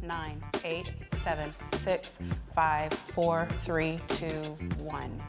9, 8, 7, 6, 5, 4, 3, 2, 1.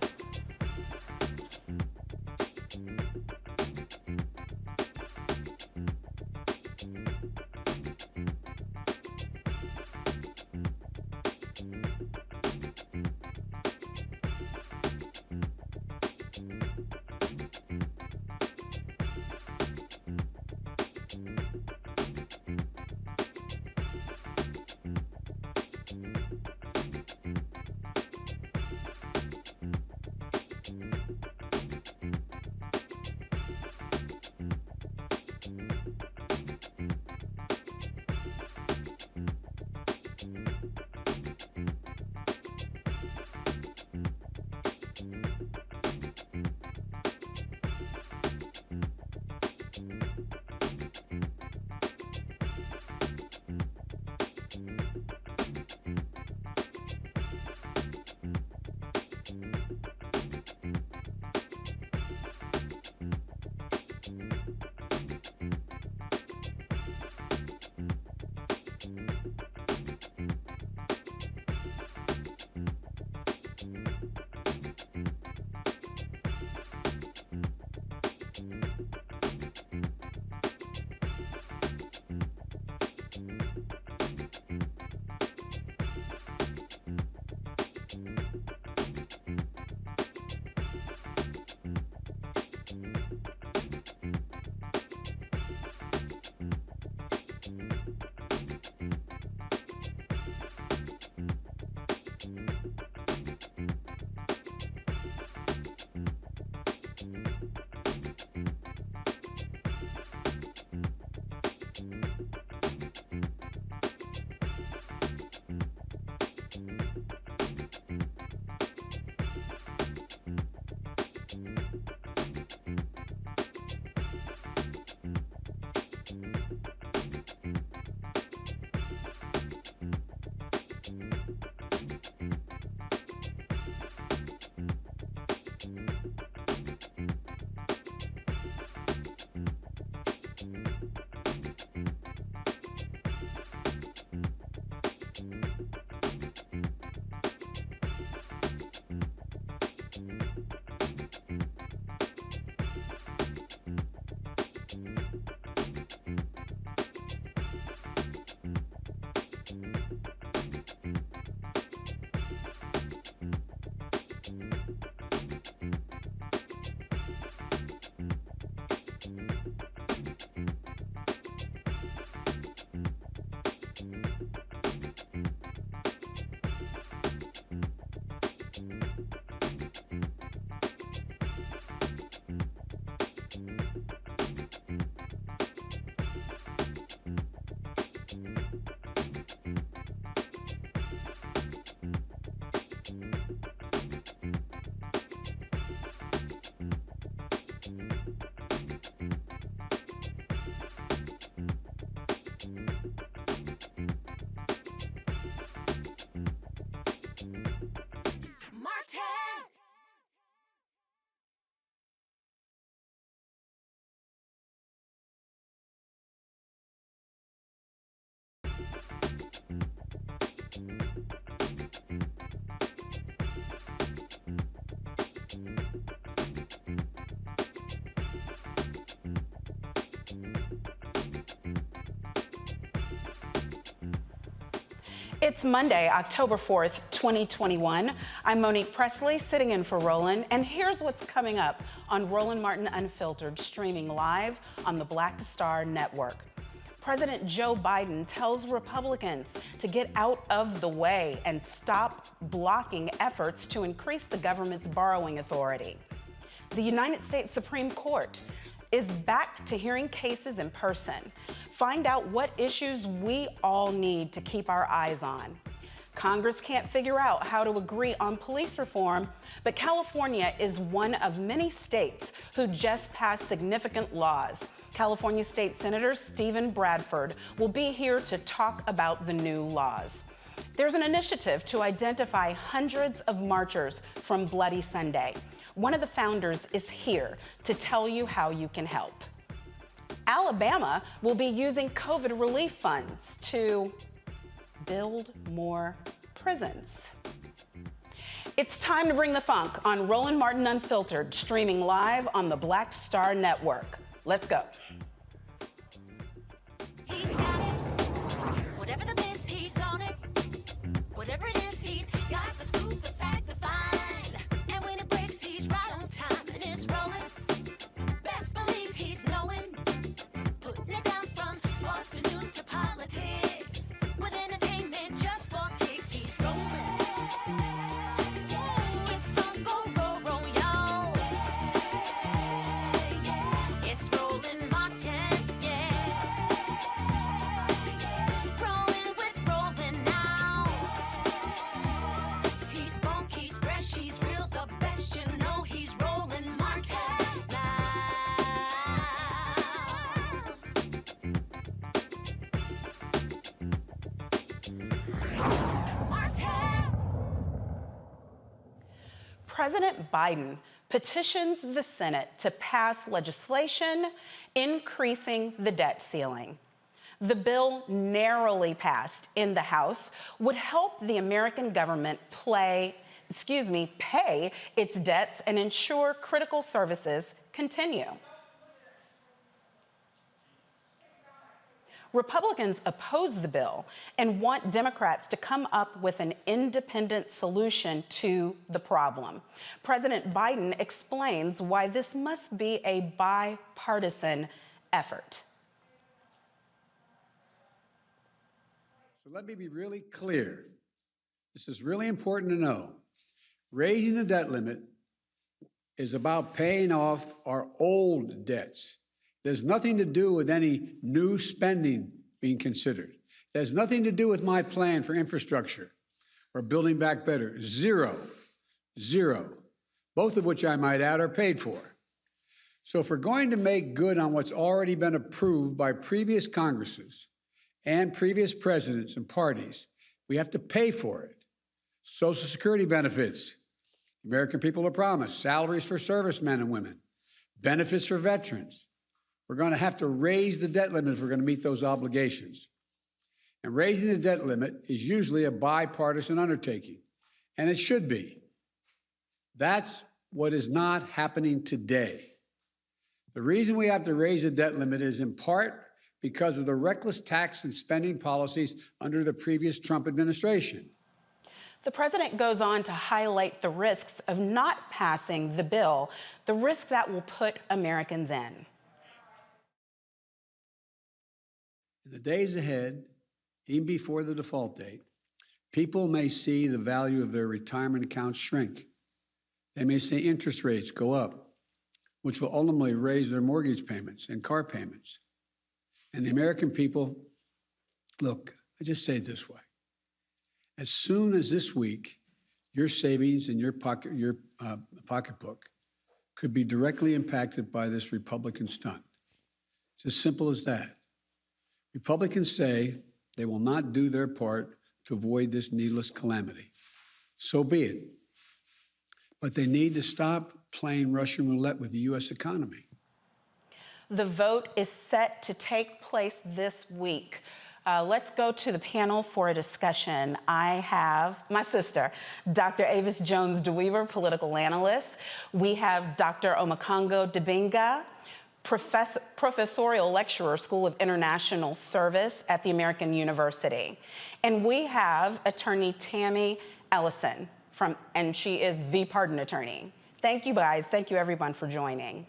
It's Monday, October 4th, 2021. I'm Monique Presley, sitting in for Roland, and here's what's coming up on Roland Martin Unfiltered, streaming live on the Black Star Network. President Joe Biden tells Republicans to get out of the way and stop blocking efforts to increase the government's borrowing authority. The United States Supreme Court is back to hearing cases in person. Find out what issues we all need to keep our eyes on. Congress can't figure out how to agree on police reform, but California is one of many states who just passed significant laws. California State Senator Stephen Bradford will be here to talk about the new laws. There's an initiative to identify hundreds of marchers from Bloody Sunday. One of the founders is here to tell you how you can help. Alabama will be using COVID relief funds to build more prisons. It's time to bring the funk on Roland Martin Unfiltered, streaming live on the Black Star Network. Let's go. He's got it. Whatever the biz, he's on it. Whatever it is, he's got the scoop, the fact, the find. And when it breaks, he's right on time and it's rolling. Best believe he's knowing. Putting it down from sports to news to politics. With entertainment just for kicks, he's rolling. It's on go, roll, y'all. It's Roland Martin, yeah. Rolling with Roland now. He's funk, he's fresh, he's real, the best, you know he's Roland Martin now. Martin. President Biden petitions the Senate to pass legislation increasing the debt ceiling. The bill, narrowly passed in the House, would help the American government pay its debts and ensure critical services continue. Republicans oppose the bill and want Democrats to come up with an independent solution to the problem. President Biden explains why this must be a bipartisan effort. So let me be really clear. This is really important to know. Raising the debt limit is about paying off our old debts. There's nothing to do with any new spending being considered. It has nothing to do with my plan for infrastructure or building back better. Zero. Both of which I might add are paid for. So if we're going to make good on what's already been approved by previous Congresses and previous presidents and parties, we have to pay for it. Social Security benefits, the American people are promised, salaries for servicemen and women, benefits for veterans. We're going to have to raise the debt limit if we're going to meet those obligations. And raising the debt limit is usually a bipartisan undertaking, and it should be. That's what is not happening today. The reason we have to raise the debt limit is in part because of the reckless tax and spending policies under the previous Trump administration. The president goes on to highlight the risks of not passing the bill, the risk that will put Americans in. In the days ahead, even before the default date, people may see the value of their retirement accounts shrink. They may see interest rates go up, which will ultimately raise their mortgage payments and car payments. And the American people, look, I just say it this way. As soon as this week, your savings and your pocketbook could be directly impacted by this Republican stunt. It's as simple as that. Republicans say they will not do their part to avoid this needless calamity. So be it. But they need to stop playing Russian roulette with the U.S. economy. The vote is set to take place this week. Let's go to the panel for a discussion. I have my sister, Dr. Avis Jones-DeWeaver, political analyst. We have Dr. Omokongo Dibinga, professorial lecturer, School of International Service at the American University. And we have attorney Tammy Ellison, and she is the pardon attorney. Thank you guys. Thank you everyone for joining.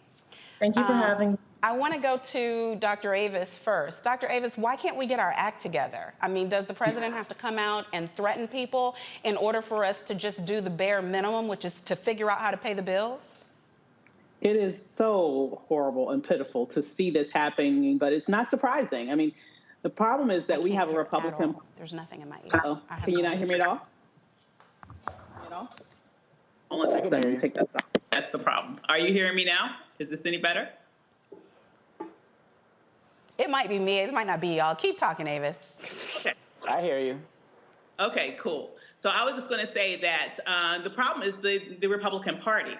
Thank you for having me. I want to go to Dr. Avis first. Dr. Avis, why can't we get our act together? I mean, does the president have to come out and threaten people in order for us to just do the bare minimum, which is to figure out how to pay the bills? It is so horrible and pitiful to see this happening, but it's not surprising. I mean, the problem is that we have a Republican. There's nothing in my ear. Oh, can you not hear me at all? Hold on a second. Let me take this off. That's the problem. Are you hearing me now? Is this any better? It might be me. It might not be y'all. Keep talking, Avis. Okay. I hear you. Okay, cool. So I was just going to say that the problem is the Republican Party.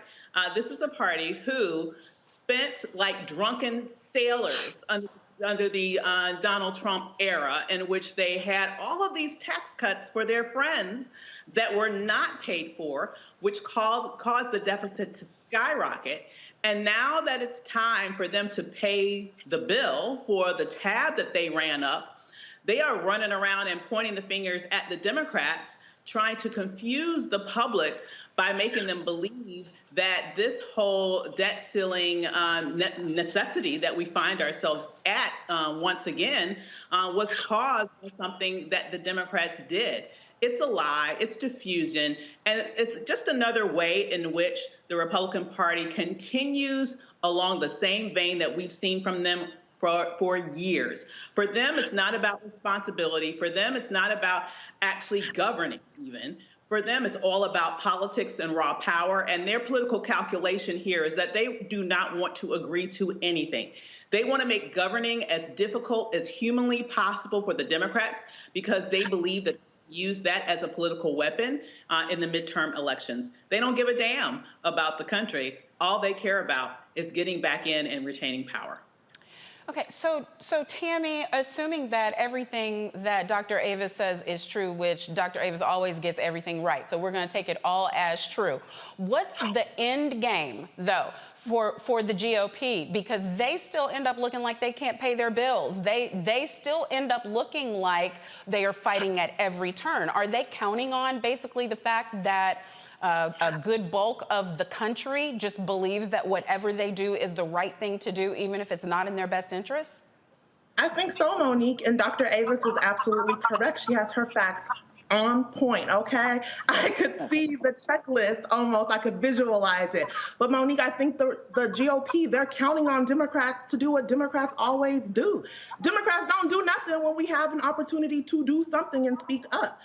This is a party who spent like drunken sailors under the under the Donald Trump era, in which they had all of these tax cuts for their friends that were not paid for, which caused the deficit to skyrocket. And now that it's time for them to pay the bill for the tab that they ran up, they are running around and pointing the fingers at the Democrats, trying to confuse the public by making them believe that this whole debt ceiling necessity that we find ourselves at once again was caused by something that the Democrats did. It's a lie, it's diffusion, and it's just another way in which the Republican Party continues along the same vein that we've seen from them for years. For them, it's not about responsibility. For them, it's not about actually governing even. For them, it's all about politics and raw power, and their political calculation here is that they do not want to agree to anything. They want to make governing as difficult as humanly possible for the Democrats because they believe that use that as a political weapon in the midterm elections. They don't give a damn about the country. All they care about is getting back in and retaining power. Okay, so Tammy, assuming that everything that Dr. Avis says is true, which Dr. Avis always gets everything right, so we're going to take it all as true. What's the end game, though, for the GOP? Because they still end up looking like they can't pay their bills. They still end up looking like they are fighting at every turn. Are they counting on basically the fact that a good bulk of the country just believes that whatever they do is the right thing to do, even if it's not in their best interests? I think so, Monique, and Dr. Avis is absolutely correct. She has her facts on point, okay? I could see the checklist almost, I could visualize it. But Monique, I think the GOP, they're counting on Democrats to do what Democrats always do. Democrats don't do nothing when we have an opportunity to do something and speak up.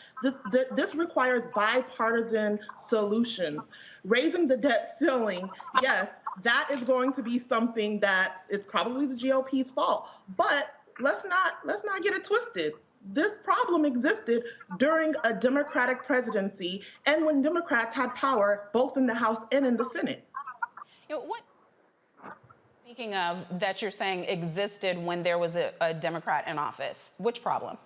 This requires bipartisan solutions. Raising the debt ceiling, yes, that is going to be something that is probably the GOP's fault. But let's not get it twisted. This problem existed during a Democratic presidency and when Democrats had power both in the House and in the Senate. You know, what, speaking of, that you're saying existed when there was a Democrat in office, which problem?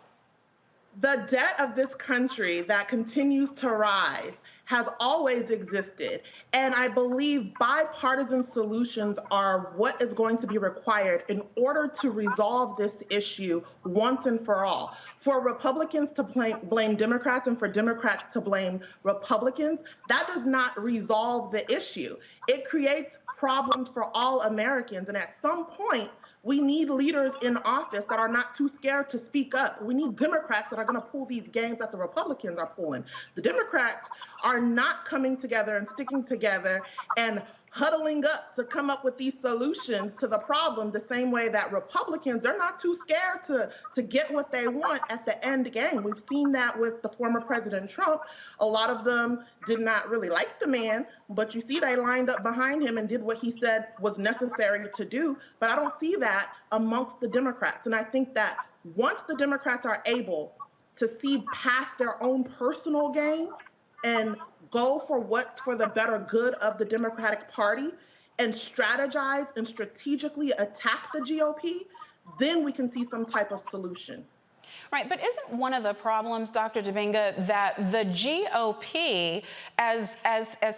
The debt of this country that continues to rise has always existed. And I believe bipartisan solutions are what is going to be required in order to resolve this issue once and for all. For Republicans to blame Democrats and for Democrats to blame Republicans, that does not resolve the issue. It creates problems for all Americans. And at some point, we need leaders in office that are not too scared to speak up. We need Democrats that are going to pull these games that the Republicans are pulling. The Democrats are not coming together and sticking together and huddling up to come up with these solutions to the problem the same way that Republicans, they're not too scared to get what they want at the end game. We've seen that with the former President Trump. A lot of them did not really like the man, but you see they lined up behind him and did what he said was necessary to do. But I don't see that amongst the Democrats. And I think that once the Democrats are able to see past their own personal gain and go for what's for the better good of the Democratic Party and strategize and strategically attack the GOP, then we can see some type of solution. Right, but isn't one of the problems, Dr. Dibinga, that the GOP, as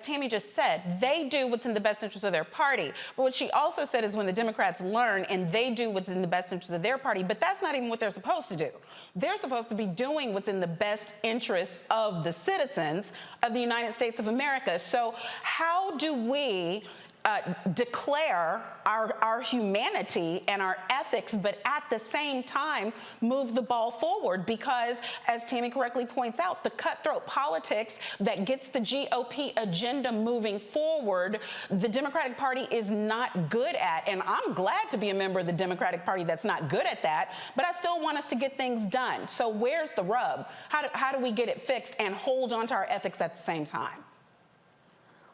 Tammy just said, they do what's in the best interest of their party. But what she also said is when the Democrats learn and they do what's in the best interest of their party, but that's not even what they're supposed to do. They're supposed to be doing what's in the best interest of the citizens of the United States of America. So how do we declare our humanity and our ethics, but at the same time move the ball forward? Because, as Tammy correctly points out, the cutthroat politics that gets the GOP agenda moving forward, the Democratic Party is not good at. And I'm glad to be a member of the Democratic Party that's not good at that, but I still want us to get things done. So where's the rub? How do we get it fixed and hold on to our ethics at the same time?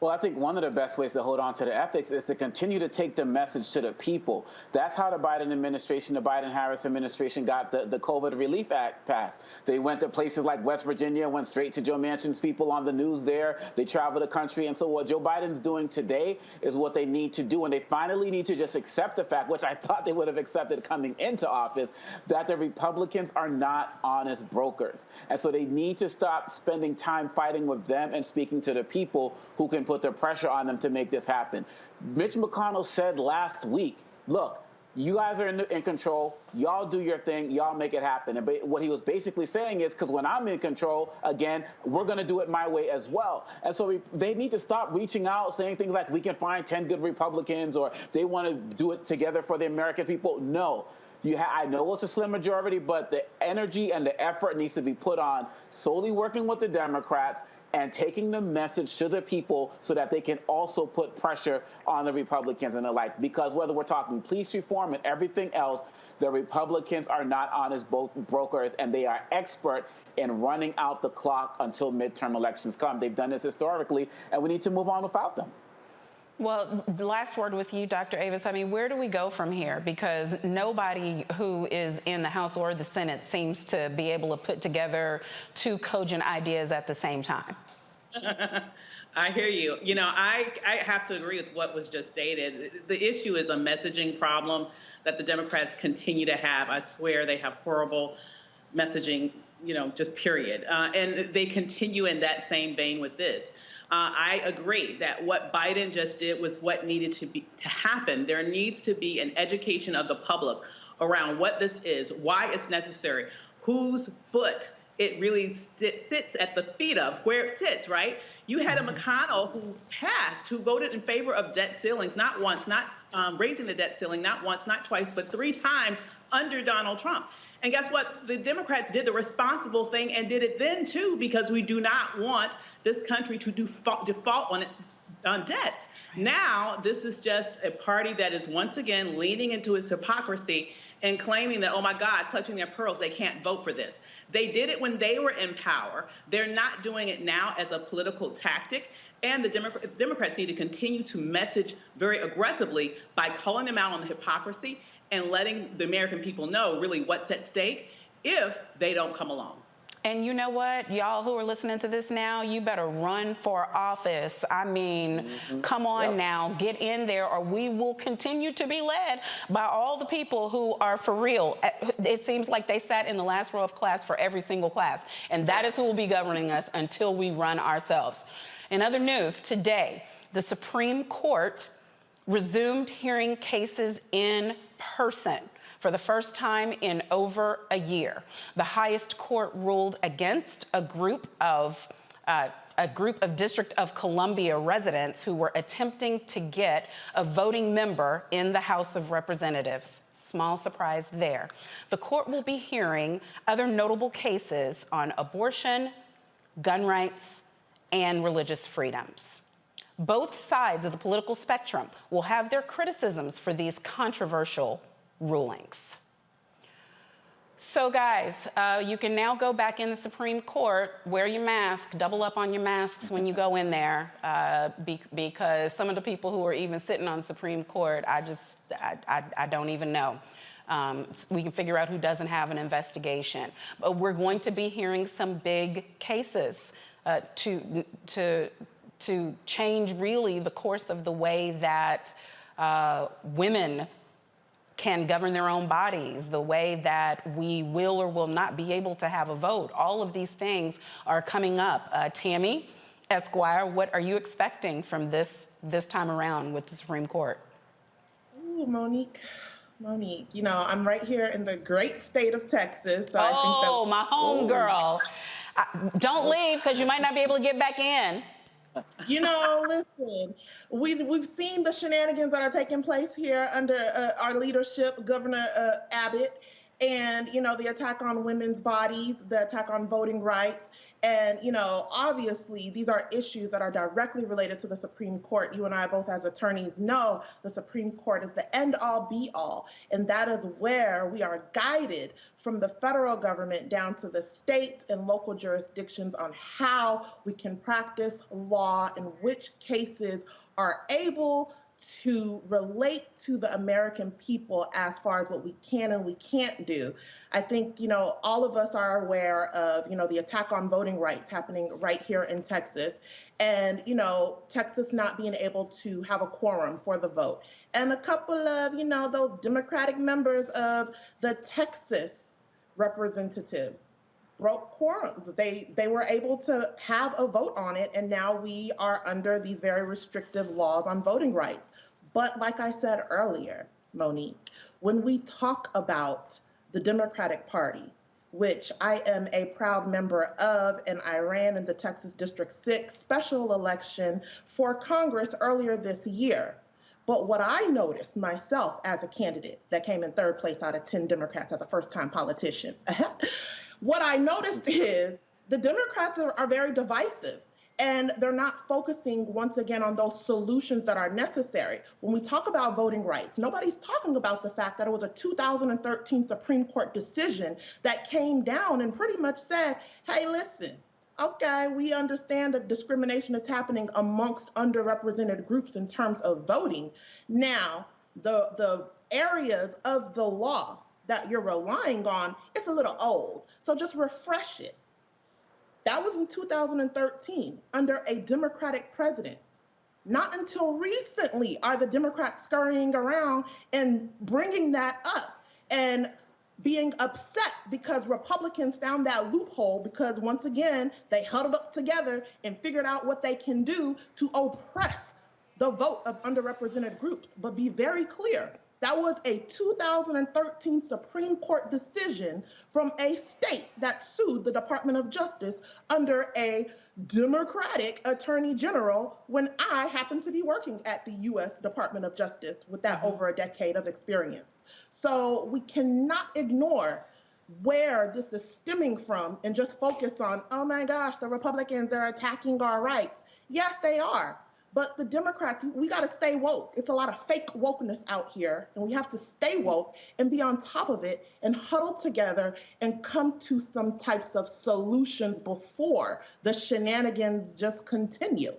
Well, I think one of the best ways to hold on to the ethics is to continue to take the message to the people. That's how the Biden administration, the Biden-Harris administration got the COVID Relief Act passed. They went to places like West Virginia, went straight to Joe Manchin's people on the news there. They traveled the country. And so what Joe Biden's doing today is what they need to do. And they finally need to just accept the fact, which I thought they would have accepted coming into office, that the Republicans are not honest brokers. And so they need to stop spending time fighting with them and speaking to the people who can put the pressure on them to make this happen. Mitch McConnell said last week, look, you guys are in control. Y'all do your thing. Y'all make it happen. And what he was basically saying is, because when I'm in control, again, we're going to do it my way as well. And so they need to stop reaching out, saying things like, we can find 10 good Republicans, or they want to do it together for the American people. No. I know it's a slim majority, but the energy and the effort needs to be put on solely working with the Democrats and taking the message to the people so that they can also put pressure on the Republicans and the like. Because whether we're talking police reform and everything else, the Republicans are not honest brokers, and they are expert in running out the clock until midterm elections come. They've done this historically, and we need to move on without them. Well, the last word with you, Dr. Avis. I mean, where do we go from here? Because nobody who is in the House or the Senate seems to be able to put together two cogent ideas at the same time. I hear you. You know, I have to agree with what was just stated. The issue is a messaging problem that the Democrats continue to have. I swear they have horrible messaging, you know, just period. And they continue in that same vein with this. I agree that what Biden just did was what needed to happen. There needs to be an education of the public around what this is, why it's necessary, whose foot it really sits at the feet of, where it sits, right? You had a McConnell who passed, who voted in favor of debt ceilings, not once, not raising the debt ceiling, not once, not twice, but 3 times under Donald Trump. And guess what? The Democrats did the responsible thing and did it then, too, because we do not want this country to default on its debts. Now, this is just a party that is once again leaning into its hypocrisy and claiming that, oh, my God, clutching their pearls, they can't vote for this. They did it when they were in power. They're not doing it now as a political tactic. And the Democrats need to continue to message very aggressively by calling them out on the hypocrisy and letting the American people know really what's at stake if they don't come along. And you know what, y'all who are listening to this now, you better run for office. I mean, come on now, get in there, or we will continue to be led by all the people who are for real. It seems like they sat in the last row of class for every single class, and that is who will be governing us until we run ourselves. In other news, today, the Supreme Court resumed hearing cases in person for the first time in over a year. The highest court ruled against a group of District of Columbia residents who were attempting to get a voting member in the House of Representatives. Small surprise there. The court will be hearing other notable cases on abortion, gun rights, and religious freedoms. Both sides of the political spectrum will have their criticisms for these controversial rulings. So guys, you can now go back in the Supreme Court, wear your mask, double up on your masks when you go in there, because some of the people who are even sitting on the Supreme Court, I don't even know. We can figure out who doesn't have an investigation. But we're going to be hearing some big cases to change really the course of the way that women can govern their own bodies, the way that we will or will not be able to have a vote. All of these things are coming up. Tammy Esquire, what are you expecting from this time around with the Supreme Court? Ooh, Monique, you know, I'm right here in the great state of Texas. So I think that, my home girl. Don't leave, because you might not be able to get back in. You know, listen, we've seen the shenanigans that are taking place here under our leadership, Governor Abbott, and, the attack on women's bodies, the attack on voting rights. And, obviously, these are issues that are directly related to the Supreme Court. You and I, both as attorneys, know the Supreme Court is the end-all, be-all. And that is where we are guided from the federal government down to the states and local jurisdictions on how we can practice law and which cases are able to relate to the American people as far as what we can and we can't do. I think, all of us are aware of, the attack on voting rights happening right here in Texas, and, Texas not being able to have a quorum for the vote. And a couple of, those Democratic members of the Texas representatives broke quorums. They were able to have a vote on it, and now we are under these very restrictive laws on voting rights. But like I said earlier, Monique, when we talk about the Democratic Party, which I am a proud member of, and I ran in the Texas District 6 special election for Congress earlier this year. But what I noticed myself as a candidate that came in third place out of 10 Democrats as a first-time politician, what I noticed is the Democrats are very divisive, and they're not focusing, once again, on those solutions that are necessary. When we talk about voting rights, nobody's talking about the fact that it was a 2013 Supreme Court decision that came down and pretty much said, hey, listen, okay, we understand that discrimination is happening amongst underrepresented groups in terms of voting. Now, the areas of the law that you're relying on, it's a little old. So just refresh it. That was in 2013 under a Democratic president. Not until recently are the Democrats scurrying around and bringing that up and being upset because Republicans found that loophole because, once again, they huddled up together and figured out what they can do to oppress the vote of underrepresented groups. But be very clear, that was a 2013 Supreme Court decision from a state that sued the Department of Justice under a Democratic Attorney General when I happened to be working at the U.S. Department of Justice with that over a decade of experience. So we cannot ignore where this is stemming from and just focus on, oh my gosh, the Republicans are attacking our rights. Yes, they are. But the Democrats, we got to stay woke. It's a lot of fake wokeness out here, and we have to stay woke and be on top of it and huddle together and come to some types of solutions before the shenanigans just continue.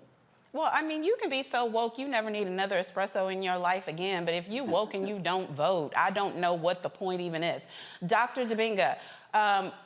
Well, I mean, you can be so woke, you never need another espresso in your life again. But if you woke and you don't vote, I don't know what the point even is. Dr. Dibinga,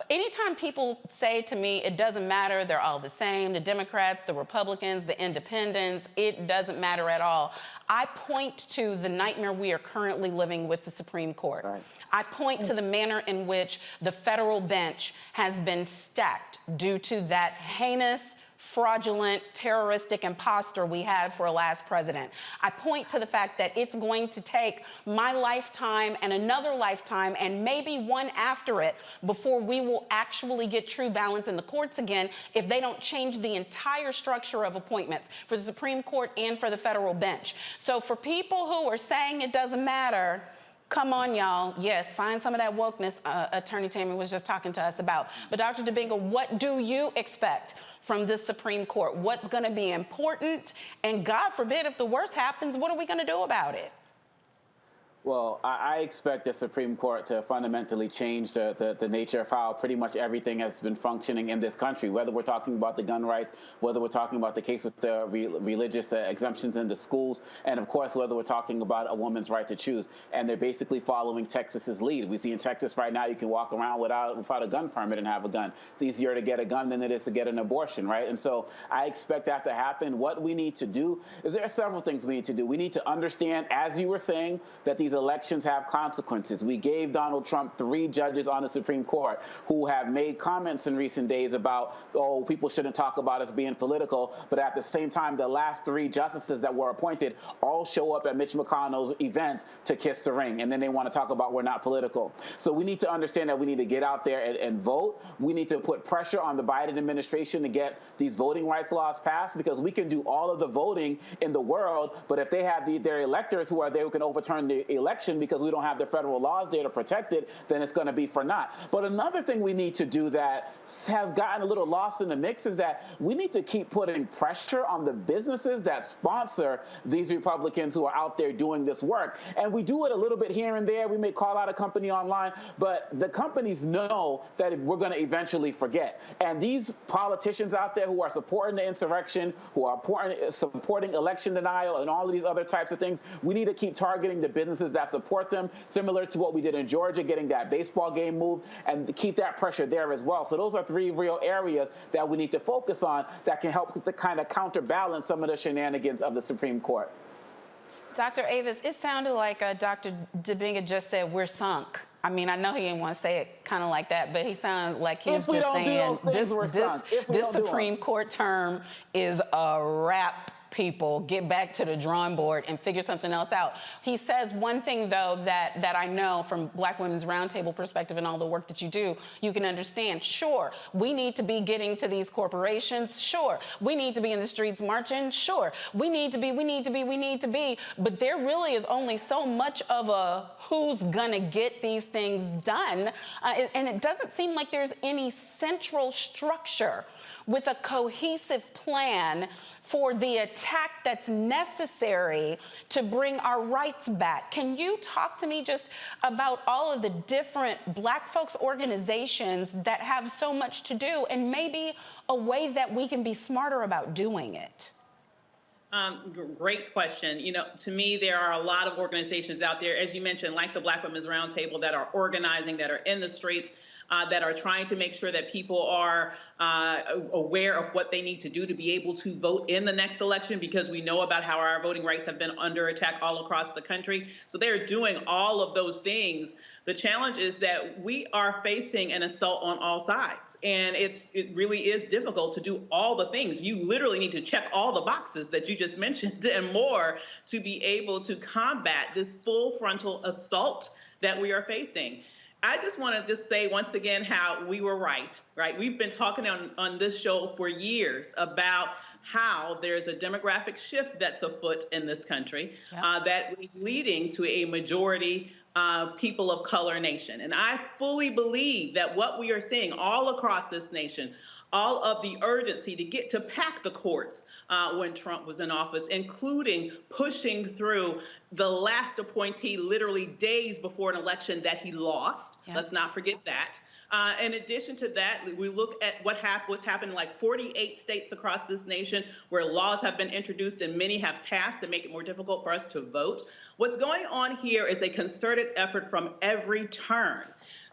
anytime people say to me, it doesn't matter, they're all the same, the Democrats, the Republicans, the independents, it doesn't matter at all. I point to the nightmare we are currently living with the Supreme Court. Right. I point to the manner in which the federal bench has been stacked due to that heinous, fraudulent, terroristic imposter we had for a last president. I point to the fact that it's going to take my lifetime and another lifetime and maybe one after it before we will actually get true balance in the courts again if they don't change the entire structure of appointments for the Supreme Court and for the federal bench. So for people who are saying it doesn't matter, come on, y'all. Yes, find some of that wokeness Attorney Tammy was just talking to us about. But Dr. Dibinga, what do you expect from this Supreme Court? What's going to be important? And God forbid, if the worst happens, what are we going to do about it? Well, I expect the Supreme Court to fundamentally change the nature of how pretty much everything has been functioning in this country, whether we're talking about the gun rights, whether we're talking about the case with the religious exemptions in the schools, and of course, whether we're talking about a woman's right to choose. And they're basically following Texas's lead. We see in Texas right now, you can walk around without a gun permit and have a gun. It's easier to get a gun than it is to get an abortion, right? And so I expect that to happen. What we need to do is there are several things we need to do. We need to understand, as you were saying, that these elections have consequences. We gave Donald Trump 3 judges on the Supreme Court who have made comments in recent days about, oh, people shouldn't talk about us being political, but at the same time, the last 3 justices that were appointed all show up at Mitch McConnell's events to kiss the ring, and then they want to talk about we're not political. So we need to understand that we need to get out there and vote. We need to put pressure on the Biden administration to get these voting rights laws passed, because we can do all of the voting in the world, but if they have their electors who are there who can overturn the election because we don't have the federal laws there to protect it, then it's going to be for naught. But another thing we need to do that has gotten a little lost in the mix is that we need to keep putting pressure on the businesses that sponsor these Republicans who are out there doing this work. And we do it a little bit here and there. We may call out a company online, but the companies know that we're going to eventually forget. And these politicians out there who are supporting the insurrection, who are supporting election denial and all of these other types of things, we need to keep targeting the businesses that support them, similar to what we did in Georgia, getting that baseball game moved, and keep that pressure there as well. So those are three real areas that we need to focus on that can help to kind of counterbalance some of the shenanigans of the Supreme Court. Dr. Avis, it sounded like Dr. Dibinga just said we're sunk. I mean, I know he didn't want to say it kind of like that, but he sounded like he was just saying this Supreme Court term is a wrap. People get back to the drawing board and figure something else out. He says one thing, though, that I know from Black Women's Roundtable perspective and all the work that you do, you can understand. Sure, we need to be getting to these corporations. Sure, we need to be in the streets marching. Sure, we need to be. But there really is only so much of a who's gonna get these things done. And it doesn't seem like there's any central structure with a cohesive plan for the attack that's necessary to bring our rights back. Can you talk to me just about all of the different Black folks organizations that have so much to do and maybe a way that we can be smarter about doing it? Great question. You know, to me, there are a lot of organizations out there, as you mentioned, like the Black Women's Roundtable, that are organizing, that are in the streets, that are trying to make sure that people are aware of what they need to do to be able to vote in the next election, because we know about how our voting rights have been under attack all across the country. So they're doing all of those things. The challenge is that we are facing an assault on all sides. And it really is difficult to do all the things. You literally need to check all the boxes that you just mentioned and more to be able to combat this full frontal assault that we are facing. I just want to just say once again how we were right? We've been talking on this show for years about how there's a demographic shift that's afoot in this country that is leading to a majority people of color nation. And I fully believe that what we are seeing all across this nation, all of the urgency to get to pack the courts when Trump was in office, including pushing through the last appointee literally days before an election that he lost. Let's not forget that. In addition to that, we look at what's happened in like 48 states across this nation where laws have been introduced and many have passed to make it more difficult for us to vote. What's going on here is a concerted effort from every turn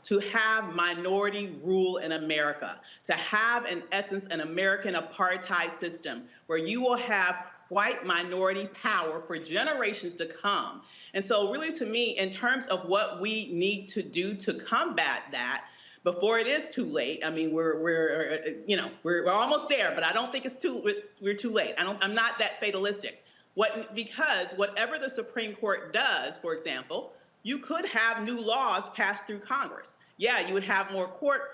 to have minority rule in America, to have, in essence, an American apartheid system where you will have white minority power for generations to come. And so really, to me, in terms of what we need to do to combat that, before it is too late. I mean, we're almost there, but I don't think we're too late. I'm not that fatalistic. Because whatever the Supreme Court does, for example, you could have new laws passed through Congress. Yeah, you would have more court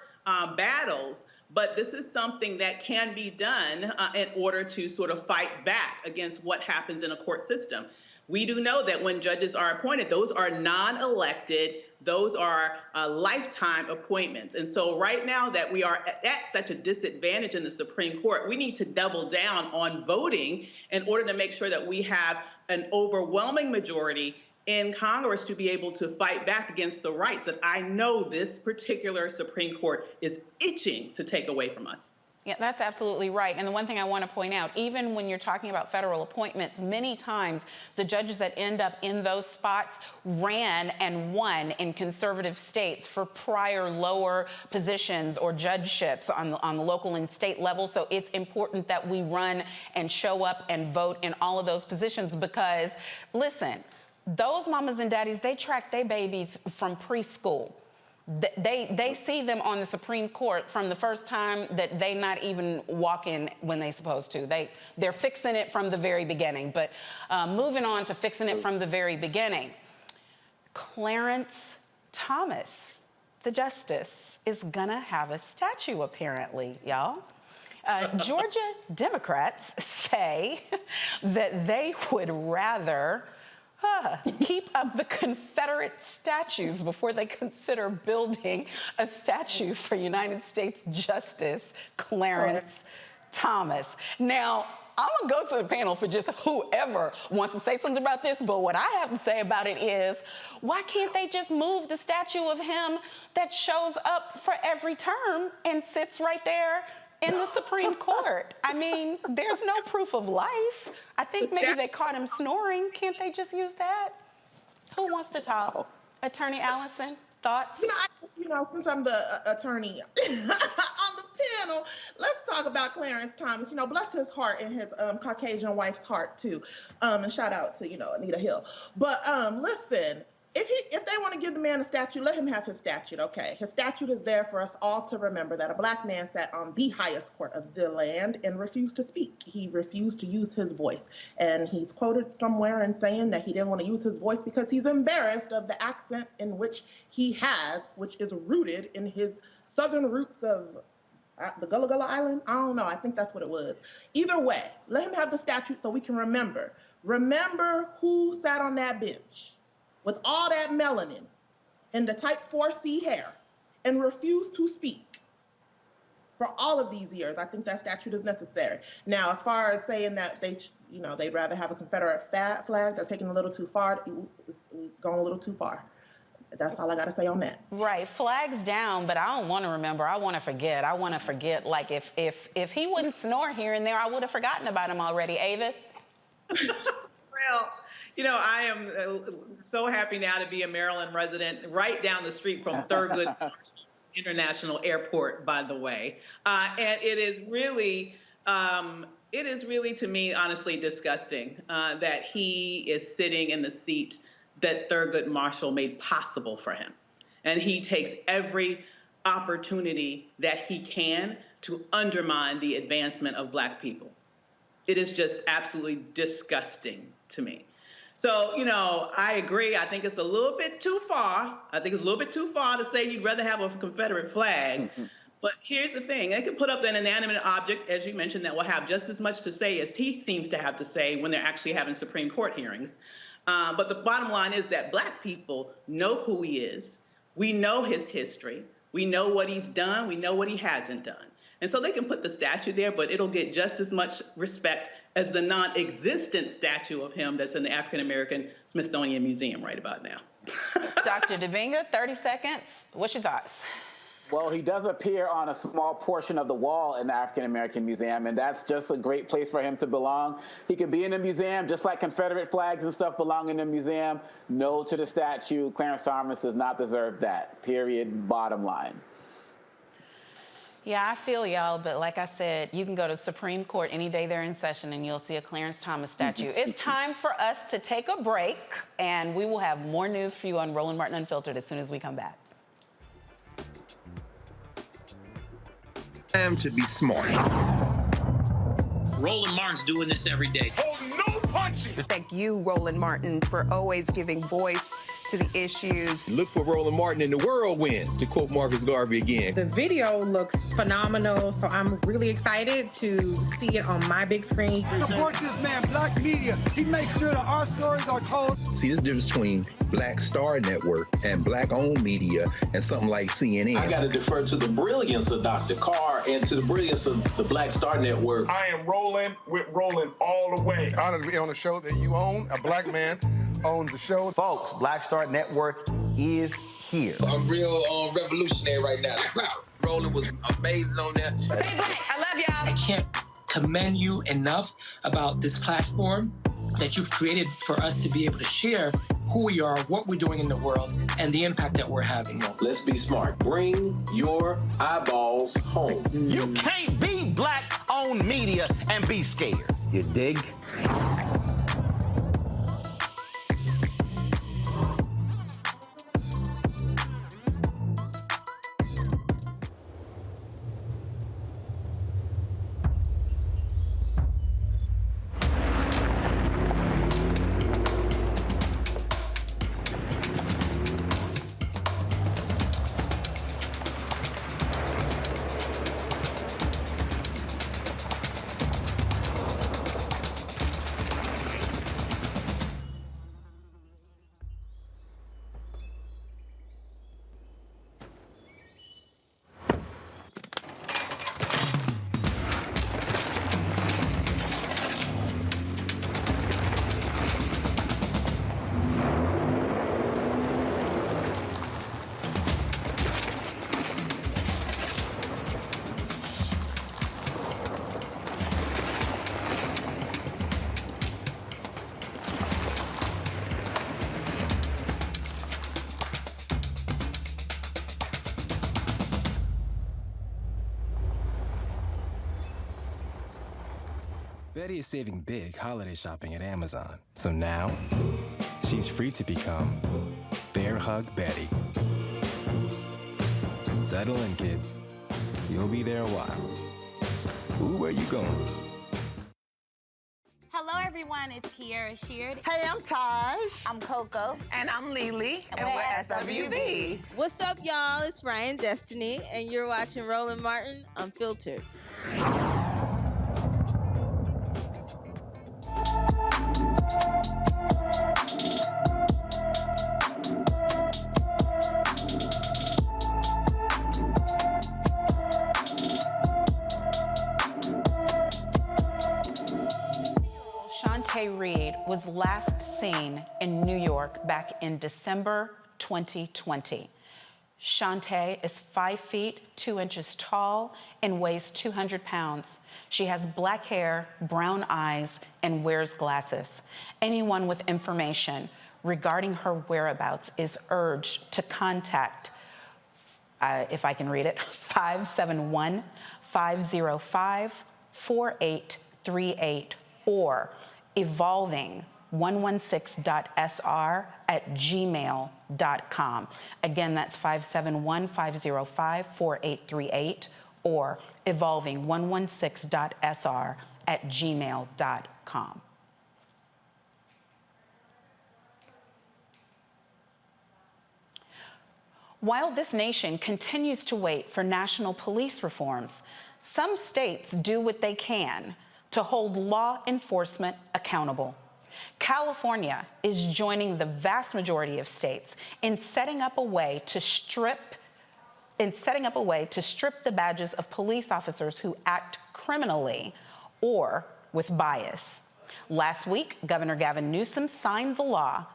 battles, but this is something that can be done in order to sort of fight back against what happens in a court system. We do know that when judges are appointed, those are non-elected, those are lifetime appointments. And so right now that we are at such a disadvantage in the Supreme Court, we need to double down on voting in order to make sure that we have an overwhelming majority in Congress to be able to fight back against the rights that I know this particular Supreme Court is itching to take away from us. Yeah, that's absolutely right. And the one thing I want to point out, even when you're talking about federal appointments, many times the judges that end up in those spots ran and won in conservative states for prior lower positions or judgeships on the local and state level. So it's important that we run and show up and vote in all of those positions because, listen, those mamas and daddies, they track their babies from preschool. They see them on the Supreme Court from the first time that they not even walking when they supposed to. They're fixing it from the very beginning. But moving on to fixing it from the very beginning, Clarence Thomas, the justice, is gonna have a statue apparently, y'all. Georgia Democrats say that they would rather Keep up the Confederate statues before they consider building a statue for United States Justice Clarence Thomas. Now, I'm gonna go to the panel for just whoever wants to say something about this, but what I have to say about it is, why can't they just move the statue of him that shows up for every term and sits right there in the Supreme Court? I mean, there's no proof of life. I think maybe they caught him snoring. Can't they just use that? Who wants to talk? Attorney Allison, thoughts? Since I'm the attorney on the panel, let's talk about Clarence Thomas. Bless his heart and his Caucasian wife's heart too. And shout out to Anita Hill. But listen. If they want to give the man a statue, let him have his statue, okay? His statue is there for us all to remember that a black man sat on the highest court of the land and refused to speak. He refused to use his voice. And he's quoted somewhere in saying that he didn't want to use his voice because he's embarrassed of the accent in which he has, which is rooted in his southern roots of the Gullah Gullah Island. I don't know. I think that's what it was. Either way, let him have the statue so we can remember. Remember who sat on that bench with all that melanin and the type 4C hair and refused to speak for all of these years. I think that statute is necessary. Now, as far as saying that they'd rather have a Confederate flag, they're taking a little too far, going a little too far. That's all I got to say on that. Right, flags down, but I don't want to remember. I want to forget. I want to forget. Like if he wouldn't snore here and there, I would have forgotten about him already. Avis? Well, I am so happy now to be a Maryland resident, right down the street from Thurgood International Airport, by the way. And it is really to me, honestly, disgusting that he is sitting in the seat that Thurgood Marshall made possible for him. And he takes every opportunity that he can to undermine the advancement of Black people. It is just absolutely disgusting to me. So, I agree. I think it's a little bit too far. I think it's a little bit too far to say you'd rather have a Confederate flag. Mm-hmm. But here's the thing. They can put up an inanimate object, as you mentioned, that will have just as much to say as he seems to have to say when they're actually having Supreme Court hearings. But the bottom line is that Black people know who he is. We know his history. We know what he's done. We know what he hasn't done. And so they can put the statue there, but it'll get just as much respect as the non-existent statue of him that's in the African American Smithsonian Museum right about now. Dr. Debinga, 30 seconds. What's your thoughts? Well, he does appear on a small portion of the wall in the African American Museum, and that's just a great place for him to belong. He could be in the museum, just like Confederate flags and stuff belong in the museum. No to the statue. Clarence Thomas does not deserve that, period, bottom line. Yeah, I feel y'all, but like I said, you can go to the Supreme Court any day they're in session and you'll see a Clarence Thomas statue. It's time for us to take a break, and we will have more news for you on Roland Martin Unfiltered as soon as we come back. Time to be smart. Roland Martin's doing this every day. Oh, no punches! Thank you, Roland Martin, for always giving voice to the issues. Look for Roland Martin in the whirlwind, to quote Marcus Garvey again. The video looks phenomenal, so I'm really excited to see it on my big screen. Support this man, Black media. He makes sure that our stories are told. See, this difference between Black Star Network and Black-owned media and something like CNN. I got to defer to the brilliance of Dr. Carr and to the brilliance of the Black Star Network. I am rolling with Roland all the way. Honored to be on a show that you own. A Black man owns the show. Folks, Black Star Network is here. I'm real revolutionary right now. Roland was amazing on there. Stay Black. I love y'all. I can't commend you enough about this platform that you've created for us to be able to share who we are, what we're doing in the world, and the impact that we're having. Let's be smart. Bring your eyeballs home. You can't be Black-owned media and be scared. You dig? Betty is saving big holiday shopping at Amazon. So now, she's free to become Bear Hug Betty. Settle in, kids. You'll be there a while. Ooh, where you going? Hello, everyone. It's Kiara Sheard. Hey, I'm Taj. I'm Coco. And I'm Lily. And we're SWV. What's up, y'all? It's Ryan Destiny, and you're watching Roland Martin Unfiltered. Shanta Reid was last seen in New York back in December 2020. Shanta is 5 feet 2 inches tall and weighs 200 pounds. She has black hair, brown eyes, and wears glasses. Anyone with information regarding her whereabouts is urged to contact, if I can read it, 571-505-4838 or evolving116.sr@gmail.com. Again, that's 571-505-4838 or evolving116.sr@gmail.com. While this nation continues to wait for national police reforms, some states do what they can to hold law enforcement accountable. California is joining the vast majority of states in setting up a way to strip the badges of police officers who act criminally or with bias. Last week, Governor Gavin Newsom signed the law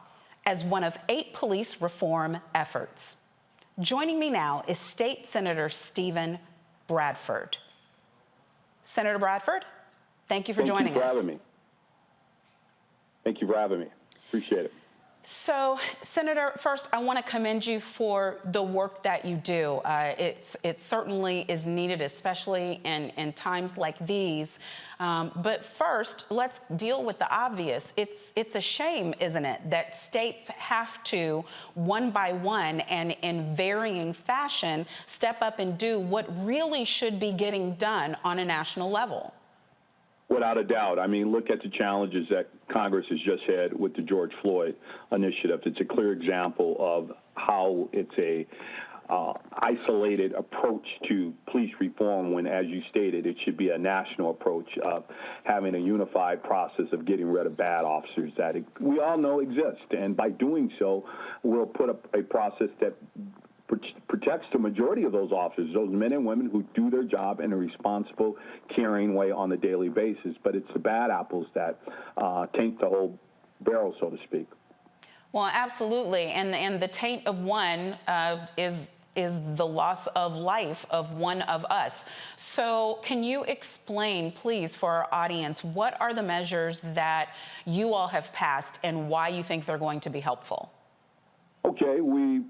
as one of 8 police reform efforts. Joining me now is State Senator Stephen Bradford. Senator Bradford? Thank you for joining us. Thank you for having me. Thank you for having me. Appreciate it. So, Senator, first, I want to commend you for the work that you do. It certainly is needed, especially in times like these. But first, let's deal with the obvious. It's a shame, isn't it, that states have to, one by one and in varying fashion, step up and do what really should be getting done on a national level. Without a doubt. I mean, look at the challenges that Congress has just had with the George Floyd initiative. It's a clear example of how it's a isolated approach to police reform when, as you stated, it should be a national approach of having a unified process of getting rid of bad officers that we all know exist. And by doing so, we'll put up a process that protects the majority of those officers, those men and women who do their job in a responsible, caring way on a daily basis. But it's the bad apples that taint the whole barrel, so to speak. Well, absolutely. And the taint of one is the loss of life of one of us. So can you explain, please, for our audience, what are the measures that you all have passed and why you think they're going to be helpful? Okay, we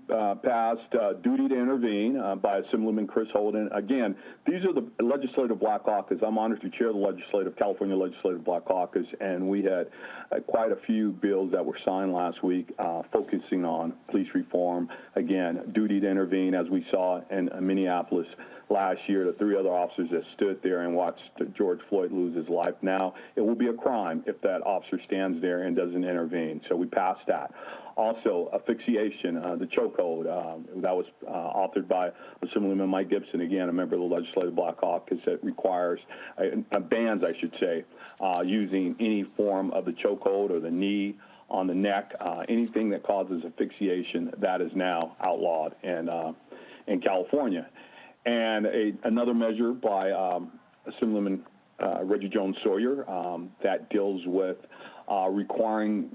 passed duty to intervene by Assemblyman Chris Holden. Again, these are the Legislative Black Caucus. I'm honored to chair the California Legislative Black Caucus, and we had quite a few bills that were signed last week focusing on police reform. Again, duty to intervene, as we saw in Minneapolis last year, the 3 other officers that stood there and watched George Floyd lose his life. Now, it will be a crime if that officer stands there and doesn't intervene. So we passed that. Also, asphyxiation, the chokehold, that was authored by Assemblyman Mike Gibson, again, a member of the Legislative Black Caucus, that requires, bans, I should say, using any form of the chokehold or the knee on the neck, anything that causes asphyxiation, that is now outlawed in California. And another measure by Assemblyman Reggie Jones Sawyer that deals with requiring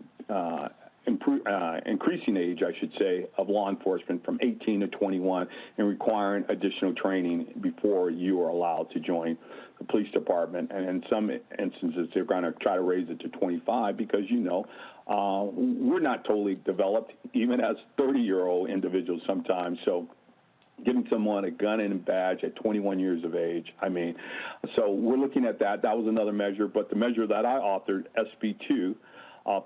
increasing age, I should say, of law enforcement from 18 to 21 and requiring additional training before you are allowed to join the police department. And in some instances, they're going to try to raise it to 25 because, we're not totally developed, even as 30-year-old individuals sometimes. So giving someone a gun and a badge at 21 years of age. I mean, so we're looking at that. That was another measure. But the measure that I authored, SB 2,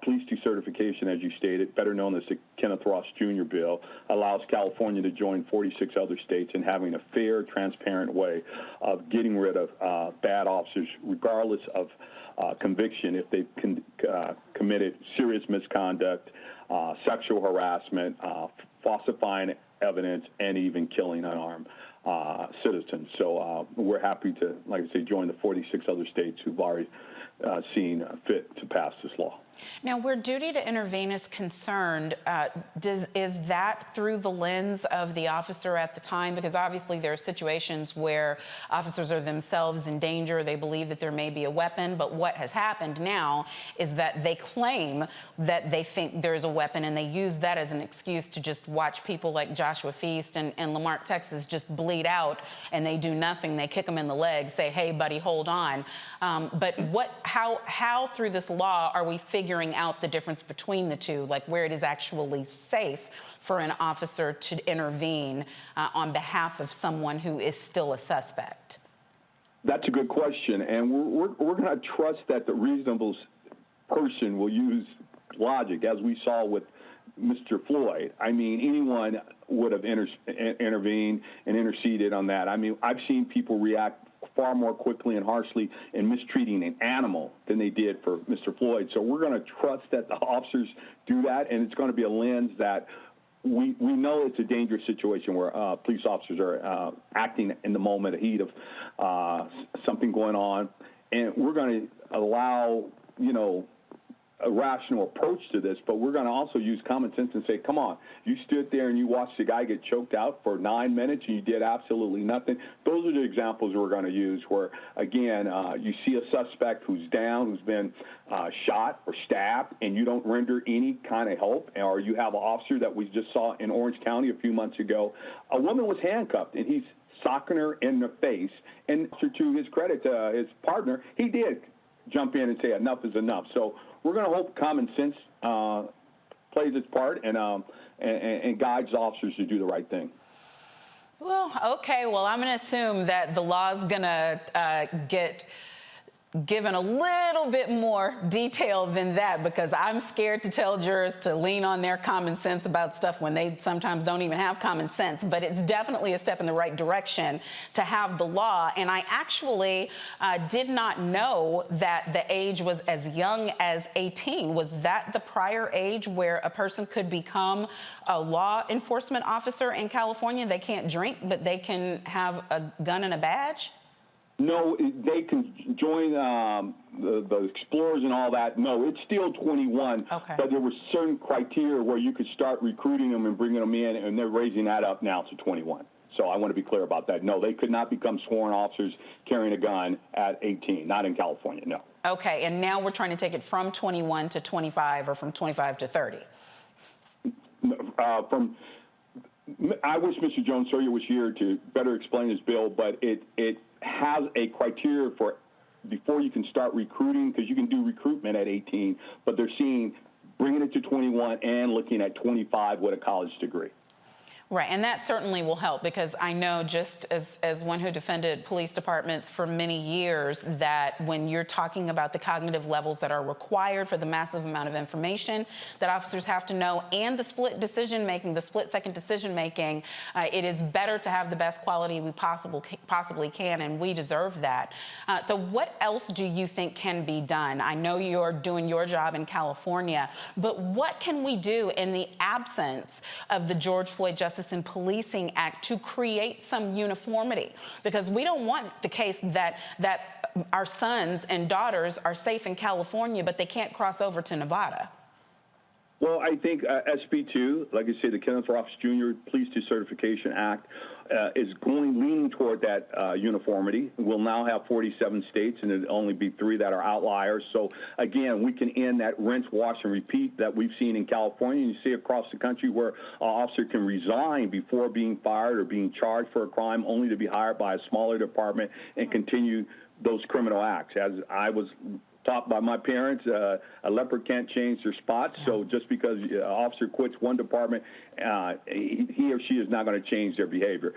Police Decertification, as you stated, better known as the Kenneth Ross Jr. bill, allows California to join 46 other states in having a fair, transparent way of getting rid of bad officers, regardless of conviction, if they've committed serious misconduct, sexual harassment, falsifying evidence, and even killing unarmed citizens. So we're happy to, like I say, join the 46 other states who've already seen fit to pass this law. Now, where duty to intervene is concerned, is that through the lens of the officer at the time? Because obviously there are situations where officers are themselves in danger. They believe that there may be a weapon. But what has happened now is that they claim that they think there's a weapon, and they use that as an excuse to just watch people like Joshua Feast and Lamarck, Texas, just bleed out, and they do nothing. They kick them in the leg, say, hey, buddy, hold on. But how through this law are we figuring out the difference between the two, like where it is actually safe for an officer to intervene on behalf of someone who is still a suspect? That's a good question, and we're going to trust that the reasonable person will use logic, as we saw with Mr. Floyd. I mean, anyone would have intervened and interceded on that. I mean, I've seen people react far more quickly and harshly in mistreating an animal than they did for Mr. Floyd. So we're going to trust that the officers do that, and it's going to be a lens that we know it's a dangerous situation where police officers are acting in the moment, the heat of something going on, and we're going to allow, a rational approach to this, but we're going to also use common sense and say, come on, you stood there and you watched the guy get choked out for 9 minutes and you did absolutely nothing. Those are the examples we're going to use where, again, you see a suspect who's down, who's been shot or stabbed, and you don't render any kind of help, or you have an officer that we just saw in Orange County a few months ago. A woman was handcuffed, and he's socking her in the face, and to his credit, his partner, he did jump in and say enough is enough. So we're going to hope common sense plays its part and guides officers to do the right thing. Well, okay. Well, I'm going to assume that the law's going to get given a little bit more detail than that, because I'm scared to tell jurors to lean on their common sense about stuff when they sometimes don't even have common sense. But it's definitely a step in the right direction to have the law. And I actually did not know that the age was as young as 18. Was that the prior age where a person could become a law enforcement officer in California? They can't drink, but they can have a gun and a badge? No, they can join the Explorers and all that. No, it's still 21. Okay. But there were certain criteria where you could start recruiting them and bringing them in, and they're raising that up now to 21. So I want to be clear about that. No, they could not become sworn officers carrying a gun at 18, not in California, no. Okay, and now we're trying to take it from 21 to 25 or from 25 to 30. I wish Mr. Jones-Sawyer was here to better explain his bill, but it has a criteria for before you can start recruiting, because you can do recruitment at 18, but they're seeing bringing it to 21 and looking at 25 with a college degree. Right, and that certainly will help, because I know, just as one who defended police departments for many years, that when you're talking about the cognitive levels that are required for the massive amount of information that officers have to know, and the split decision-making, the split-second decision-making, it is better to have the best quality we possibly can, and we deserve that. So what else do you think can be done? I know you're doing your job in California, but what can we do in the absence of the George Floyd Justice and Policing Act to create some uniformity? Because we don't want the case that our sons and daughters are safe in California, but they can't cross over to Nevada. Well, I think SB 2, like I say, the Kenneth Ross Jr. Police Decertification Act is leaning toward that uniformity. We'll now have 47 states, and there'll only be 3 that are outliers. So, again, we can end that rinse, wash, and repeat that we've seen in California. You see across the country where an officer can resign before being fired or being charged for a crime, only to be hired by a smaller department and continue those criminal acts. As I was taught by my parents, a leopard can't change their spots. So just because an officer quits one department, he or she is not going to change their behavior.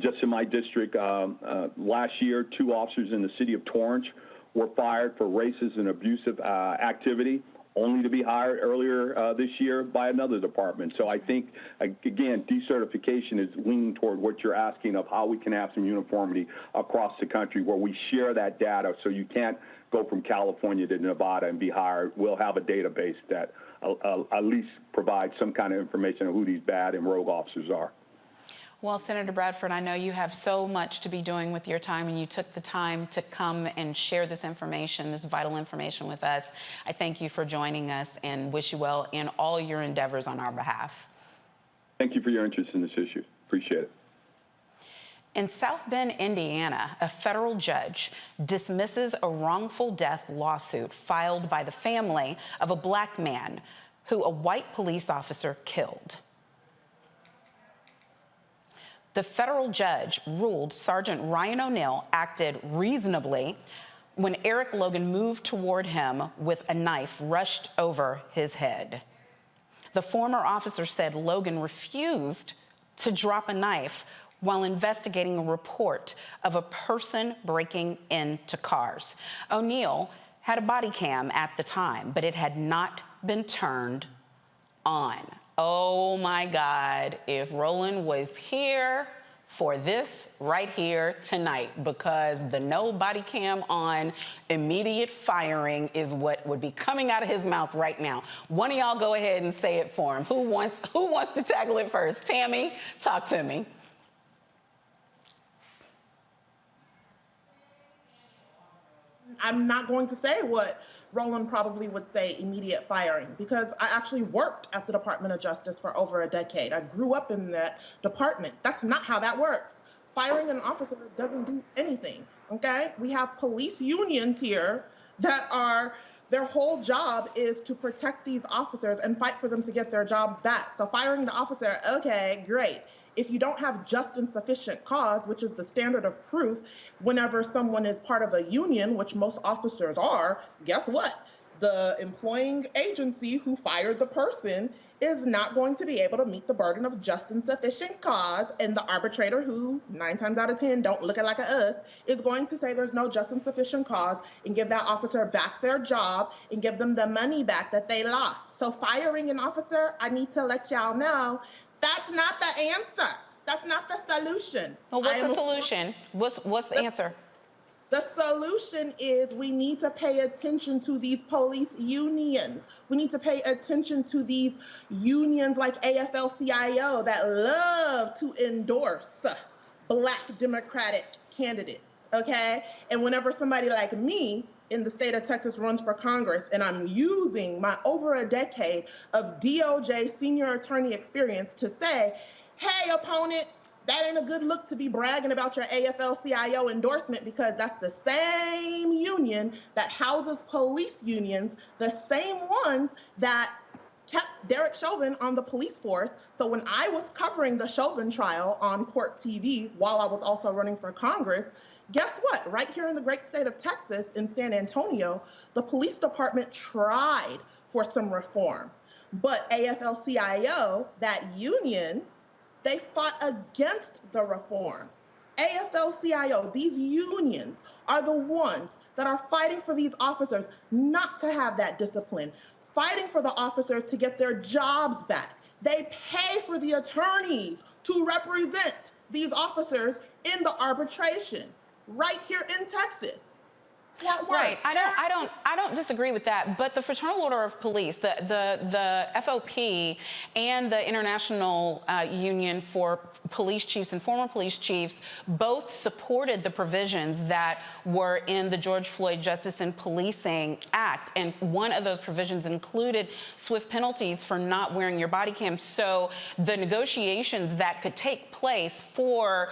Just in my district, last year, 2 officers in the city of Torrance were fired for racist and abusive activity, only to be hired earlier this year by another department. So I think, again, decertification is leaning toward what you're asking of how we can have some uniformity across the country where we share that data so you can't go from California to Nevada and be hired. We'll have a database that at least provides some kind of information on who these bad and rogue officers are. Well, Senator Bradford, I know you have so much to be doing with your time, and you took the time to come and share this information, this vital information with us. I thank you for joining us and wish you well in all your endeavors on our behalf. Thank you for your interest in this issue. Appreciate it. In South Bend, Indiana, a federal judge dismisses a wrongful death lawsuit filed by the family of a black man who a white police officer killed. The federal judge ruled Sergeant Ryan O'Neill acted reasonably when Eric Logan moved toward him with a knife rushed over his head. The former officer said Logan refused to drop a knife while investigating a report of a person breaking into cars. O'Neill had a body cam at the time, but it had not been turned on. Oh my God, if Roland was here for this right here tonight, because the no body cam on, immediate firing is what would be coming out of his mouth right now. One of y'all go ahead and say it for him. Who wants to tackle it first? Tammy, talk to me. I'm not going to say what Roland probably would say, immediate firing, because I actually worked at the Department of Justice for over a decade. I grew up in that department. That's not how that works. Firing an officer doesn't do anything, okay? We have police unions here that are, their whole job is to protect these officers and fight for them to get their jobs back. So firing the officer, okay, great. If you don't have just and sufficient cause, which is the standard of proof, whenever someone is part of a union, which most officers are, guess what? The employing agency who fired the person is not going to be able to meet the burden of just and sufficient cause, and the arbitrator, who 9 times out of 10 don't look at like us, is going to say there's no just and sufficient cause and give that officer back their job and give them the money back that they lost. So firing an officer, I need to let y'all know, that's not the answer. That's not the solution. Well, what's the solution? What's the answer? The solution is we need to pay attention to these police unions. We need to pay attention to these unions like AFL-CIO that love to endorse Black Democratic candidates, okay? And whenever somebody like me in the state of Texas runs for Congress, and I'm using my over a decade of DOJ senior attorney experience to say, hey, opponent, that ain't a good look to be bragging about your AFL-CIO endorsement, because that's the same union that houses police unions, the same ones that kept Derek Chauvin on the police force. So when I was covering the Chauvin trial on Court TV while I was also running for Congress, guess what? Right here in the great state of Texas, in San Antonio, the police department tried for some reform. But AFL-CIO, that union, they fought against the reform. AFL-CIO, these unions are the ones that are fighting for these officers not to have that discipline, fighting for the officers to get their jobs back. They pay for the attorneys to represent these officers in the arbitration right here in Texas. Right. I don't disagree with that. But the Fraternal Order of Police, the FOP, and the International Union for Police Chiefs and Former Police Chiefs both supported the provisions that were in the George Floyd Justice and Policing Act. And one of those provisions included swift penalties for not wearing your body cam. So the negotiations that could take place for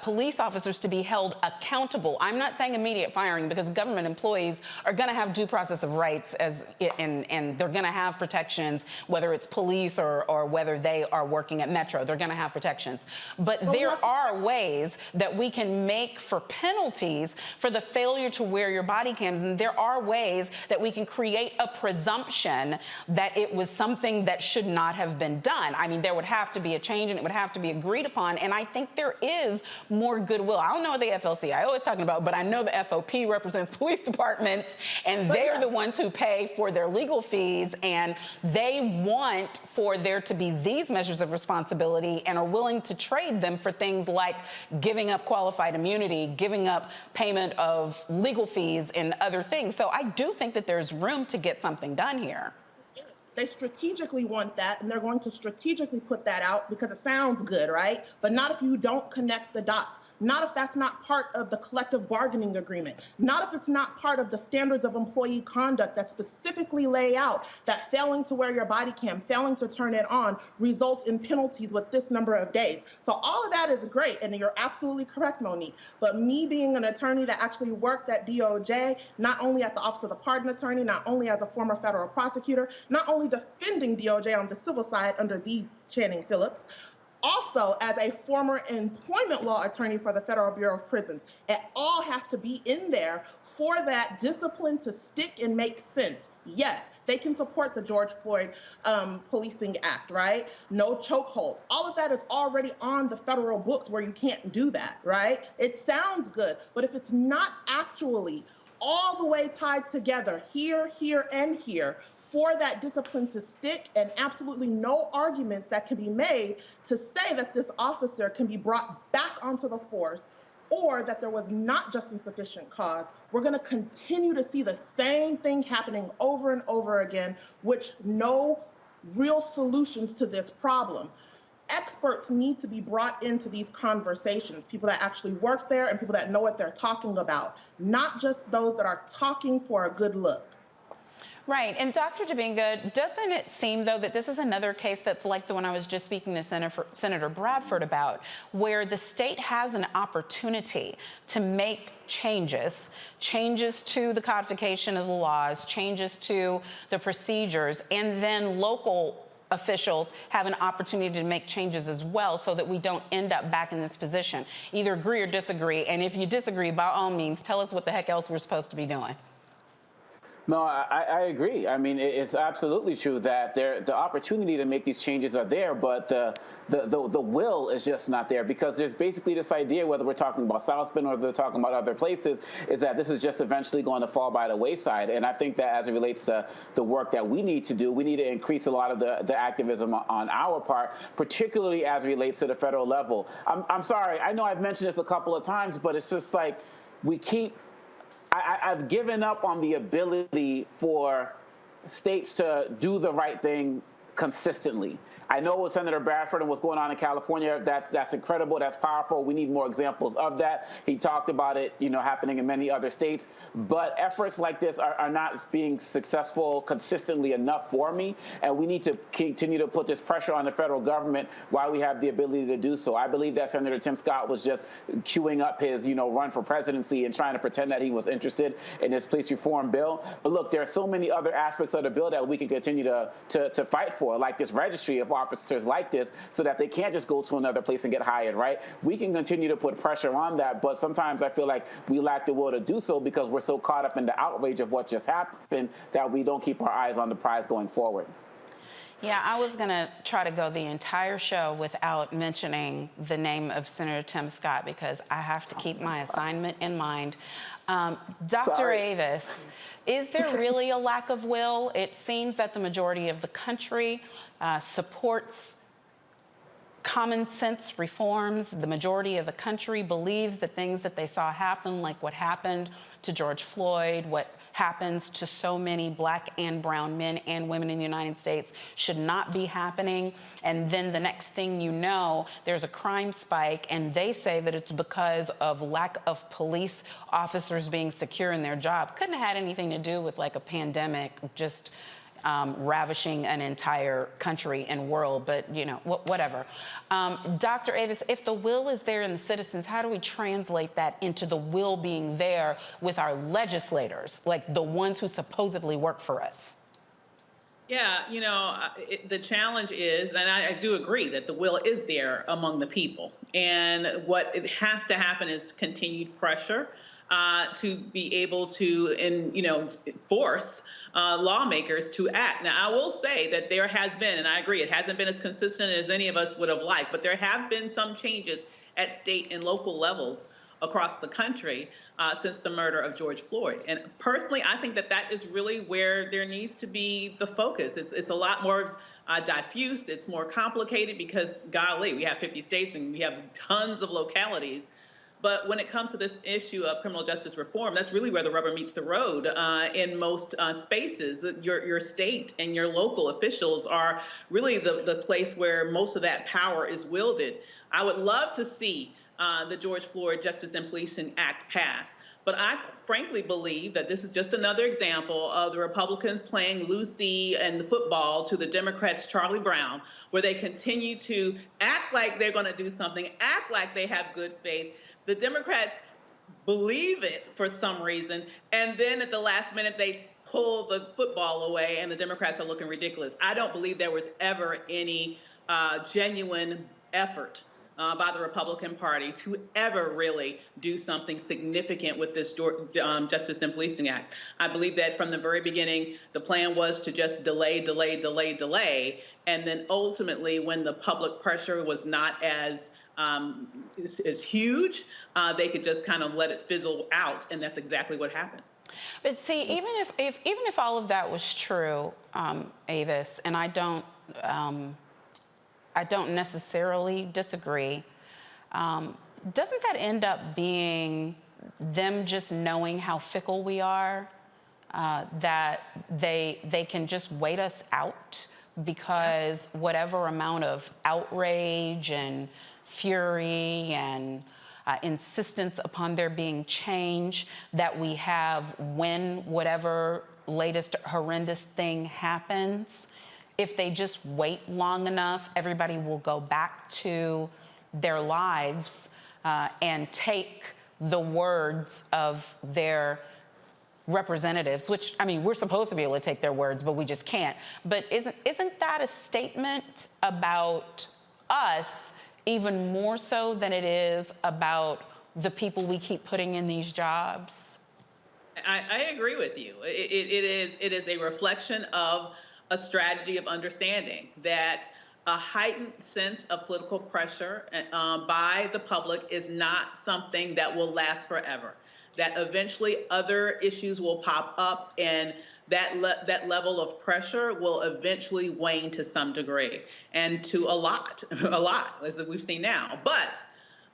police officers to be held accountable. I'm not saying immediate firing, because government employees are going to have due process of rights and they're going to have protections, whether it's police or whether they are working at Metro. They're going to have protections. But there are ways that we can make for penalties for the failure to wear your body cams. And there are ways that we can create a presumption that it was something that should not have been done. I mean, there would have to be a change and it would have to be agreed upon. And I think there is more goodwill. I don't know what the FLCIO is talking about, but I know the FOP represents police departments, and they're the ones who pay for their legal fees, and they want for there to be these measures of responsibility and are willing to trade them for things like giving up qualified immunity, giving up payment of legal fees and other things. So I do think that there's room to get something done here. They strategically want that, and they're going to strategically put that out because it sounds good, right? But not if you don't connect the dots. Not if that's not part of the collective bargaining agreement. Not if it's not part of the standards of employee conduct that specifically lay out that failing to wear your body cam, failing to turn it on, results in penalties with this number of days. So all of that is great, and you're absolutely correct, Monique. But me being an attorney that actually worked at DOJ, not only at the Office of the Pardon Attorney, not only as a former federal prosecutor, not only defending DOJ on the civil side under the Channing Phillips, also as a former employment law attorney for the Federal Bureau of Prisons. It all has to be in there for that discipline to stick and make sense. Yes, they can support the George Floyd Policing Act, right? No chokeholds. All of that is already on the federal books where you can't do that, right? It sounds good, but if it's not actually all the way tied together here, here, and here, for that discipline to stick, and absolutely no arguments that can be made to say that this officer can be brought back onto the force or that there was not just insufficient cause, we're going to continue to see the same thing happening over and over again, which no real solutions to this problem. Experts need to be brought into these conversations, people that actually work there and people that know what they're talking about, not just those that are talking for a good look. Right. And Dr. Dibinga, doesn't it seem, though, that this is another case that's like the one I was just speaking to Senator Bradford about, where the state has an opportunity to make changes to the codification of the laws, changes to the procedures, and then local officials have an opportunity to make changes as well so that we don't end up back in this position. Either agree or disagree. And if you disagree, by all means, tell us what the heck else we're supposed to be doing. No, I agree. I mean, it's absolutely true that the opportunity to make these changes are there, but the will is just not there, because there's basically this idea, whether we're talking about South Bend or they're talking about other places, is that this is just eventually going to fall by the wayside. And I think that as it relates to the work that we need to do, we need to increase a lot of the activism on our part, particularly as it relates to the federal level. I'm sorry, I know I've mentioned this a couple of times, but it's just like I've given up on the ability for states to do the right thing consistently. I know with Senator Bradford and what's going on in California, that's incredible, that's powerful. We need more examples of that. He talked about it, happening in many other states. But efforts like this are not being successful consistently enough for me, and we need to continue to put this pressure on the federal government while we have the ability to do so. I believe that Senator Tim Scott was just queuing up his, run for presidency and trying to pretend that he was interested in this police reform bill. But look, there are so many other aspects of the bill that we can continue to fight for, like this registry of officers like this, so that they can't just go to another place and get hired, right? We can continue to put pressure on that, but sometimes I feel like we lack the will to do so because we're so caught up in the outrage of what just happened that we don't keep our eyes on the prize going forward. Yeah, I was going to try to go the entire show without mentioning the name of Senator Tim Scott because I have to keep my assignment in mind. Dr. Avis, is there really a lack of will? It seems that the majority of the country supports common sense reforms. The majority of the country believes the things that they saw happen, like what happened to George Floyd, what happens to so many Black and brown men and women in the United States should not be happening. And then the next thing you know, there's a crime spike, and they say that it's because of lack of police officers being secure in their job. Couldn't have had anything to do with like a pandemic, just ravishing an entire country and world, but whatever. Dr. Avis, if the will is there in the citizens, how do we translate that into the will being there with our legislators, like the ones who supposedly work for us? Yeah, the challenge is, and I do agree that the will is there among the people. And what it has to happen is continued pressure to be able to, force lawmakers to act. Now, I will say that there has been, and I agree, it hasn't been as consistent as any of us would have liked, but there have been some changes at state and local levels across the country since the murder of George Floyd. And personally, I think that that is really where there needs to be the focus. It's a lot more diffuse, it's more complicated because, golly, we have 50 states and we have tons of localities. But when it comes to this issue of criminal justice reform, that's really where the rubber meets the road in most spaces. Your state and your local officials are really the place where most of that power is wielded. I would love to see the George Floyd Justice and Policing Act pass. But I frankly believe that this is just another example of the Republicans playing Lucy and the football to the Democrats' Charlie Brown, where they continue to act like they're going to do something, act like they have good faith. The Democrats believe it for some reason, and then at the last minute they pull the football away and the Democrats are looking ridiculous. I don't believe there was ever any genuine effort by the Republican Party to ever really do something significant with this Justice and Policing Act. I believe that from the very beginning, the plan was to just delay, and then ultimately, when the public pressure was not as huge, they could just kind of let it fizzle out, and that's exactly what happened. But see, even if all of that was true, Avis, and I don't necessarily disagree. Doesn't that end up being them just knowing how fickle we are, that they can just wait us out because whatever amount of outrage and fury and insistence upon there being change that we have when whatever latest horrendous thing happens, if they just wait long enough, everybody will go back to their lives and take the words of their representatives, which, I mean, we're supposed to be able to take their words, but we just can't. But isn't that a statement about us even more so than it is about the people we keep putting in these jobs? I agree with you. It is a reflection of a strategy of understanding that a heightened sense of political pressure by the public is not something that will last forever. That eventually other issues will pop up, and that level of pressure will eventually wane to some degree, and to a lot, as we've seen now. But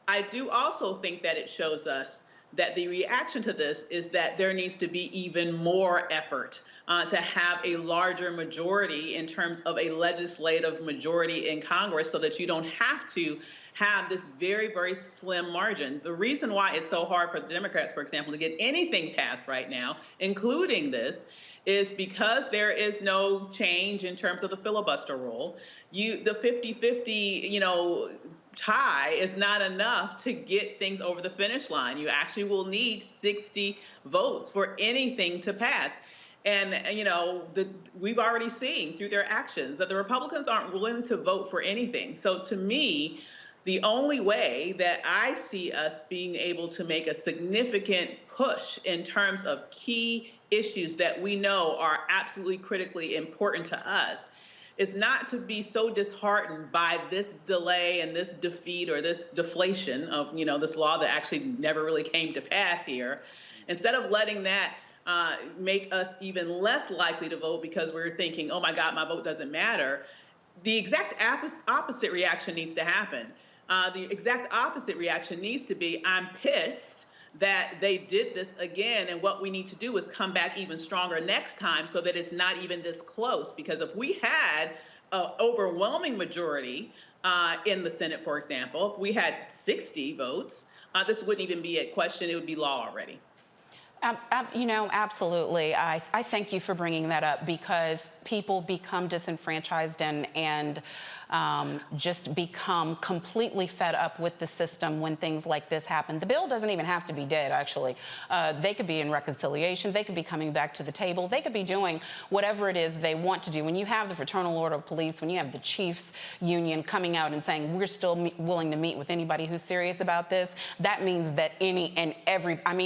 I do also think that it shows us that the reaction to this is that there needs to be even more effort to have a larger majority in terms of a legislative majority in Congress, so that you don't have to have this very, very slim margin. The reason why it's so hard for the Democrats, for example, to get anything passed right now, including this, is because there is no change in terms of the filibuster rule. The 50-50, tie is not enough to get things over the finish line. You actually will need 60 votes for anything to pass. And, we've already seen through their actions that the Republicans aren't willing to vote for anything. So to me, the only way that I see us being able to make a significant push in terms of key issues that we know are absolutely critically important to us is not to be so disheartened by this delay and this defeat or this deflation of, this law that actually never really came to pass here. Instead of letting that make us even less likely to vote because we're thinking, oh my God, my vote doesn't matter, the exact opposite reaction needs to happen. The exact opposite reaction needs to be, I'm pissed that they did this again, and what we need to do is come back even stronger next time so that it's not even this close. Because if we had an overwhelming majority in the Senate, for example, if we had 60 votes, this wouldn't even be a question, it would be law already. Absolutely. I thank you for bringing that up, because people become disenfranchised and just become completely fed up with the system when things like this happen. The bill doesn't even have to be dead, actually. They could be in reconciliation. They could be coming back to the table. They could be doing whatever it is they want to do. When you have the Fraternal Order of Police, when you have the Chiefs Union coming out and saying, we're still willing to meet with anybody who's serious about this, that means that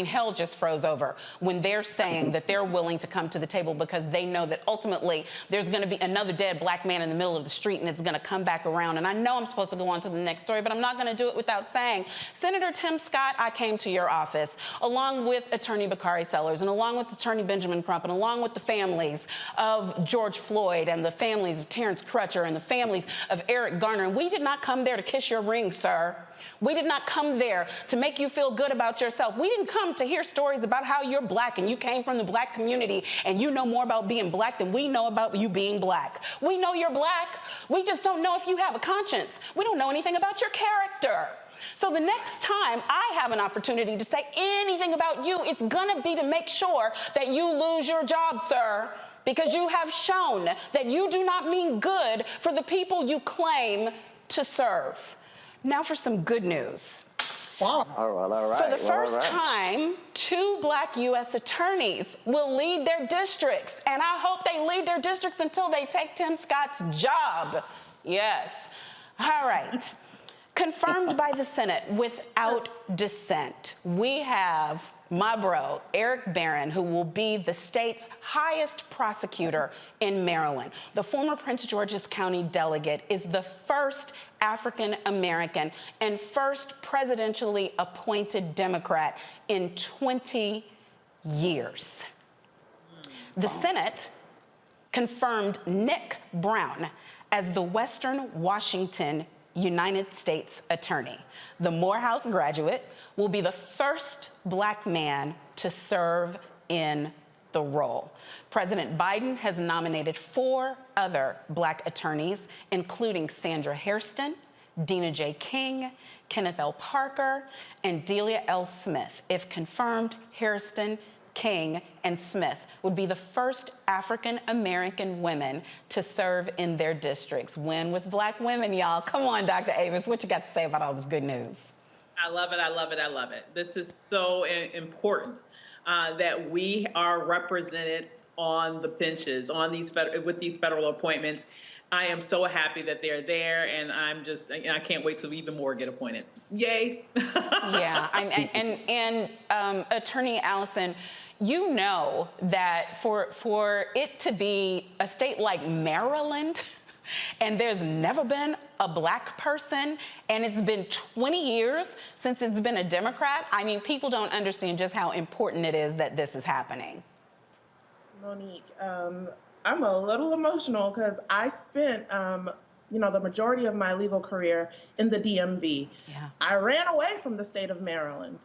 hell just froze over when they're saying that they're willing to come to the table, because they know that ultimately there's going to be another dead black man in the middle of the street, and it's going to come back around. And I know I'm supposed to go on to the next story, but I'm not going to do it without saying, Senator Tim Scott, I came to your office along with Attorney Bakari Sellers and along with Attorney Benjamin Crump and along with the families of George Floyd and the families of Terrence Crutcher and the families of Eric Garner. And we did not come there to kiss your ring, sir. We did not come there to make you feel good about yourself. We didn't come to hear stories about how you're black and you came from the black community and you know more about being black than we know about you being black. We know you're black. We just don't know if you have a conscience. We don't know anything about your character. So the next time I have an opportunity to say anything about you, it's gonna be to make sure that you lose your job, sir, because you have shown that you do not mean good for the people you claim to serve. Now for some good news. Wow. All right. For the first time, 2 Black U.S. attorneys will lead their districts, and I hope they lead their districts until they take Tim Scott's job. Yes. All right. Confirmed by the Senate without dissent, we have my bro, Eric Barron, who will be the state's highest prosecutor in Maryland. The former Prince George's County delegate is the first African American and first presidentially appointed Democrat in 20 years. The Senate confirmed Nick Brown as the Western Washington United States Attorney. The Morehouse graduate will be the first black man to serve in the role. President Biden has nominated 4 other black attorneys, including Sandra Hairston, Dina J. King, Kenneth L. Parker, and Delia L. Smith. If confirmed, Hairston, King, and Smith would be the first African-American women to serve in their districts. Win with black women, y'all. Come on, Dr. Avis, what you got to say about all this good news? I love it, I love it, I love it. This is so important that we are represented on the benches, on with these federal appointments. I am so happy that they're there, and I can't wait till even more get appointed. Yay! Yeah, Attorney Allison, you know that for it to be a state like Maryland, and there's never been a black person, and it's been 20 years since it's been a Democrat. I mean, people don't understand just how important it is that this is happening. Monique, I'm a little emotional because I spent, the majority of my legal career in the DMV. Yeah. I ran away from the state of Maryland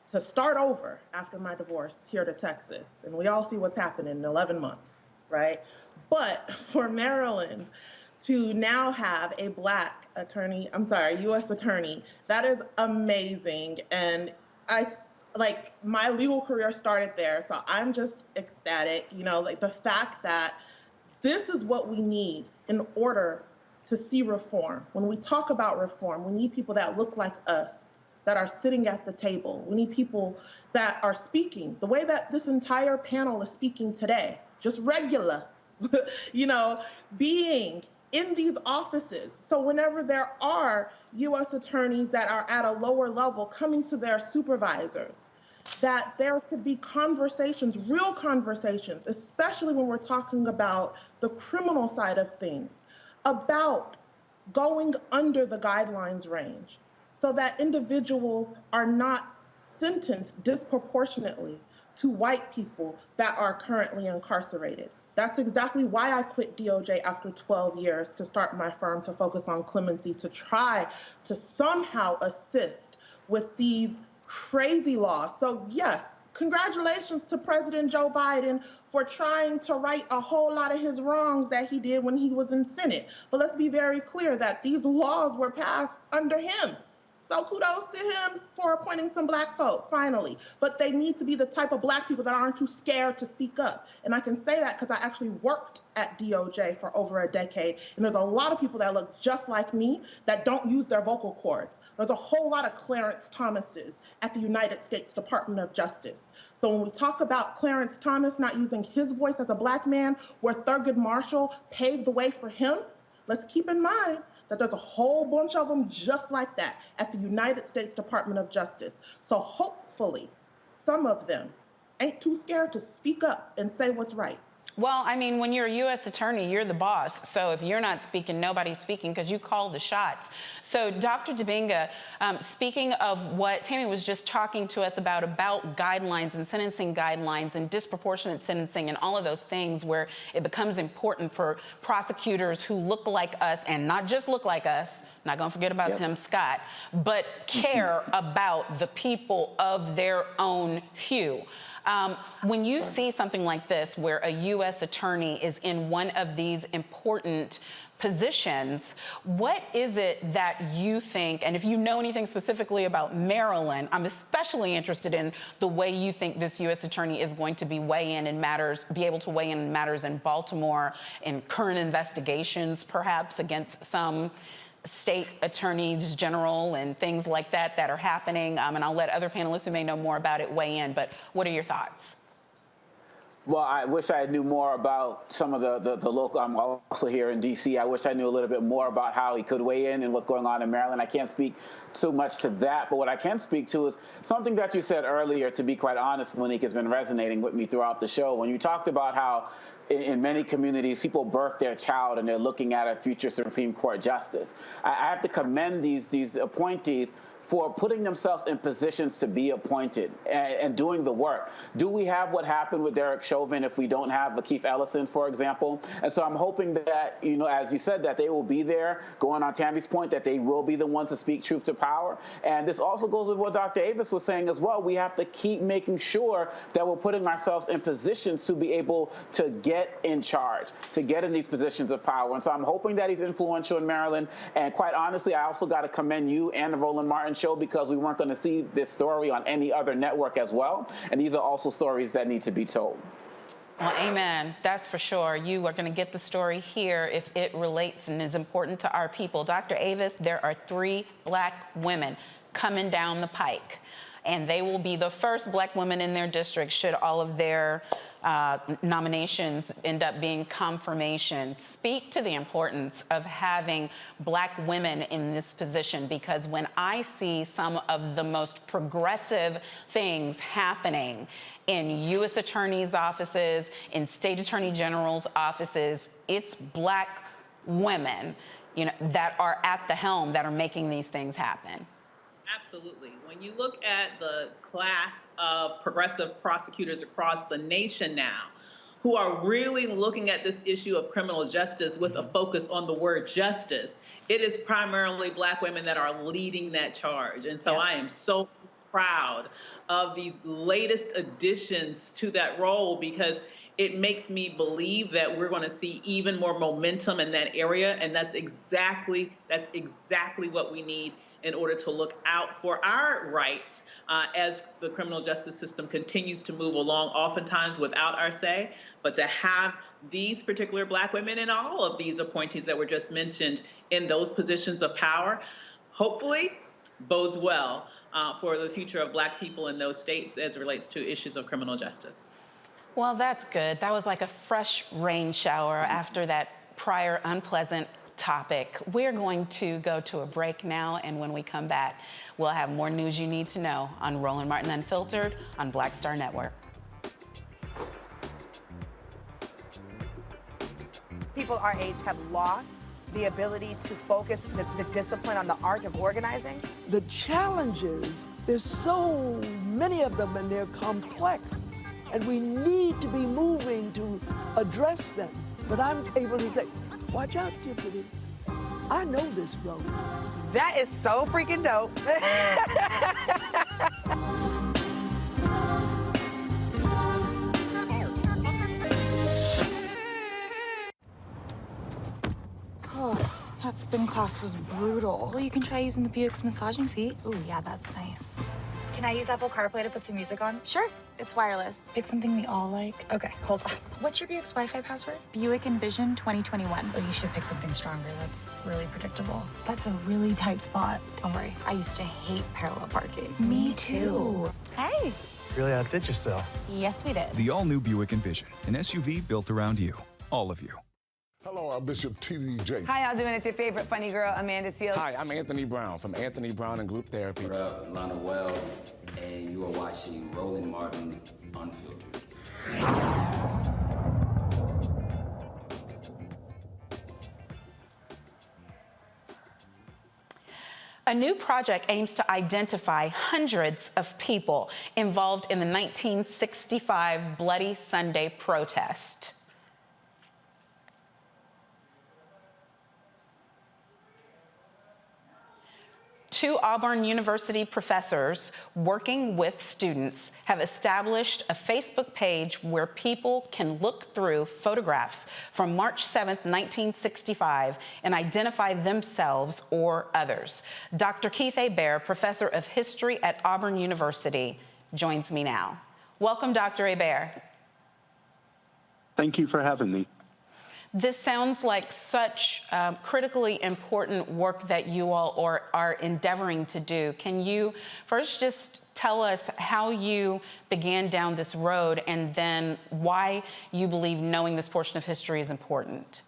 to start over after my divorce here to Texas. And we all see what's happened in 11 months, right? But for Maryland to now have a black attorney, U.S. attorney, that is amazing. And my legal career started there, so I'm just ecstatic, the fact that this is what we need in order to see reform. When we talk about reform, we need people that look like us, that are sitting at the table. We need people that are speaking the way that this entire panel is speaking today, just regular, being in these offices. So whenever there are U.S. attorneys that are at a lower level coming to their supervisors, that there could be conversations, real conversations, especially when we're talking about the criminal side of things, about going under the guidelines range so that individuals are not sentenced disproportionately to white people that are currently incarcerated. That's exactly why I quit DOJ after 12 years to start my firm to focus on clemency, to try to somehow assist with these crazy laws. So yes, congratulations to President Joe Biden for trying to right a whole lot of his wrongs that he did when he was in Senate. But let's be very clear that these laws were passed under him. So kudos to him for appointing some black folk, finally. But they need to be the type of black people that aren't too scared to speak up. And I can say that because I actually worked at DOJ for over a decade. And there's a lot of people that look just like me that don't use their vocal cords. There's a whole lot of Clarence Thomases at the United States Department of Justice. So when we talk about Clarence Thomas not using his voice as a black man, where Thurgood Marshall paved the way for him, let's keep in mind that there's a whole bunch of them just like that at the United States Department of Justice. So hopefully some of them ain't too scared to speak up and say what's right. Well, I mean, when you're a U.S. attorney, you're the boss. So if you're not speaking, nobody's speaking because you call the shots. So Dr. Dibinga, speaking of what Tammy was just talking to us about guidelines and sentencing guidelines and disproportionate sentencing and all of those things where it becomes important for prosecutors who look like us and not just look like us, not going to forget about Tim Scott, but care about the people of their own hue. When you see something like this, where a U.S. attorney is in one of these important positions, what is it that you think, and if you know anything specifically about Maryland, I'm especially interested in the way you think this U.S. attorney is going to be able to weigh in matters in Baltimore, in current investigations, perhaps against some state attorneys general and things like that are happening. And I'll let other panelists who may know more about it weigh in, but what are your thoughts? Well, I wish I knew more about some of the local. I'm also here in D.C. I wish I knew a little bit more about how he could weigh in and what's going on in Maryland. I can't speak too much to that, but what I can speak to is something that you said earlier, to be quite honest, Monique, has been resonating with me throughout the show. When you talked about how in many communities, people birth their child and they're looking at a future Supreme Court justice. I have to commend these appointees for putting themselves in positions to be appointed and doing the work. Do we have what happened with Derek Chauvin if we don't have Lakeith Ellison, for example? And so I'm hoping that, as you said, that they will be there, going on Tammy's point, that they will be the ones to speak truth to power. And this also goes with what Dr. Avis was saying as well. We have to keep making sure that we're putting ourselves in positions to be able to get in charge, to get in these positions of power. And so I'm hoping that he's influential in Maryland. And quite honestly, I also got to commend you and the Roland Martin show, because we weren't going to see this story on any other network as well. And these are also stories that need to be told. Well, amen. That's for sure. You are going to get the story here if it relates and is important to our people. Dr. Avis, there are 3 black women coming down the pike, and they will be the first black women in their district should all of their nominations end up being confirmation. Speak to the importance of having black women in this position, because when I see some of the most progressive things happening in U.S. attorneys' offices, in state attorney general's offices, it's black women, that are at the helm that are making these things happen. Absolutely. When you look at the class of progressive prosecutors across the nation now, who are really looking at this issue of criminal justice with a focus on the word justice, it is primarily black women that are leading that charge. And so I am so proud of these latest additions to that role, because it makes me believe that we're going to see even more momentum in that area. And that's exactly what we need in order to look out for our rights as the criminal justice system continues to move along, oftentimes without our say. But to have these particular black women and all of these appointees that were just mentioned in those positions of power, hopefully bodes well for the future of black people in those states as it relates to issues of criminal justice. Well, that's good. That was like a fresh rain shower after that prior unpleasant topic. We're going to go to a break now, and when we come back, we'll have more news you need to know on Roland Martin Unfiltered on Black Star Network. People our age have lost the ability to focus the discipline on the art of organizing. The challenges, there's so many of them and they're complex, and we need to be moving to address them. But I'm able to say, watch out, Tiffany. I know this road. That is so freaking dope. That spin class was brutal. Well, you can try using the Buick's massaging seat. Ooh, yeah, that's nice. Can I use Apple CarPlay to put some music on? Sure. It's wireless. It's something we all like. Okay, hold on. What's your Buick's Wi-Fi password? Buick Envision 2021. Oh, you should pick something stronger. That's really predictable. That's a really tight spot. Don't worry. I used to hate parallel parking. Me too. Hey. Really outdid yourself. Yes, we did. The all-new Buick Envision, an SUV built around you, all of you. Hello, I'm Bishop T.D. Jakes. Hi, y'all doing? It's your favorite funny girl, Amanda Seals. Hi, I'm Anthony Brown from Anthony Brown and Group Therapy. What up, Lana Well, and you are watching Roland Martin Unfiltered. A new project aims to identify hundreds of people involved in the 1965 Bloody Sunday protest. Two Auburn University professors working with students have established a Facebook page where people can look through photographs from March 7th, 1965 and identify themselves or others. Dr. Keith Hebert, professor of history at Auburn University, joins me now. Welcome, Dr. Hebert. Thank you for having me. This sounds like such critically important work that you all are endeavoring to do. Can you first just tell us how you began down this road and then why you believe knowing this portion of history is important?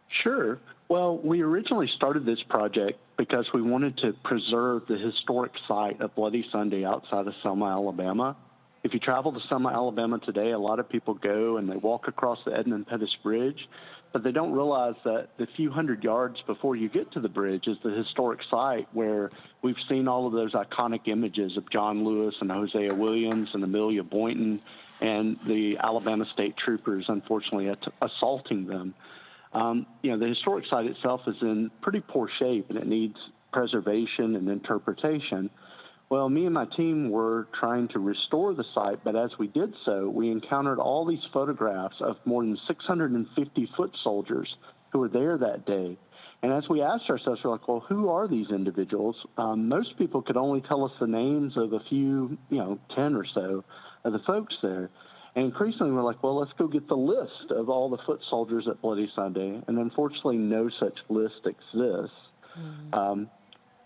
Sure. Well, we originally started this project because we wanted to preserve the historic site of Bloody Sunday outside of Selma, Alabama. If you travel to Selma, Alabama today, a lot of people go and they walk across the Edmund Pettus Bridge, but they don't realize that the few hundred yards before you get to the bridge is the historic site where we've seen all of those iconic images of John Lewis and Hosea Williams and Amelia Boynton and the Alabama State Troopers, unfortunately, assaulting them. The historic site itself is in pretty poor shape and it needs preservation and interpretation. Well, me and my team were trying to restore the site, but as we did so, we encountered all these photographs of more than 650 foot soldiers who were there that day. And as we asked ourselves, we're like, well, who are these individuals? Most people could only tell us the names of a few, 10 or so of the folks there. And increasingly, we're like, well, let's go get the list of all the foot soldiers at Bloody Sunday. And unfortunately, no such list exists.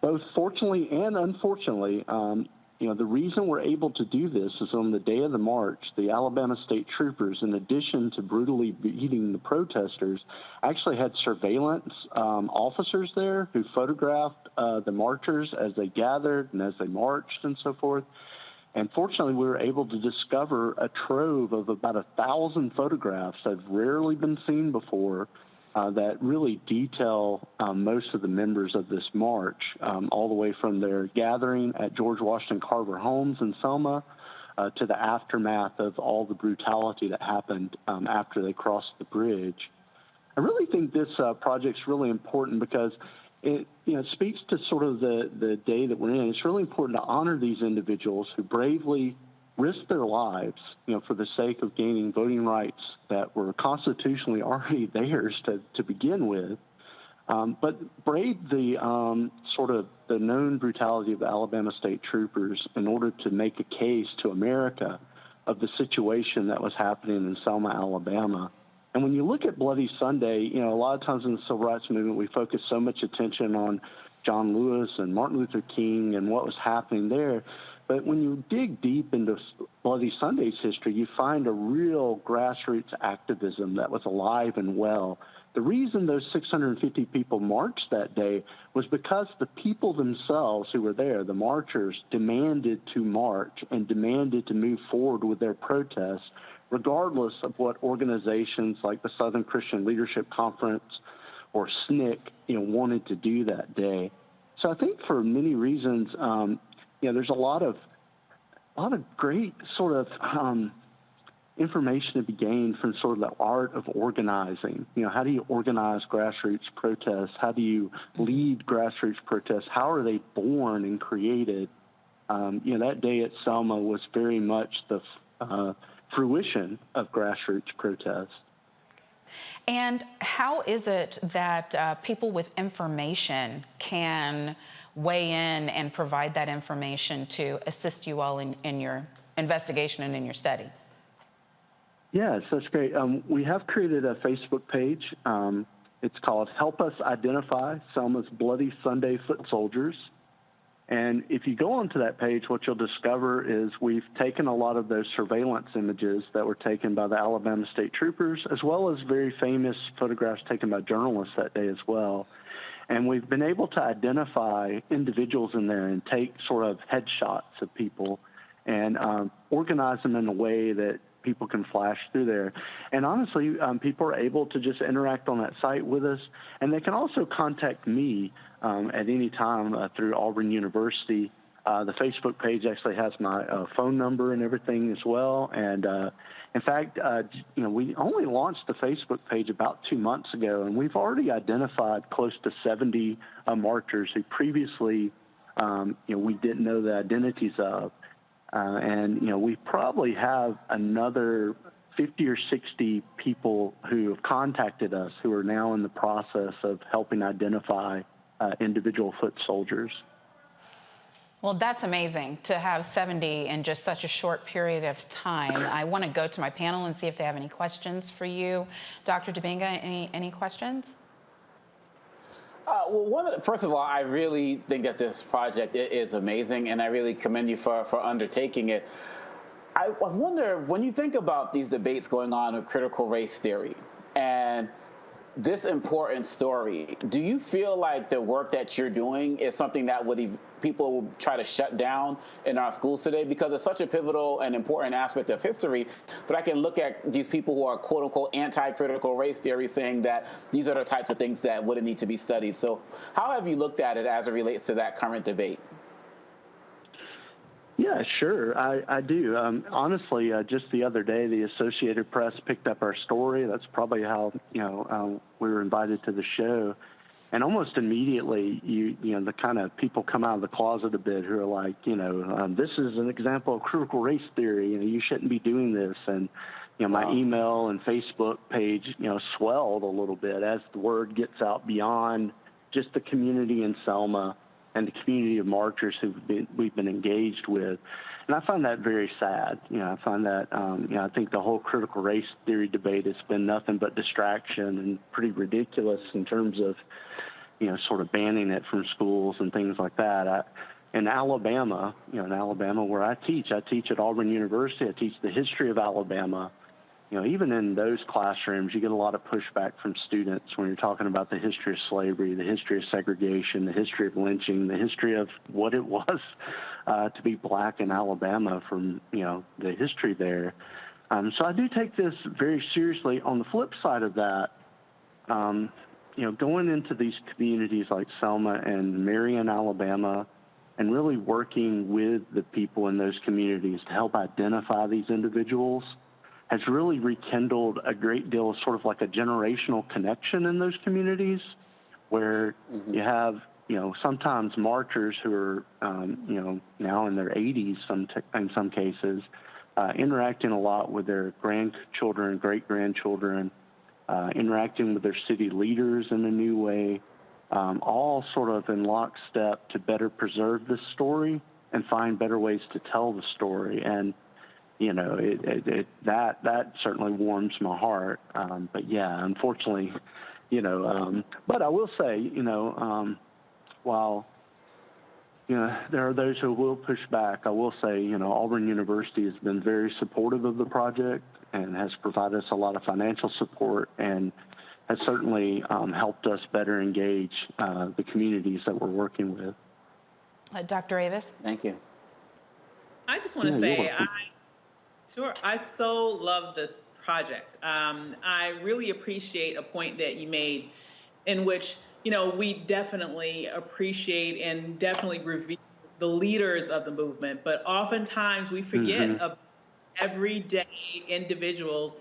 Both fortunately and unfortunately, the reason we're able to do this is on the day of the march, the Alabama State Troopers, in addition to brutally beating the protesters, actually had surveillance officers there who photographed the marchers as they gathered and as they marched and so forth. And fortunately, we were able to discover a trove of about 1,000 photographs that have rarely been seen before that really detail most of the members of this march, all the way from their gathering at George Washington Carver Homes in Selma to the aftermath of all the brutality that happened after they crossed the bridge. I really think this project's really important because it speaks to sort of the day that we're in. It's really important to honor these individuals who bravely risked their lives, for the sake of gaining voting rights that were constitutionally already theirs to begin with, but braved the sort of the known brutality of the Alabama State Troopers in order to make a case to America of the situation that was happening in Selma, Alabama. And when you look at Bloody Sunday, a lot of times in the Civil Rights Movement, we focus so much attention on John Lewis and Martin Luther King and what was happening there. But when you dig deep into Bloody Sunday's history, you find a real grassroots activism that was alive and well. The reason those 650 people marched that day was because the people themselves who were there, the marchers, demanded to march and demanded to move forward with their protests, regardless of what organizations like the Southern Christian Leadership Conference or SNCC, wanted to do that day. So I think for many reasons, there's a lot of great sort of information to be gained from sort of the art of organizing. How do you organize grassroots protests? How do you lead grassroots protests? How are they born and created? That day at Selma was very much the fruition of grassroots protests. And how is it that people with information can weigh in and provide that information to assist you all in your investigation and in your study? Yes, that's great. We have created a Facebook page. It's called Help Us Identify Selma's Bloody Sunday Foot Soldiers. And if you go onto that page, what you'll discover is we've taken a lot of those surveillance images that were taken by the Alabama State Troopers, as well as very famous photographs taken by journalists that day as well. And we've been able to identify individuals in there and take sort of headshots of people and organize them in a way that people can flash through there. And honestly, people are able to just interact on that site with us. And they can also contact me at any time through Auburn University. The Facebook page actually has my phone number and everything as well. And in fact, we only launched the Facebook page about 2 months ago, and we've already identified close to 70 marchers who previously, we didn't know the identities of. And we probably have another 50 or 60 people who have contacted us who are now in the process of helping identify individual foot soldiers. Well, that's amazing to have 70 in just such a short period of time. I want to go to my panel and see if they have any questions for you. Dr. Dibinga, any questions? Well, first of all, I really think that this project is amazing, and I really commend you for undertaking it. I wonder, when you think about these debates going on with critical race theory and this important story, do you feel like the work that you're doing is something that people will try to shut down in our schools today? Because it's such a pivotal and important aspect of history. But I can look at these people who are quote unquote anti-critical race theory saying that these are the types of things that wouldn't need to be studied. So how have you looked at it as it relates to that current debate? Yeah, sure. I do. Honestly, just the other day, the Associated Press picked up our story. That's probably how, we were invited to the show. And almost immediately, the kind of people come out of the closet a bit who are like, this is an example of critical race theory. You shouldn't be doing this. And, my email and Facebook page, swelled a little bit as the word gets out beyond just the community in Selma and the community of marchers we've been engaged with. And I find that very sad. I find that, I think the whole critical race theory debate has been nothing but distraction and pretty ridiculous in terms of, sort of banning it from schools and things like that. In Alabama, where I teach at Auburn University, I teach the history of Alabama. Even in those classrooms, you get a lot of pushback from students when you're talking about the history of slavery, the history of segregation, the history of lynching, the history of what it was to be black in Alabama from, the history there. So I do take this very seriously. On the flip side of that, going into these communities like Selma and Marion, Alabama, and really working with the people in those communities to help identify these individuals has really rekindled a great deal of sort of like a generational connection in those communities where you have, sometimes marchers who are, now in their 80s in some cases, interacting a lot with their grandchildren, great-grandchildren, interacting with their city leaders in a new way, all sort of in lockstep to better preserve this story and find better ways to tell the story. And that certainly warms my heart. But yeah, unfortunately, but I will say, while, there are those who will push back, I will say, Auburn University has been very supportive of the project and has provided us a lot of financial support and has certainly helped us better engage the communities that we're working with. Dr. Avis? Thank you. I just want to say, I so love this project. I really appreciate a point that you made in which, we definitely appreciate and definitely revere the leaders of the movement, but oftentimes we forget about everyday individuals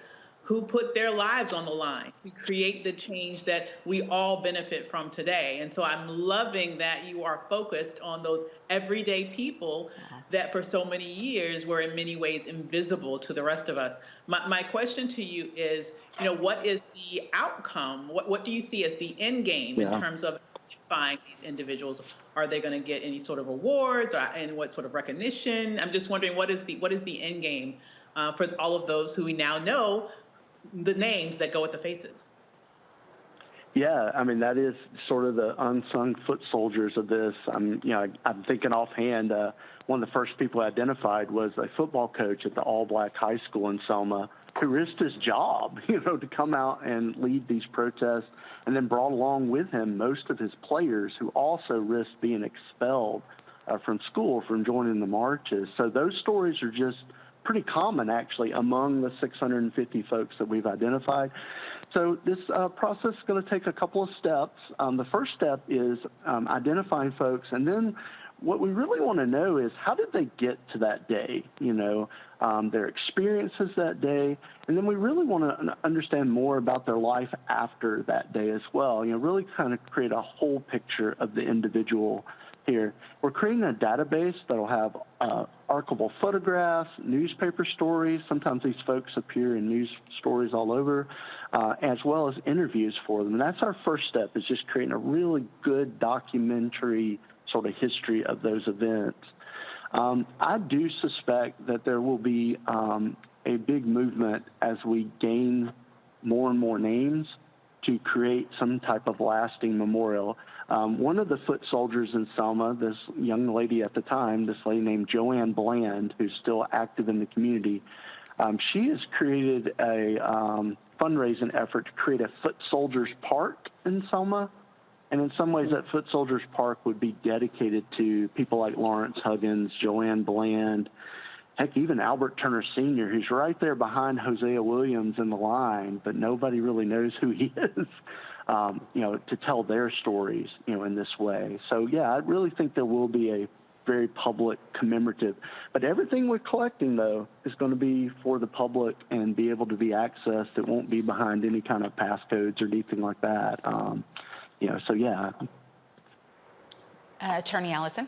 who put their lives on the line to create the change that we all benefit from today. And so I'm loving that you are focused on those everyday people that for so many years were in many ways invisible to the rest of us. My question to you is, what is the outcome? What do you see as the end game in terms of identifying these individuals? Are they going to get any sort of awards, and what sort of recognition? I'm just wondering, what is the end game for all of those who we now know the names that go with the faces? Yeah, I mean, that is sort of the unsung foot soldiers of this. I'm thinking offhand, one of the first people identified was a football coach at the all-black high school in Selma who risked his job, to come out and lead these protests, and then brought along with him most of his players who also risked being expelled from school from joining the marches. So those stories are just pretty common, actually, among the 650 folks that we've identified. So this process is going to take a couple of steps. The first step is identifying folks, and then what we really want to know is how did they get to that day, their experiences that day, and then we really want to understand more about their life after that day as well, really kind of create a whole picture of the individual here. We're creating a database that'll have archival photographs, newspaper stories. Sometimes these folks appear in news stories all over, as well as interviews for them. And that's our first step, is just creating a really good documentary sort of history of those events. I do suspect that there will be a big movement as we gain more and more names to create some type of lasting memorial. One of the foot soldiers in Selma, this young lady at the time, this lady named Joanne Bland, who's still active in the community, she has created a fundraising effort to create a Foot Soldiers Park in Selma. And in some ways, that Foot Soldiers Park would be dedicated to people like Lawrence Huggins, Joanne Bland, heck, even Albert Turner Sr., who's right there behind Hosea Williams in the line, but nobody really knows who he is, to tell their stories, in this way. So, yeah, I really think there will be a very public commemorative. But everything we're collecting, though, is going to be for the public and be able to be accessed. It won't be behind any kind of passcodes or anything like that. So, yeah. Attorney Allison?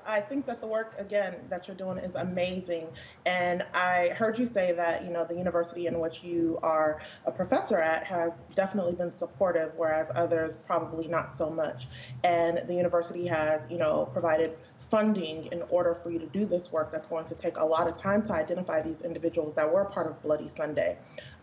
I think that the work, again, that you're doing is amazing. And I heard you say that, the university in which you are a professor at has definitely been supportive, whereas others probably not so much. And the university has, provided funding in order for you to do this work that's going to take a lot of time to identify these individuals that were a part of Bloody Sunday.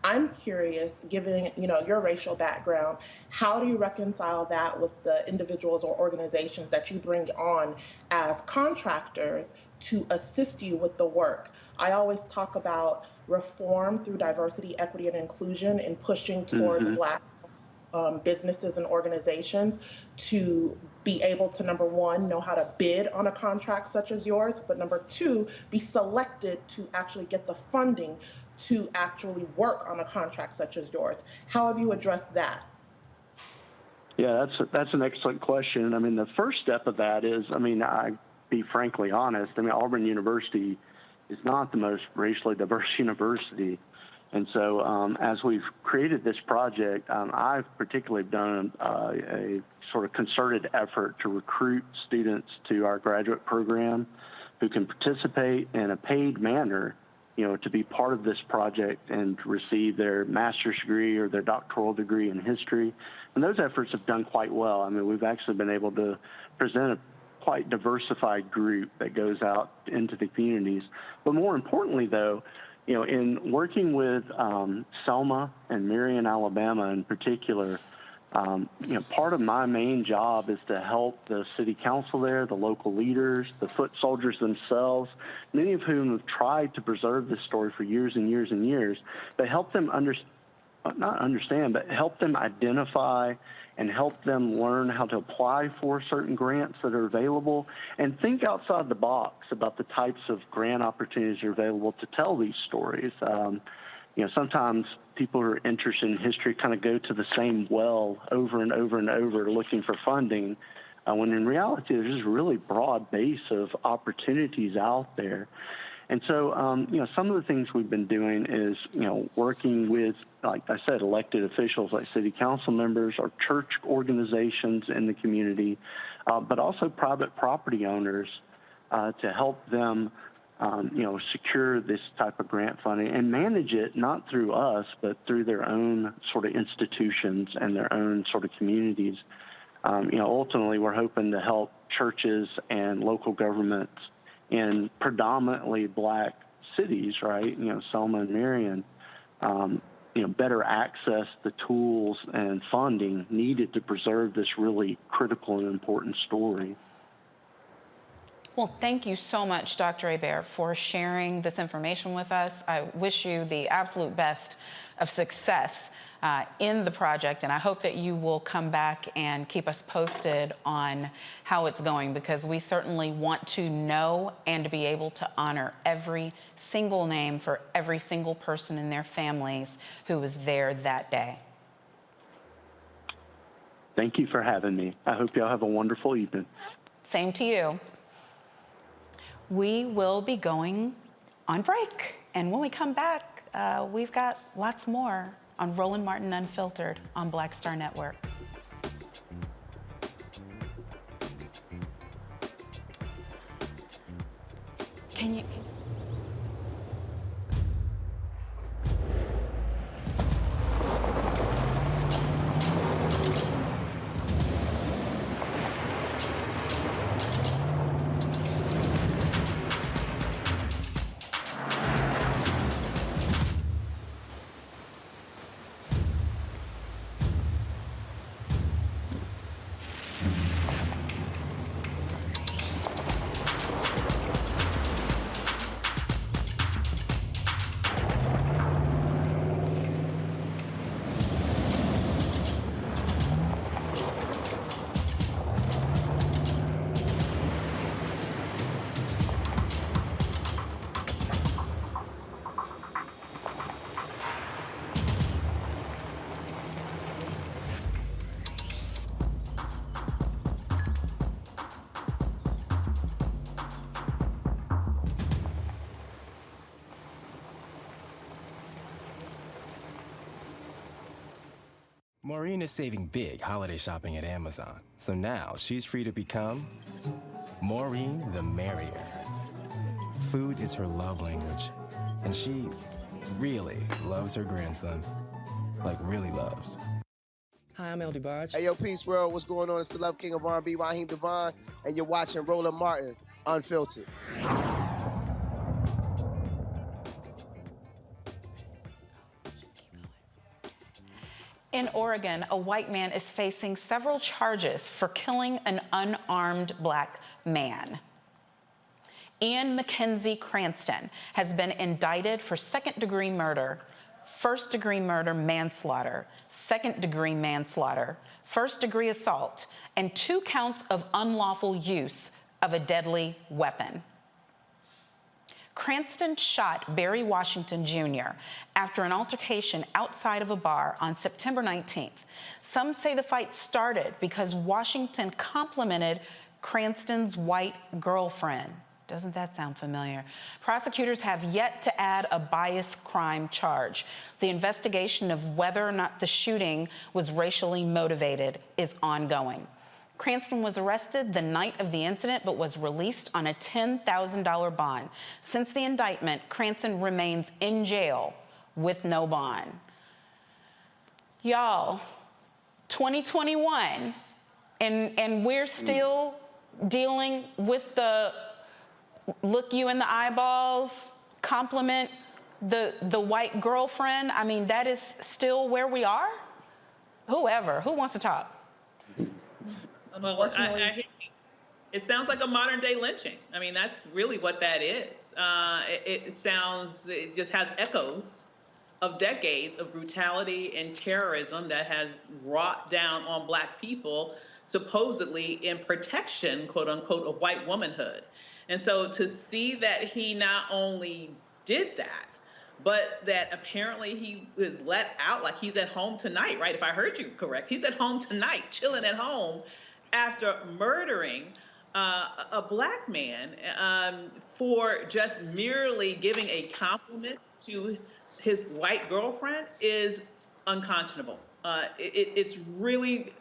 I'm curious, given your racial background, how do you reconcile that with the individuals or organizations that you bring on as contractors to assist you with the work? I always talk about reform through diversity, equity, and inclusion and pushing towards Black businesses and organizations to be able to, number one, know how to bid on a contract such as yours, but number two, be selected to actually get the funding to actually work on a contract such as yours. How have you addressed that? Yeah, that's an excellent question. I mean, the first step of that is, I be frankly honest, Auburn University is not the most racially diverse university. And so as we've created this project, I've particularly done a sort of concerted effort to recruit students to our graduate program who can participate in a paid manner, to be part of this project and receive their master's degree or their doctoral degree in history. And those efforts have done quite well. We've actually been able to present a quite diversified group that goes out into the communities. But more importantly, though, in working with Selma and Marion, Alabama in particular, part of my main job is to help the city council there, the local leaders, the foot soldiers themselves, many of whom have tried to preserve this story for years and years and years, but help them help them identify and help them learn how to apply for certain grants that are available and think outside the box about the types of grant opportunities that are available to tell these stories. Sometimes people who are interested in history kind of go to the same well over and over and over looking for funding, when in reality there's just a really broad base of opportunities out there. And so, some of the things we've been doing is, working with, like I said, elected officials like city council members or church organizations in the community, but also private property owners to help them, secure this type of grant funding and manage it not through us, but through their own sort of institutions and their own sort of communities. Ultimately, we're hoping to help churches and local governments in predominantly black cities, right? Selma and Marion, better access the tools and funding needed to preserve this really critical and important story. Well, thank you so much, Dr. Hebert, for sharing this information with us. I wish you the absolute best of success in the project, and I hope that you will come back and keep us posted on how it's going, because we certainly want to know and to be able to honor every single name for every single person in their families who was there that day. Thank you for having me. I hope y'all have a wonderful evening. Same to you. We will be going on break, and when we come back, we've got lots more on Roland Martin Unfiltered on Black Star Network. Can you... Maureen is saving big holiday shopping at Amazon, so now she's free to become Maureen the Merrier. Food is her love language, and she really loves her grandson. Like, really loves. Hi, I'm LD Barge. Hey, yo, Peace World, what's going on? It's the Love King of R&B, Raheem Devon, and you're watching Roland Martin Unfiltered. In Oregon, a white man is facing several charges for killing an unarmed black man. Ian Mackenzie Cranston has been indicted for second-degree murder, first-degree murder manslaughter, second-degree manslaughter, first-degree assault, and 2 counts of unlawful use of a deadly weapon. Cranston shot Barry Washington Jr. after an altercation outside of a bar on September 19th. Some say the fight started because Washington complimented Cranston's white girlfriend. Doesn't that sound familiar? Prosecutors have yet to add a bias crime charge. The investigation of whether or not the shooting was racially motivated is ongoing. Cranston was arrested the night of the incident, but was released on a $10,000 bond. Since the indictment, Cranston remains in jail with no bond. Y'all, 2021, and we're still dealing with the look you in the eyeballs, compliment the white girlfriend. I mean, that is still where we are? Who wants to talk? Well, I hear you. It sounds like a modern day lynching. I mean, that's really what that is. It just has echoes of decades of brutality and terrorism that has wrought down on Black people, supposedly in protection, quote unquote, of white womanhood. And so to see that he not only did that, but that apparently he was let out, like he's at home tonight, right? If I heard you correct, he's at home tonight, chilling at home, after murdering a black man for just merely giving a compliment to his white girlfriend is unconscionable. It's really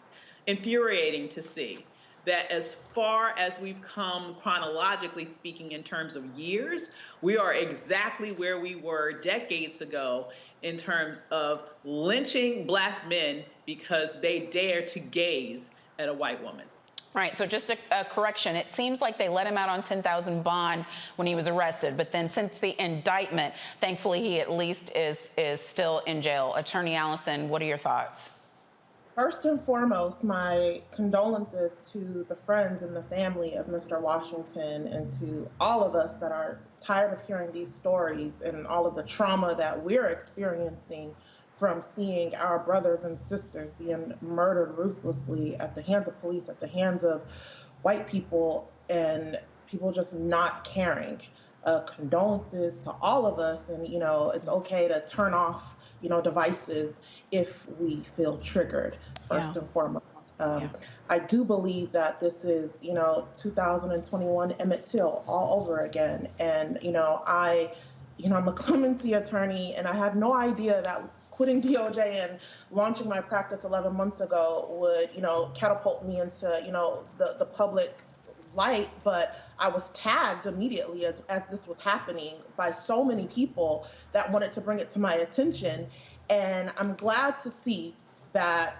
infuriating to see that as far as we've come chronologically speaking in terms of years, we are exactly where we were decades ago in terms of lynching black men because they dare to gaze at a white woman. Right, so just a correction. It seems like they let him out on $10,000 bond when he was arrested, but then since the indictment, thankfully he at least is still in jail. Attorney Allison, what are your thoughts? First and foremost, my condolences to the friends and the family of Mr. Washington and to all of us that are tired of hearing these stories and all of the trauma that we're experiencing from seeing our brothers and sisters being murdered ruthlessly at the hands of police, at the hands of white people, and people just not caring. Condolences to all of us, and it's okay to turn off devices if we feel triggered, first and foremost. I do believe that this is 2021 Emmett Till all over again, and I'm a clemency attorney, and I had no idea that quitting DOJ and launching my practice 11 months ago would catapult me into the public light, but I was tagged immediately as this was happening by so many people that wanted to bring it to my attention. And I'm glad to see that,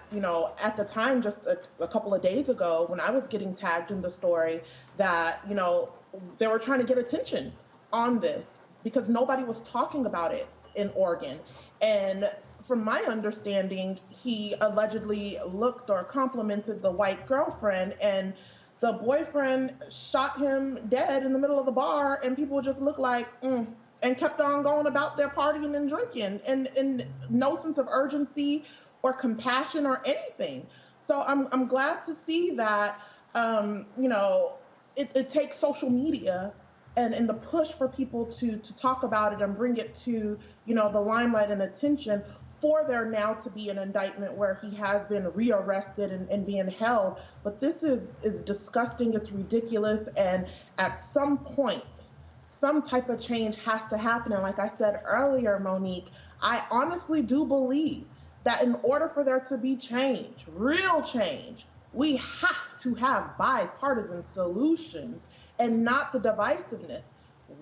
at the time, just a couple of days ago, when I was getting tagged in the story, that, they were trying to get attention on this because nobody was talking about it in Oregon. And from my understanding, he allegedly looked or complimented the white girlfriend, and the boyfriend shot him dead in the middle of the bar, and people just looked like, and kept on going about their partying and drinking, and no sense of urgency or compassion or anything. So I'm glad to see that, it takes social media and the push for people to talk about it and bring it to, the limelight and attention for there now to be an indictment where he has been rearrested and being held. But this is disgusting, it's ridiculous, and at some point, some type of change has to happen. And like I said earlier, Monique, I honestly do believe that in order for there to be change, real change, we have to have bipartisan solutions and not the divisiveness.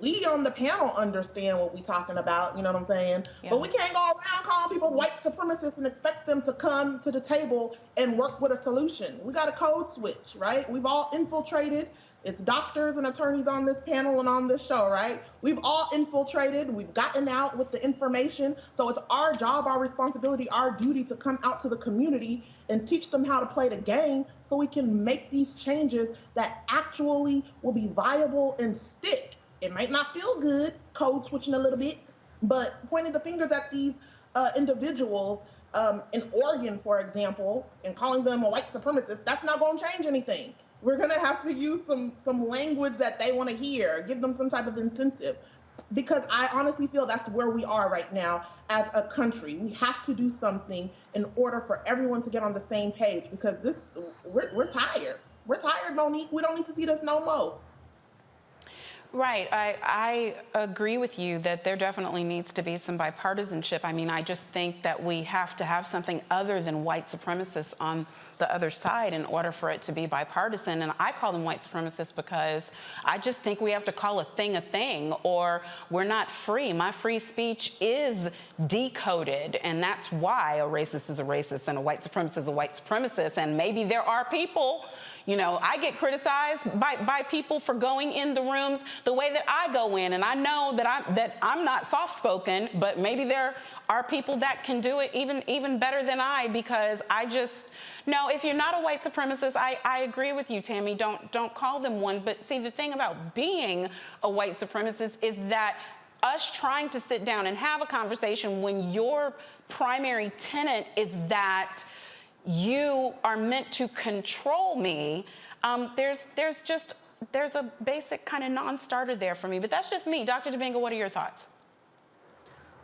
We on the panel understand what we're talking about, you know what I'm saying? Yeah. But we can't go around calling people white supremacists and expect them to come to the table and work with a solution. We got a code switch, right? We've all infiltrated. It's doctors and attorneys on this panel and on this show, right? We've all infiltrated. We've gotten out with the information. So it's our job, our responsibility, our duty to come out to the community and teach them how to play the game so we can make these changes that actually will be viable and stick. It might not feel good, code switching a little bit, but pointing the fingers at these individuals in Oregon, for example, and calling them a white supremacist, that's not going to change anything. We're going to have to use some language that they want to hear, give them some type of incentive, because I honestly feel that's where we are right now as a country. We have to do something in order for everyone to get on the same page, because we're tired. We're tired, Monique. We don't need to see this no more. Right. I agree with you that there definitely needs to be some bipartisanship. I mean, I just think that we have to have something other than white supremacists on the other side in order for it to be bipartisan. And I call them white supremacists because I just think we have to call a thing, or we're not free. My free speech is decoded, and that's why a racist is a racist and a white supremacist is a white supremacist. And maybe there are people, I get criticized by people for going in the rooms the way that I go in, and I know that I'm not soft-spoken, but maybe there are people that can do it even better than I, because I just no. If you're not a white supremacist, I agree with you, Tammy. Don't call them one. But see, the thing about being a white supremacist is that us trying to sit down and have a conversation when your primary tenet is that you are meant to control me, there's a basic kind of non-starter there for me. But that's just me. Dr. Domingo, what are your thoughts?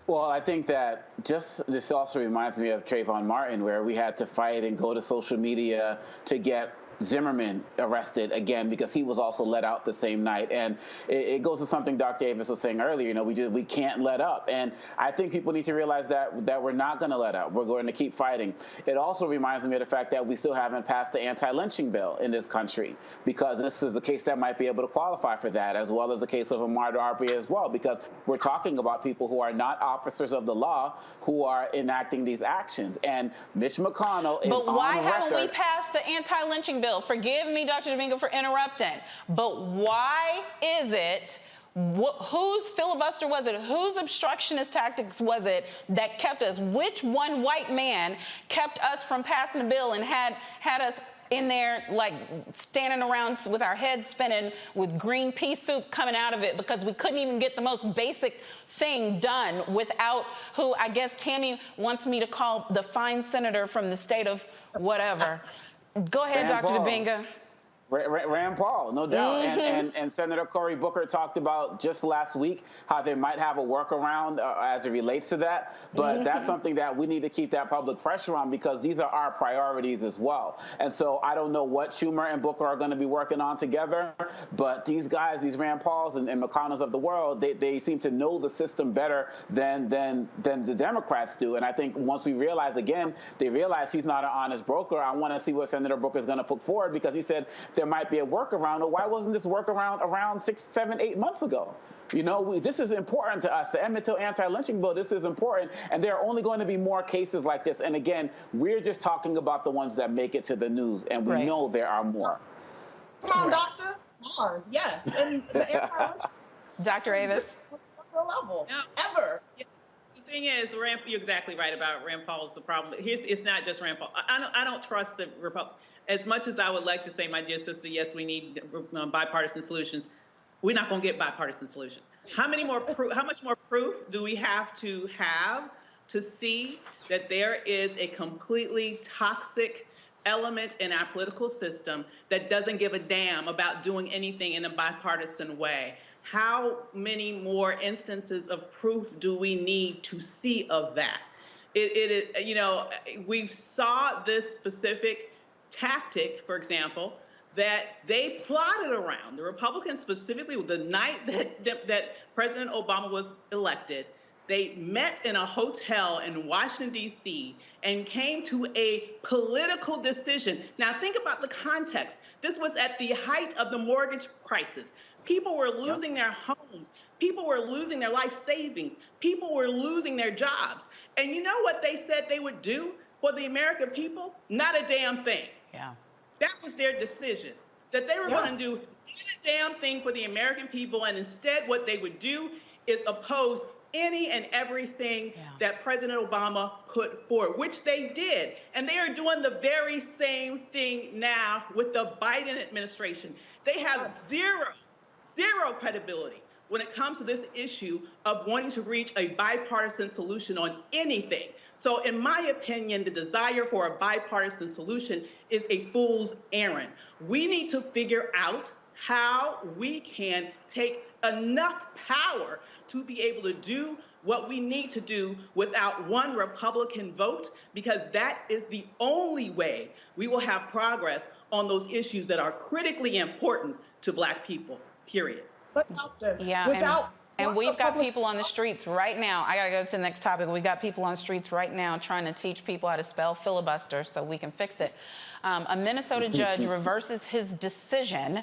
Well, I think that this also reminds me of Trayvon Martin, where we had to fight and go to social media to get Zimmerman arrested again because he was also let out the same night. And it goes to something Dr. Davis was saying earlier, we can't let up. And I think people need to realize that we're not going to let up. We're going to keep fighting. It also reminds me of the fact that we still haven't passed the anti-lynching bill in this country, because this is a case that might be able to qualify for that, as well as the case of Ahmaud Arbery as well, because we're talking about people who are not officers of the law who are enacting these actions. And Mitch McConnell is But why on record. haven't we passed the anti-lynching bill? Forgive me, Dr. Domingo, for interrupting, but why is it, whose filibuster was it, whose obstructionist tactics was it that kept us, which one white man kept us from passing the bill and had us in there like standing around with our heads spinning with green pea soup coming out of it because we couldn't even get the most basic thing done without who I guess Tammy wants me to call the fine senator from the state of whatever. Go ahead, Dr. Domingo. Rand Paul, no doubt. And Senator Cory Booker talked about just last week how they might have a workaround as it relates to that. But that's something that we need to keep that public pressure on, because these are our priorities as well. And so I don't know what Schumer and Booker are going to be working on together, but these guys, these Rand Pauls and McConnells of the world, they seem to know the system better than the Democrats do. And I think once we realize, again, they realize he's not an honest broker, I want to see what Senator Booker is going to put forward, because he said there might be a workaround. Or why wasn't this workaround around 6, 7, 8 months ago? This is important to us. The Emmett Till anti-lynching bill, this is important. And there are only going to be more cases like this. And again, we're just talking about the ones that make it to the news. And we know there are more. Come on, Doctor. Mars, yes. And the anti-lynching Dr. Avis. Level, ever. The thing is, you're exactly right about Rand Paul is the problem. It's not just Rand Paul. I don't trust the Republicans. As much as I would like to say, my dear sister, yes, we need bipartisan solutions, we're not going to get bipartisan solutions. How much more proof do we have to see that there is a completely toxic element in our political system that doesn't give a damn about doing anything in a bipartisan way? How many more instances of proof do we need to see of that? We saw this specific tactic, for example, that they plotted around. The Republicans specifically, the night that President Obama was elected, they met in a hotel in Washington, D.C., and came to a political decision. Now, think about the context. This was at the height of the mortgage crisis. People were losing their homes. People were losing their life savings. People were losing their jobs. And you know what they said they would do for the American people? Not a damn thing. Yeah. That was their decision, that they were going to do not a damn thing for the American people, and instead what they would do is oppose any and everything that President Obama put forward, which they did. And they are doing the very same thing now with the Biden administration. They have zero credibility when it comes to this issue of wanting to reach a bipartisan solution on anything. So in my opinion, the desire for a bipartisan solution is a fool's errand. We need to figure out how we can take enough power to be able to do what we need to do without one Republican vote, because that is the only way we will have progress on those issues that are critically important to Black people, period. But Doctor, and we've got people on the streets right now. I got to go to the next topic. We got people on the streets right now trying to teach people how to spell filibuster so we can fix it. A Minnesota judge reverses his decision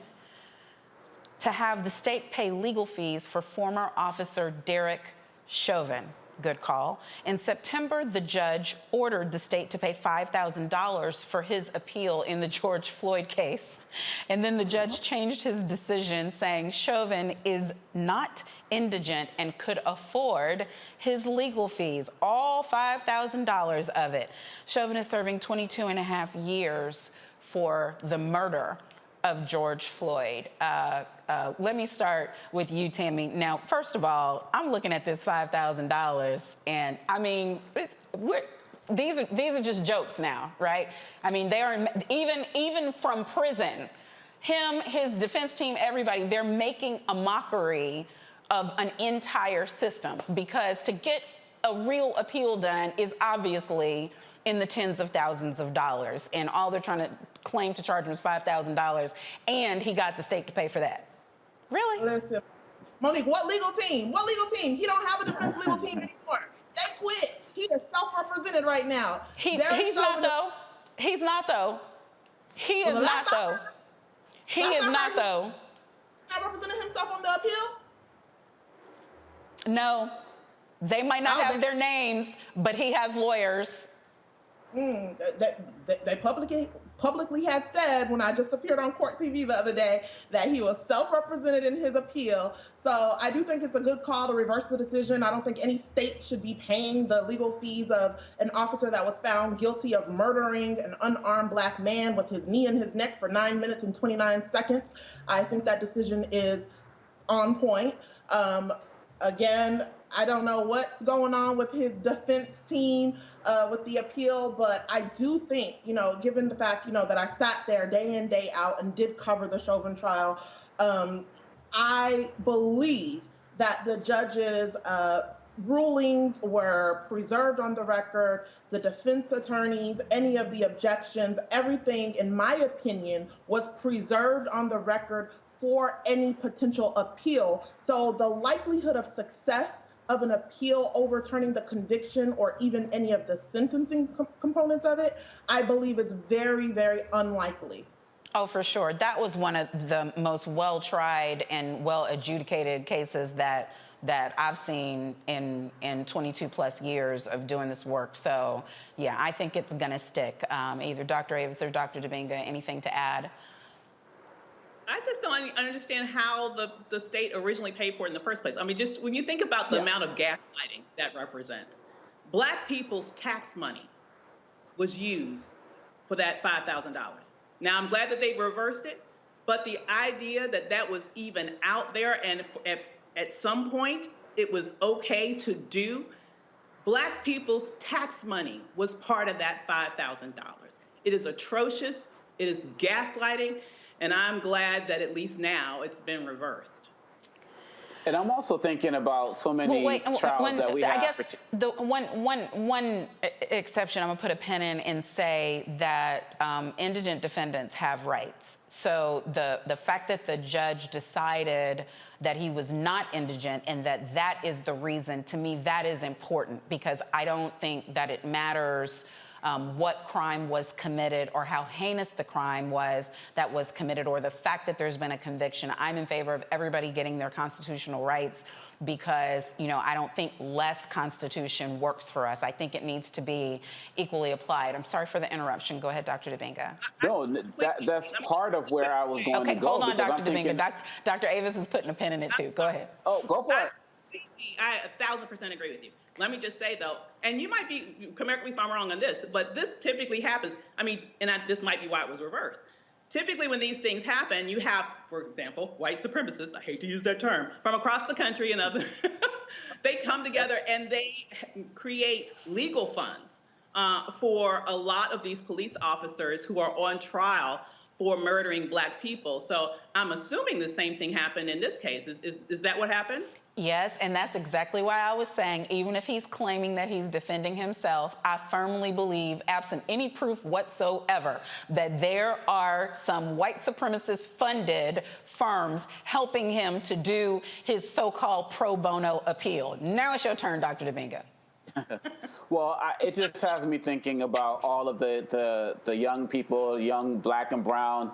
to have the state pay legal fees for former officer Derek Chauvin. Good call. In September, the judge ordered the state to pay $5,000 for his appeal in the George Floyd case. And then the judge changed his decision, saying Chauvin is not indigent and could afford his legal fees, all $5,000 of it. Chauvin is serving 22 and a half years for the murder of George Floyd. Let me start with you, Tammy. Now, first of all, I'm looking at this $5,000, and I mean, these are just jokes now, right? I mean, they are even from prison. Him, his defense team, everybody, they're making a mockery of an entire system, because to get a real appeal done is obviously in the tens of thousands of dollars, and all they're trying to claim to charge him is $5,000, and he got the state to pay for that. Really? Listen, Monique, what legal team? What legal team? He don't have a defense legal team anymore. They quit. He is self-represented right now. He's not though. He's not though. He is not though. He is not though. Not representing himself on the appeal? No. They might not have their names, but he has lawyers. They publicly had said, when I just appeared on Court TV the other day, that he was self-represented in his appeal. So I do think it's a good call to reverse the decision. I don't think any state should be paying the legal fees of an officer that was found guilty of murdering an unarmed Black man with his knee in his neck for 9 minutes and 29 seconds. I think that decision is on point. Again, I don't know what's going on with his defense team with the appeal, but I do think, given the fact, that I sat there day in, day out and did cover the Chauvin trial, I believe that the judge's rulings were preserved on the record. The defense attorneys, any of the objections, everything, in my opinion, was preserved on the record for any potential appeal. So the likelihood of success of an appeal overturning the conviction or even any of the sentencing components of it, I believe it's very, very unlikely. Oh, for sure. That was one of the most well-tried and well-adjudicated cases that I've seen in 22 plus years of doing this work. So yeah, I think it's gonna stick. Either Dr. Avis or Dr. Dominga, anything to add? I just don't understand how the state originally paid for it in the first place. I mean, just when you think about the amount of gaslighting that represents, Black people's tax money was used for that $5,000. Now, I'm glad that they reversed it, but the idea that that was even out there and at some point it was okay to do, Black people's tax money was part of that $5,000. It is atrocious. It is gaslighting. And I'm glad that at least now it's been reversed. And I'm also thinking about so many trials that we have. I guess the one exception I'm gonna put a pin in and say that indigent defendants have rights. So the fact that the judge decided that he was not indigent and that is the reason, to me, that is important, because I don't think that it matters what crime was committed or how heinous the crime was that was committed, or the fact that there's been a conviction. I'm in favor of everybody getting their constitutional rights because, I don't think less Constitution works for us. I think it needs to be equally applied. I'm sorry for the interruption. Go ahead, Dr. Dominga. No, that's part of where I was going to go. Hold on, Dr. Dominga. Dr. Avis is putting a pin in it too. Go ahead. Oh, go for it. I 1,000% agree with you. Let me just say, though, and you might be, correct me if I'm wrong on this, but this typically happens. I mean, this might be why it was reversed. Typically, when these things happen, you have, for example, white supremacists, I hate to use that term, from across the country and other, they come together and they create legal funds for a lot of these police officers who are on trial for murdering Black people. So I'm assuming the same thing happened in this case. Is that what happened? Yes, and that's exactly why I was saying, even if he's claiming that he's defending himself, I firmly believe, absent any proof whatsoever, that there are some white supremacist funded firms helping him to do his so-called pro bono appeal. Now it's your turn, Dr. Dominga. Well, it just has me thinking about all of the young people, young Black and brown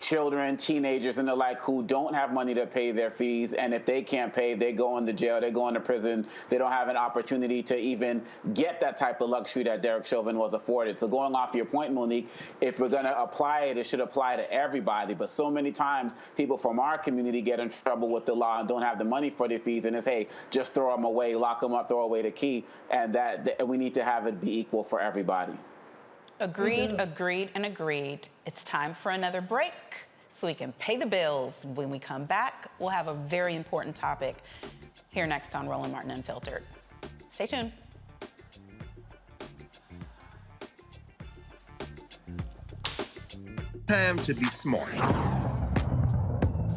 children, teenagers, and the like, who don't have money to pay their fees, and if they can't pay, they go into jail, they go into prison, they don't have an opportunity to even get that type of luxury that Derek Chauvin was afforded. So going off your point, Monique, if we're going to apply it, it should apply to everybody. But so many times, people from our community get in trouble with the law and don't have the money for their fees, and it's, hey, just throw them away, lock them up, throw away the key, and that we need to have it be equal for everybody. Agreed, agreed, and agreed. It's time for another break so we can pay the bills. When we come back, we'll have a very important topic here next on Roland Martin Unfiltered. Stay tuned. Time to be smart.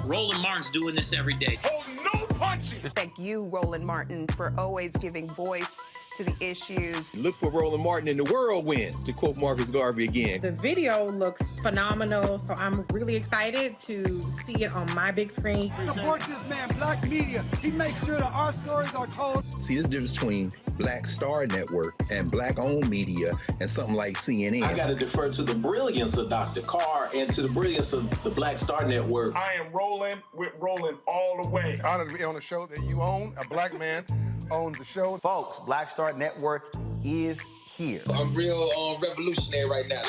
Roland Martin's doing this every day. Hold no punches! Nazis. Thank you, Roland Martin, for always giving voice to the issues. Look for Roland Martin in the whirlwind, to quote Marcus Garvey again. The video looks phenomenal, so I'm really excited to see it on my big screen. Support this man, Black Media. He makes sure that our stories are told. See, there's a difference between Black Star Network and Black-owned media and something like CNN. I got to defer to the brilliance of Dr. Carr and to the brilliance of the Black Star Network. I am rolling with Roland all the way. Honored to be on a show that you own. A black man owns the show. Folks, Black Star Network is here. I'm real revolutionary right now.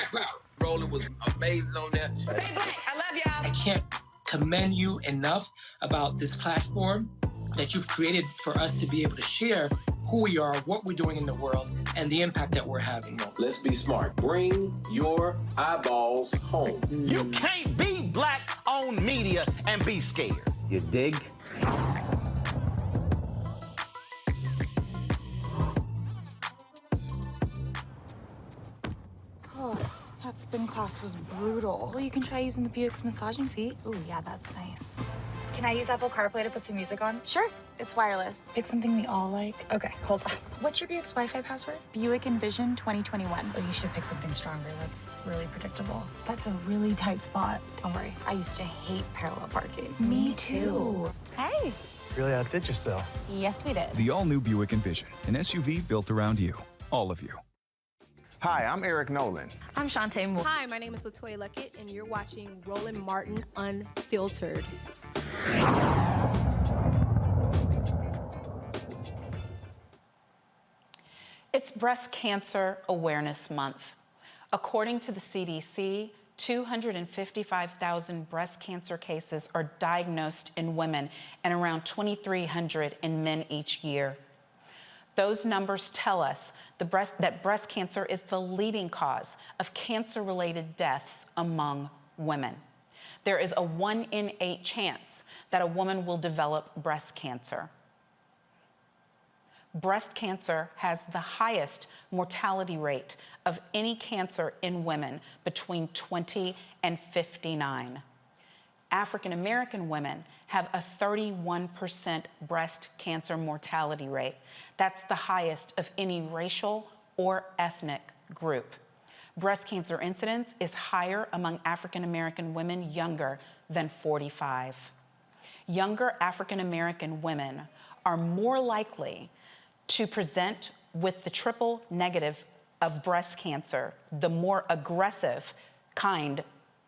Roland was amazing on that. Stay black. I love y'all. I can't commend you enough about this platform that you've created for us to be able to share who we are, what we're doing in the world, and the impact that we're having. Let's be smart. Bring your eyeballs home. You can't be Black-owned media and be scared. You dig? Oh, that spin class was brutal. Well, you can try using the Buick's massaging seat. Ooh, yeah, that's nice. Can I use Apple CarPlay to put some music on? Sure, it's wireless. It's something we all like. Okay, hold on. What's your Buick's Wi-Fi password? Buick Envision 2021. Oh, you should pick something stronger. That's really predictable. That's a really tight spot. Don't worry, I used to hate parallel parking. Me too. Hey. Really outdid yourself. Yes, we did. The all-new Buick Envision, an SUV built around you, all of you. Hi, I'm Eric Nolan. I'm Shanta Reid. Hi, my name is LaToya Luckett, and you're watching Roland Martin Unfiltered. It's Breast Cancer Awareness Month. According to the CDC, 255,000 breast cancer cases are diagnosed in women and around 2,300 in men each year. Those numbers tell us that breast cancer is the leading cause of cancer-related deaths among women. There is a 1 in 8 chance that a woman will develop breast cancer. Breast cancer has the highest mortality rate of any cancer in women between 20 and 59. African American women have a 31% breast cancer mortality rate. That's the highest of any racial or ethnic group. Breast cancer incidence is higher among African American women younger than 45. Younger African American women are more likely to present with the triple negative of breast cancer, the more aggressive kind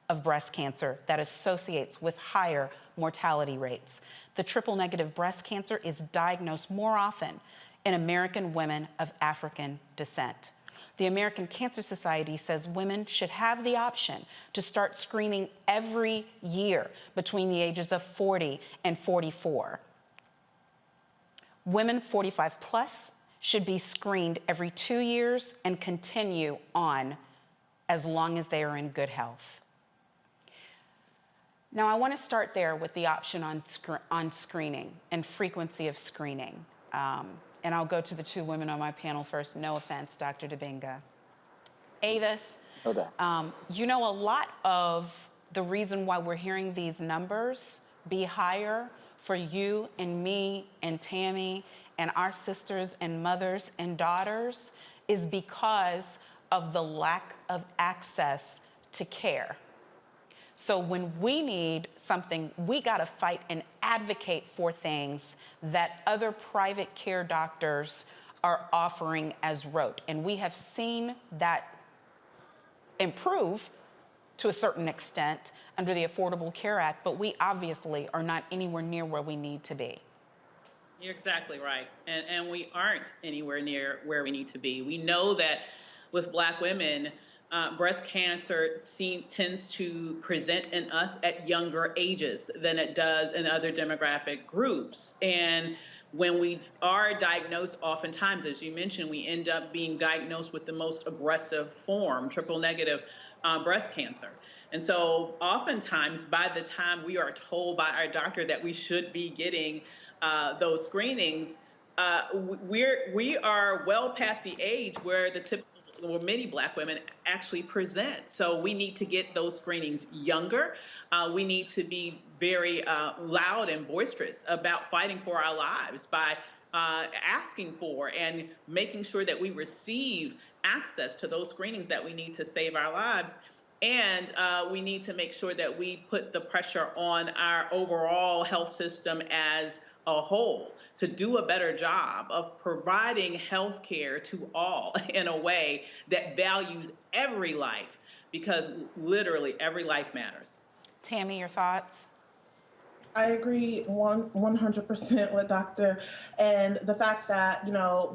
of breast cancer that associates with higher mortality rates. The triple negative breast cancer is diagnosed more often in American women of African descent. The American Cancer Society says women should have the option to start screening every year between the ages of 40 and 44. Women 45 plus should be screened every 2 years and continue on as long as they are in good health. Now, I want to start there with the option on screening and frequency of screening. And I'll go to the two women on my panel first. No offense, Dr. Dibinga. Avis, Okay. you know, a lot of the reason why we're hearing these numbers be higher for you and me and Tammy and our sisters and mothers and daughters is because of the lack of access to care. So when we need something, we gotta fight and advocate for things that other private care doctors are offering as rote. And we have seen that improve to a certain extent under the Affordable Care Act, but we obviously are not anywhere near where we need to be. You're exactly right. And we aren't anywhere near where we need to be. We know that with Black women, breast cancer tends to present in us at younger ages than it does in other demographic groups. And when we are diagnosed, oftentimes, as you mentioned, we end up being diagnosed with the most aggressive form, triple negative breast cancer. And so oftentimes, by the time we are told by our doctor that we should be getting those screenings, we are well past the age where the typical many Black women actually present. So we need to get those screenings younger. We need to be very loud and boisterous about fighting for our lives by asking for and making sure that we receive access to those screenings that we need to save our lives. And we need to make sure that we put the pressure on our overall health system as a whole to do a better job of providing health care to all in a way that values every life, because literally every life matters. Tammy, your thoughts? I agree 100% with Dr. And the fact that,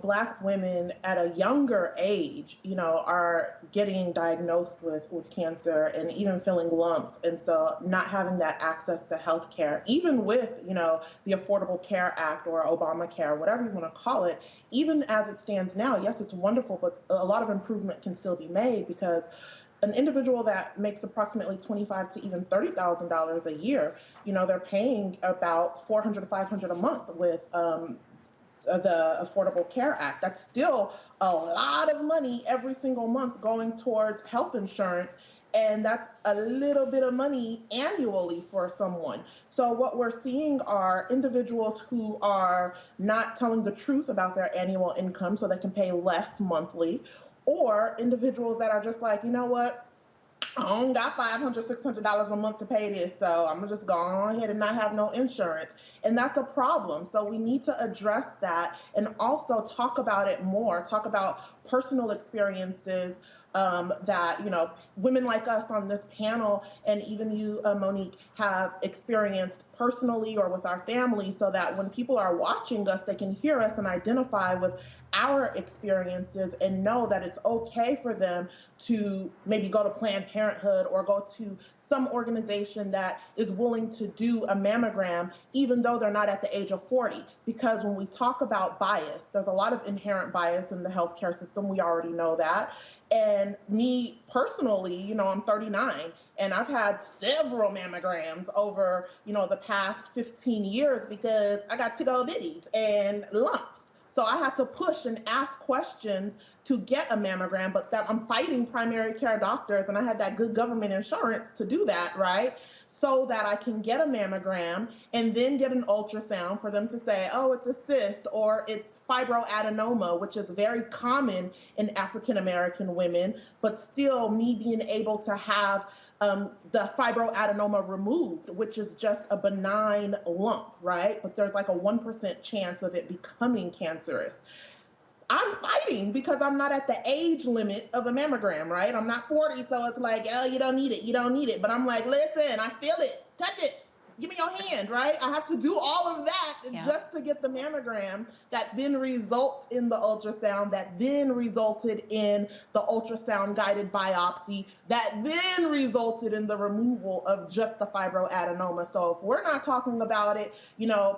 Black women at a younger age, are getting diagnosed with cancer and even feeling lumps. And so not having that access to health care, even with, the Affordable Care Act or Obamacare, whatever you want to call it, even as it stands now, yes, it's wonderful, but a lot of improvement can still be made, because an individual that makes approximately $25,000 to even $30,000 a year, they're paying about $400 to $500 a month with the Affordable Care Act. That's still a lot of money every single month going towards health insurance. And that's a little bit of money annually for someone. So what we're seeing are individuals who are not telling the truth about their annual income so they can pay less monthly, or individuals that are just like, you know what, I don't got $500, $600 a month to pay this, so I'm gonna just go on ahead and not have no insurance. And that's a problem. So we need to address that and also talk about it more, talk about personal experiences that, women like us on this panel, and even you, Monique, have experienced personally or with our family, so that when people are watching us, they can hear us and identify with our experiences and know that it's okay for them to maybe go to Planned Parenthood or go to some organization that is willing to do a mammogram, even though they're not at the age of 40. Because when we talk about bias, there's a lot of inherent bias in the healthcare system. We already know that. And me personally, I'm 39, and I've had several mammograms over, the past 15 years, because I got tickle bitties and lumps. So I had to push and ask questions to get a mammogram, but that I'm fighting primary care doctors, and I had that good government insurance to do that, right? So that I can get a mammogram and then get an ultrasound for them to say, oh, it's a cyst or it's fibroadenoma, which is very common in African American women, but still me being able to have the fibroadenoma removed, which is just a benign lump, right? But there's like a 1% chance of it becoming cancerous. I'm fighting because I'm not at the age limit of a mammogram, right? I'm not 40, so it's like, oh, you don't need it, you don't need it. But I'm like, listen, I feel it, touch it, give me your hand, right? I have to do all of that just to get the mammogram that then results in the ultrasound, that then resulted in the ultrasound-guided biopsy, that then resulted in the removal of just the fibroadenoma. So if we're not talking about it,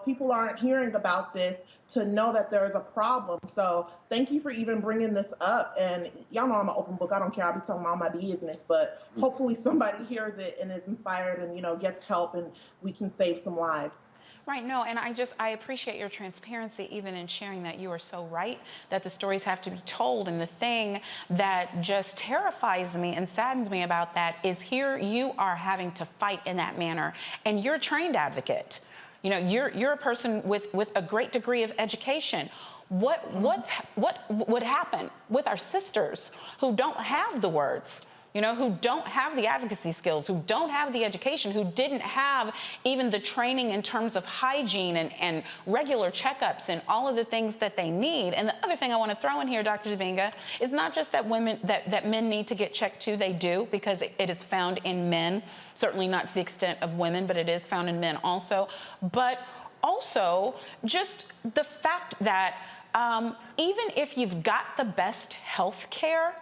people aren't hearing about this to know that there is a problem. So thank you for even bringing this up. And y'all know I'm an open book. I don't care. I'll be telling all my business, but hopefully somebody hears it and is inspired and, gets help, and we can save some lives. Right, no, and I appreciate your transparency even in sharing that. You are so right that the stories have to be told. And the thing that just terrifies me and saddens me about that is here you are having to fight in that manner, and you're a trained advocate. You're a person with a great degree of education. What would happen with our sisters who don't have the words? Who don't have the advocacy skills, who don't have the education, who didn't have even the training in terms of hygiene and regular checkups and all of the things that they need. And the other thing I want to throw in here, Dr. Zabinga, is not just that men need to get checked too. They do, because it is found in men, certainly not to the extent of women, but it is found in men also. But also just the fact that even if you've got the best health care,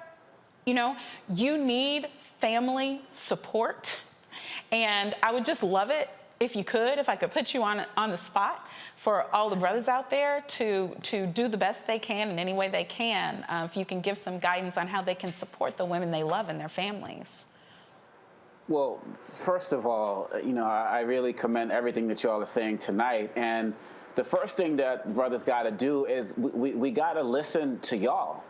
you need family support. And I would just love it if I could put you on the spot for all the brothers out there to do the best they can in any way they can. If you can give some guidance on how they can support the women they love and their families. Well, first of all, I really commend everything that y'all are saying tonight. And the first thing that brothers got to do is we got to listen to y'all.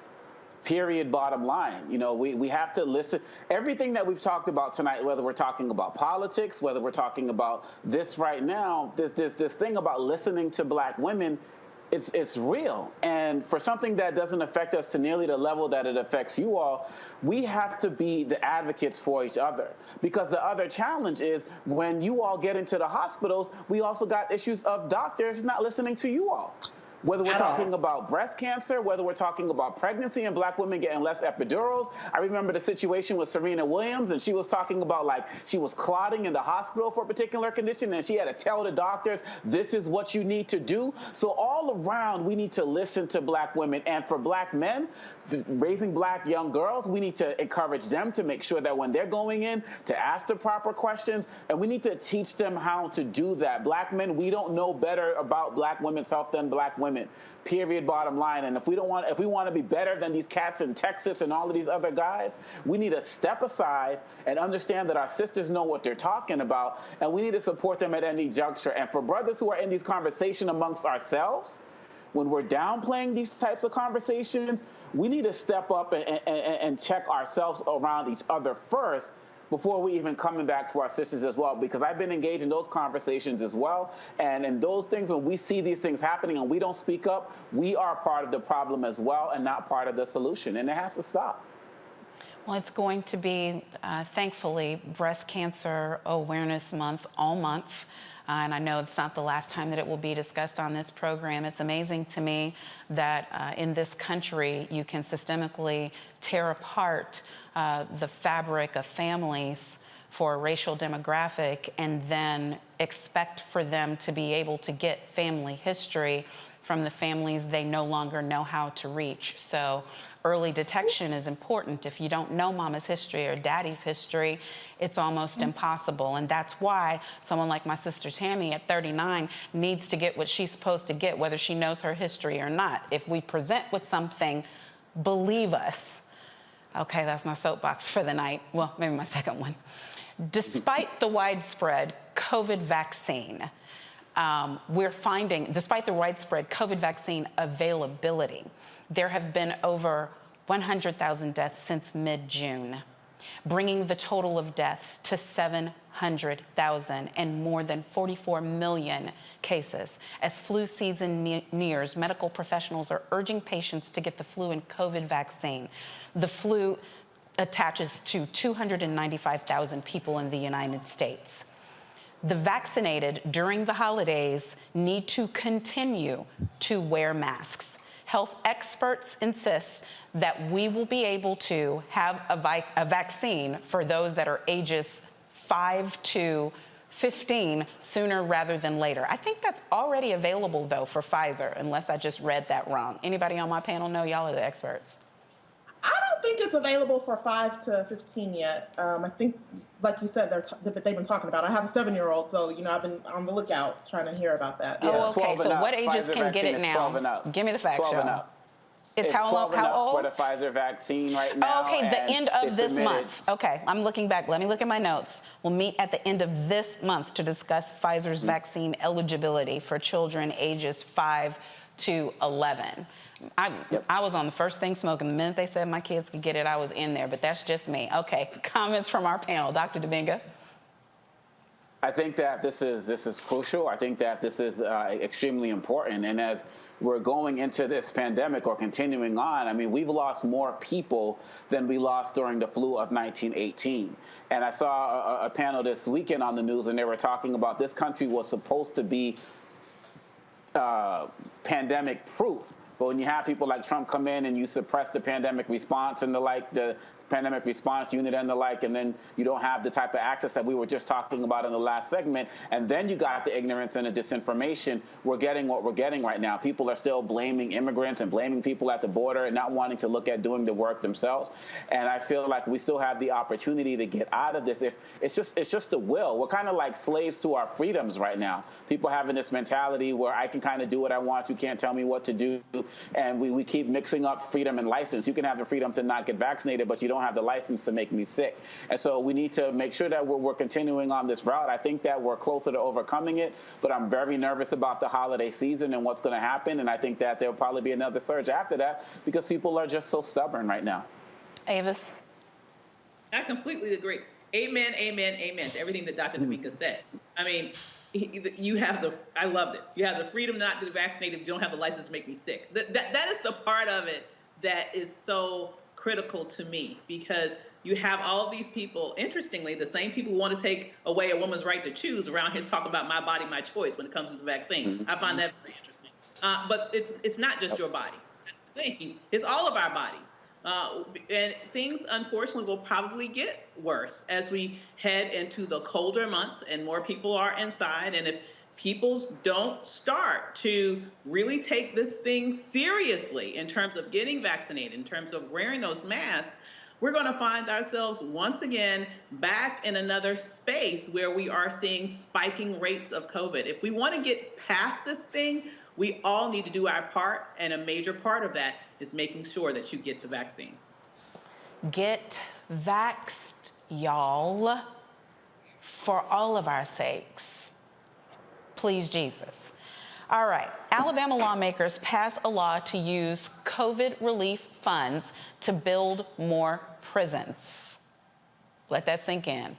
Period, bottom line. You know, we have to listen. Everything that we've talked about tonight, whether we're talking about politics, whether we're talking about this right now, this thing about listening to black women, it's real. And for something that doesn't affect us to nearly the level that it affects you all, we have to be the advocates for each other. Because the other challenge is when you all get into the hospitals, we also got issues of doctors not listening to you all. Whether we're talking about breast cancer, whether we're talking about pregnancy and black women getting less epidurals. I remember the situation with Serena Williams, and she was talking about like she was clotting in the hospital for a particular condition, and she had to tell the doctors, this is what you need to do. So all around, we need to listen to black women. And for black men, raising black young girls, we need to encourage them to make sure that when they're going in, to ask the proper questions, and we need to teach them how to do that. Black men, we don't know better about black women's health than black women. Period, bottom line. And if we want to be better than these cats in Texas and all of these other guys, we need to step aside and understand that our sisters know what they're talking about, and we need to support them at any juncture. And for brothers who are in these conversations amongst ourselves, when we're downplaying these types of conversations, we need to step up and check ourselves around each other first before we even coming back to our sisters as well, because I've been engaged in those conversations as well. And in those things, when we see these things happening and we don't speak up, we are part of the problem as well and not part of the solution. And it has to stop. Well, it's going to be, thankfully, Breast Cancer Awareness Month all month. And I know it's not the last time that it will be discussed on this program. It's amazing to me that in this country, you can systemically tear apart the fabric of families for a racial demographic and then expect for them to be able to get family history from the families they no longer know how to reach. So early detection is important. If you don't know mama's history or daddy's history, it's almost impossible. And that's why someone like my sister Tammy at 39 needs to get what she's supposed to get, whether she knows her history or not. If we present with something, believe us. Okay, that's my soapbox for the night. Well, maybe my second one. Despite the widespread COVID vaccine, we're finding, despite the widespread COVID vaccine availability, there have been over 100,000 deaths since mid-June, bringing the total of deaths to 700,000 and more than 44 million cases. As flu season nears, medical professionals are urging patients to get the flu and COVID vaccine. The flu attaches to 295,000 people in the United States. The vaccinated during the holidays need to continue to wear masks. Health experts insist that we will be able to have a vaccine for those that are ages 5 to 15 sooner rather than later. I think that's already available, though, for Pfizer, unless I just read that wrong. Anybody on my panel know? Y'all are the experts. I don't think it's available for 5 to 15 yet. I think, like you said, they've been talking about it. I have a 7-year-old, so, you know, I've been on the lookout trying to hear about that. Oh, okay. So what ages can get it now? Give me the facts, 12 and y'all. up. It's how 12 and how up old? for the Pfizer vaccine right now. Oh, okay, the end of this submitted. month. Okay, I'm looking back. Let me look at my notes. We'll meet at the end of this month to discuss Pfizer's vaccine eligibility for children ages 5 to 11. I was on the first thing smoking. The minute they said my kids could get it, I was in there, but that's just me. Okay, comments from our panel. Dr. Dominga? I think that this is crucial. I think that this is extremely important. And as we're going into this pandemic or continuing on, I mean, we've lost more people than we lost during the flu of 1918. And I saw a panel this weekend on the news, and they were talking about this country was supposed to be pandemic proof. But when you have people like Trump come in and you suppress the pandemic response and the pandemic response unit and the like, and then you don't have the type of access that we were just talking about in the last segment, and then you got the ignorance and the disinformation, we're getting what we're getting right now. People are still blaming immigrants and blaming people at the border and not wanting to look at doing the work themselves. And I feel like we still have the opportunity to get out of this. If it's just the will. We're kind of like slaves to our freedoms right now. People having this mentality where I can kind of do what I want, you can't tell me what to do. and we keep mixing up freedom and license. You can have the freedom to not get vaccinated, but you don't have the license to make me sick. And so we need to make sure that we're continuing on this route. I think that we're closer to overcoming it, but I'm very nervous about the holiday season and what's going to happen. And I think that there'll probably be another surge after that because people are just so stubborn right now. Avis? I completely agree. Amen, amen, amen to everything that Dr. Tamika said. I mean, you have I loved it. You have the freedom not to be vaccinated if you don't have the license to make me sick. That is the part of it that is so critical to me, because you have all of these people, interestingly, the same people who want to take away a woman's right to choose around here talking about my body, my choice when it comes to the vaccine. I find that very interesting. But it's not just your body. That's the thing. It's all of our bodies. And things, unfortunately, will probably get worse as we head into the colder months and more people are inside. And if people don't start to really take this thing seriously in terms of getting vaccinated, in terms of wearing those masks, we're going to find ourselves once again back in another space where we are seeing spiking rates of COVID. If we want to get past this thing, we all need to do our part, and a major part of that is making sure that you get the vaccine. Get vaxxed, y'all, for all of our sakes. Please, Jesus. All right, Alabama lawmakers pass a law to use COVID relief funds to build more prisons. Let that sink in.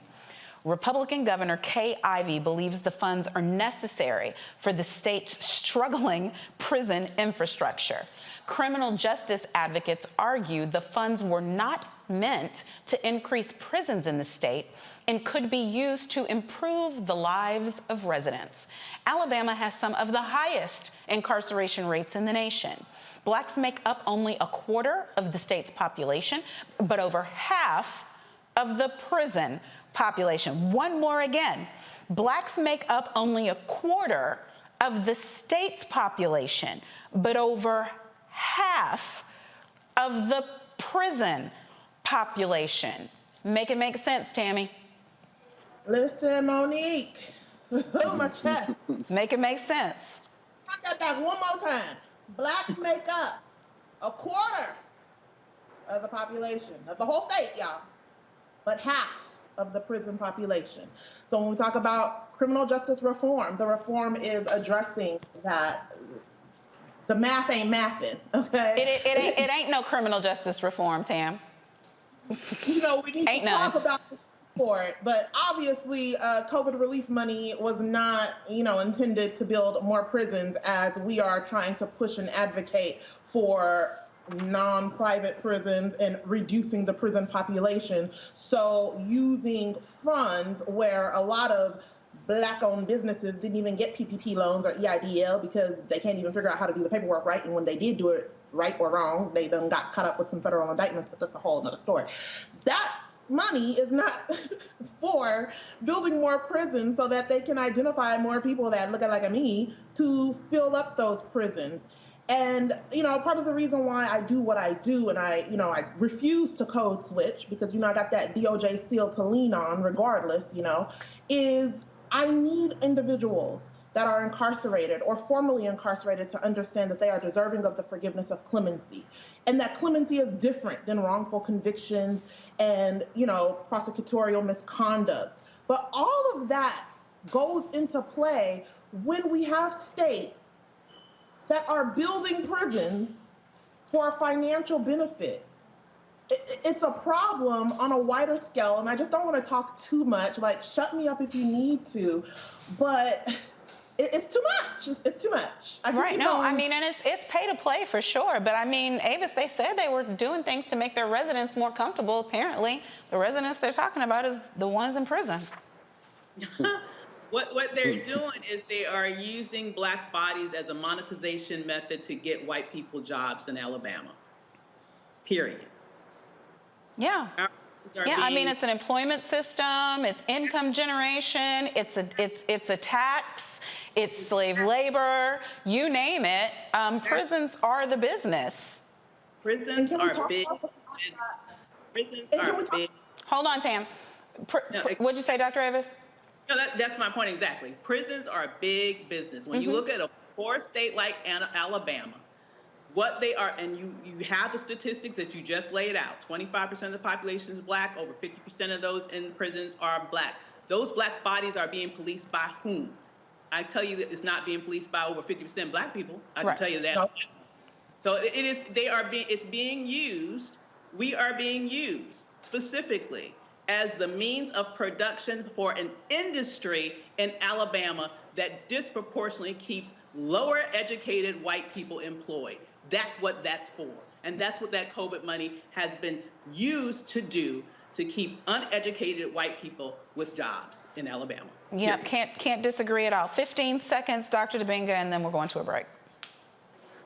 Republican Governor Kay Ivey believes the funds are necessary for the state's struggling prison infrastructure. Criminal justice advocates argue the funds were not meant to increase prisons in the state and could be used to improve the lives of residents. Alabama has some of the highest incarceration rates in the nation. Blacks make up only a quarter of the state's population, but over half of the prison population. One more again. Blacks make up only a quarter of the state's population, but over half of the prison population. Make it make sense, Tammy. Listen, Monique. My chest. Make it make sense. Got that back one more time. Blacks make up a quarter of the population of the whole state, y'all, but half of the prison population. So when we talk about criminal justice reform, the reform is addressing that. The math ain't mathing, okay? It ain't no criminal justice reform, Tam. You know, we need to talk about it for it, but obviously COVID relief money was not, intended to build more prisons, as we are trying to push and advocate for non-private prisons and reducing the prison population. So using funds where a lot of Black-owned businesses didn't even get PPP loans or EIDL because they can't even figure out how to do the paperwork right. And when they did do it right or wrong, they done got caught up with some federal indictments, but that's a whole other story. That money is not for building more prisons so that they can identify more people that look like me to fill up those prisons. And, part of the reason why I do what I do, and I refuse to code switch because, I got that DOJ seal to lean on regardless, is I need individuals that are incarcerated or formerly incarcerated to understand that they are deserving of the forgiveness of clemency. And that clemency is different than wrongful convictions and, prosecutorial misconduct. But all of that goes into play when we have states that are building prisons for financial benefit. It's a problem on a wider scale, and I just don't want to talk too much. Like, shut me up if you need to, but it's too much. It's too much. Right, no, and it's pay to play for sure, but Avis, they said they were doing things to make their residents more comfortable. Apparently, the residents they're talking about is the ones in prison. What they're doing is they are using Black bodies as a monetization method to get white people jobs in Alabama. Period. Yeah. It's an employment system, it's income generation, it's a tax, it's slave labor, you name it. Prisons are the business. Prisons are big. Prisons are big. Hold on, Tam. What'd you say, Dr. Avis? No, that's my point exactly. Prisons are a big business. When you look at a poor state like Alabama, what they are, and you have the statistics that you just laid out. 25% of the population is Black. Over 50% of those in prisons are Black. Those Black bodies are being policed by whom? I tell you that it's not being policed by over 50% Black people. I can tell you that. No. So it is. It's being used. We are being used specifically as the means of production for an industry in Alabama that disproportionately keeps lower educated white people employed. That's what that's for. And that's what that COVID money has been used to do, to keep uneducated white people with jobs in Alabama. Yeah, can't disagree at all. 15 seconds, Dr. Dibinga, and then we're going to a break.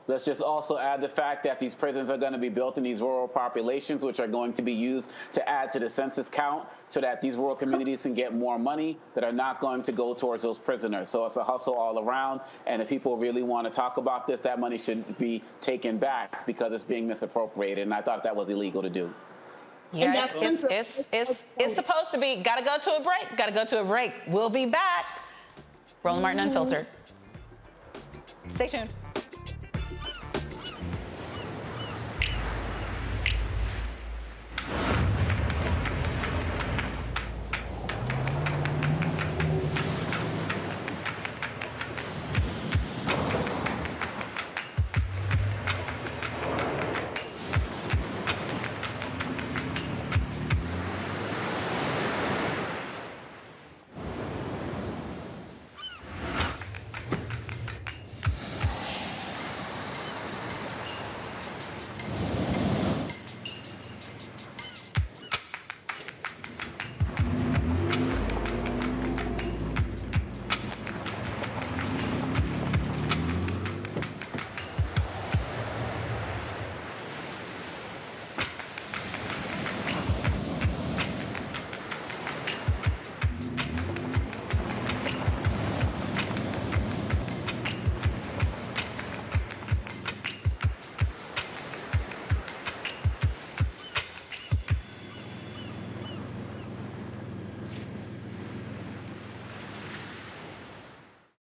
Let's just also add the fact that these prisons are going to be built in these rural populations, which are going to be used to add to the census count so that these rural communities can get more money that are not going to go towards those prisoners. So it's a hustle all around. And if people really want to talk about this, that money should be taken back because it's being misappropriated. And I thought that was illegal to do. Yeah, it's supposed to be. Got to go to a break. Got to go to a break. We'll be back. Roland Martin Unfiltered. Stay tuned.